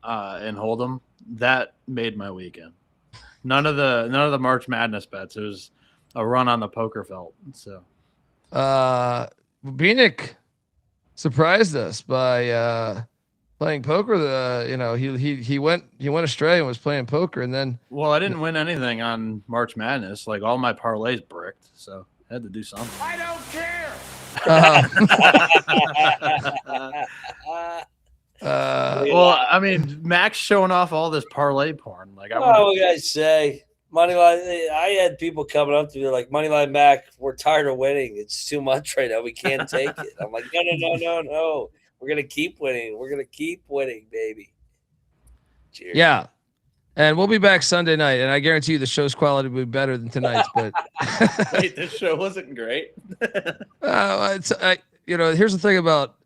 in Hold'em. That made my weekend. None of the March Madness bets. It was a run on the poker felt. So Bieniek surprised us by playing poker. He went astray and was playing poker, and then. Well, I didn't win anything on March Madness. Like all my parlays bricked, so I had to do something. I don't care. Well, I mean, Max showing off all this parlay porn. Like, what can I say? Moneyline. I had people coming up to me like, Moneyline Mac, we're tired of winning. It's too much right now. We can't take it. I'm like, no. We're gonna keep winning. We're gonna keep winning, baby. Cheers. Yeah, and we'll be back Sunday night, and I guarantee you the show's quality will be better than tonight's. But wait, this show wasn't great. Here's the thing about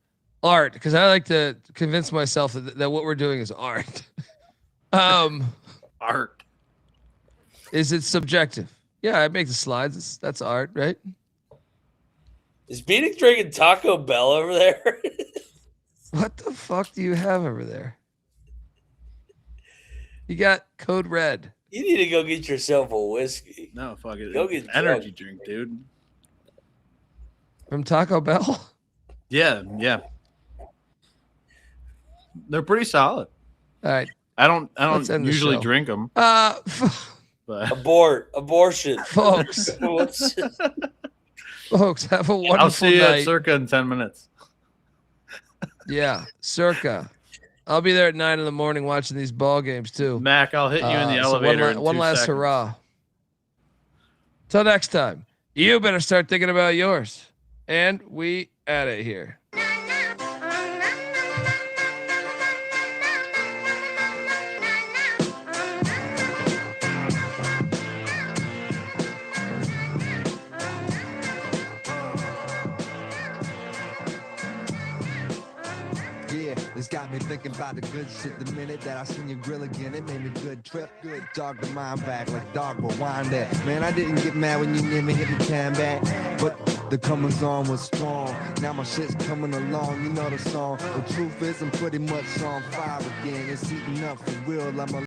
art, because I like to convince myself that what we're doing is art. Art. Is it subjective? Yeah, I make the slides. That's art, right? Is Bieniek drinking Taco Bell over there? What the fuck do you have over there? You got Code Red. You need to go get yourself a whiskey. No, fuck it. Go get energy drink, dude. From Taco Bell? Yeah. They're pretty solid. All right. I don't usually the drink them. But abortion, folks. Folks, have a wonderful I'll see you night. at Circa in 10 minutes. Yeah, Circa. I'll be there at 9 a.m. watching these ball games too. Mac, I'll hit you in the elevator. One last hurrah. Till next time, you better start thinking about yours. And we out of here. It's got me thinking about the good shit the minute that I seen your grill again. It made me good trip, good dog to mind back like dog will wind that. Man, I didn't get mad when you never hit me time back, but the comings on was strong. Now my shit's coming along, you know the song. The truth is I'm pretty much on fire again. It's heating up for real. I'm a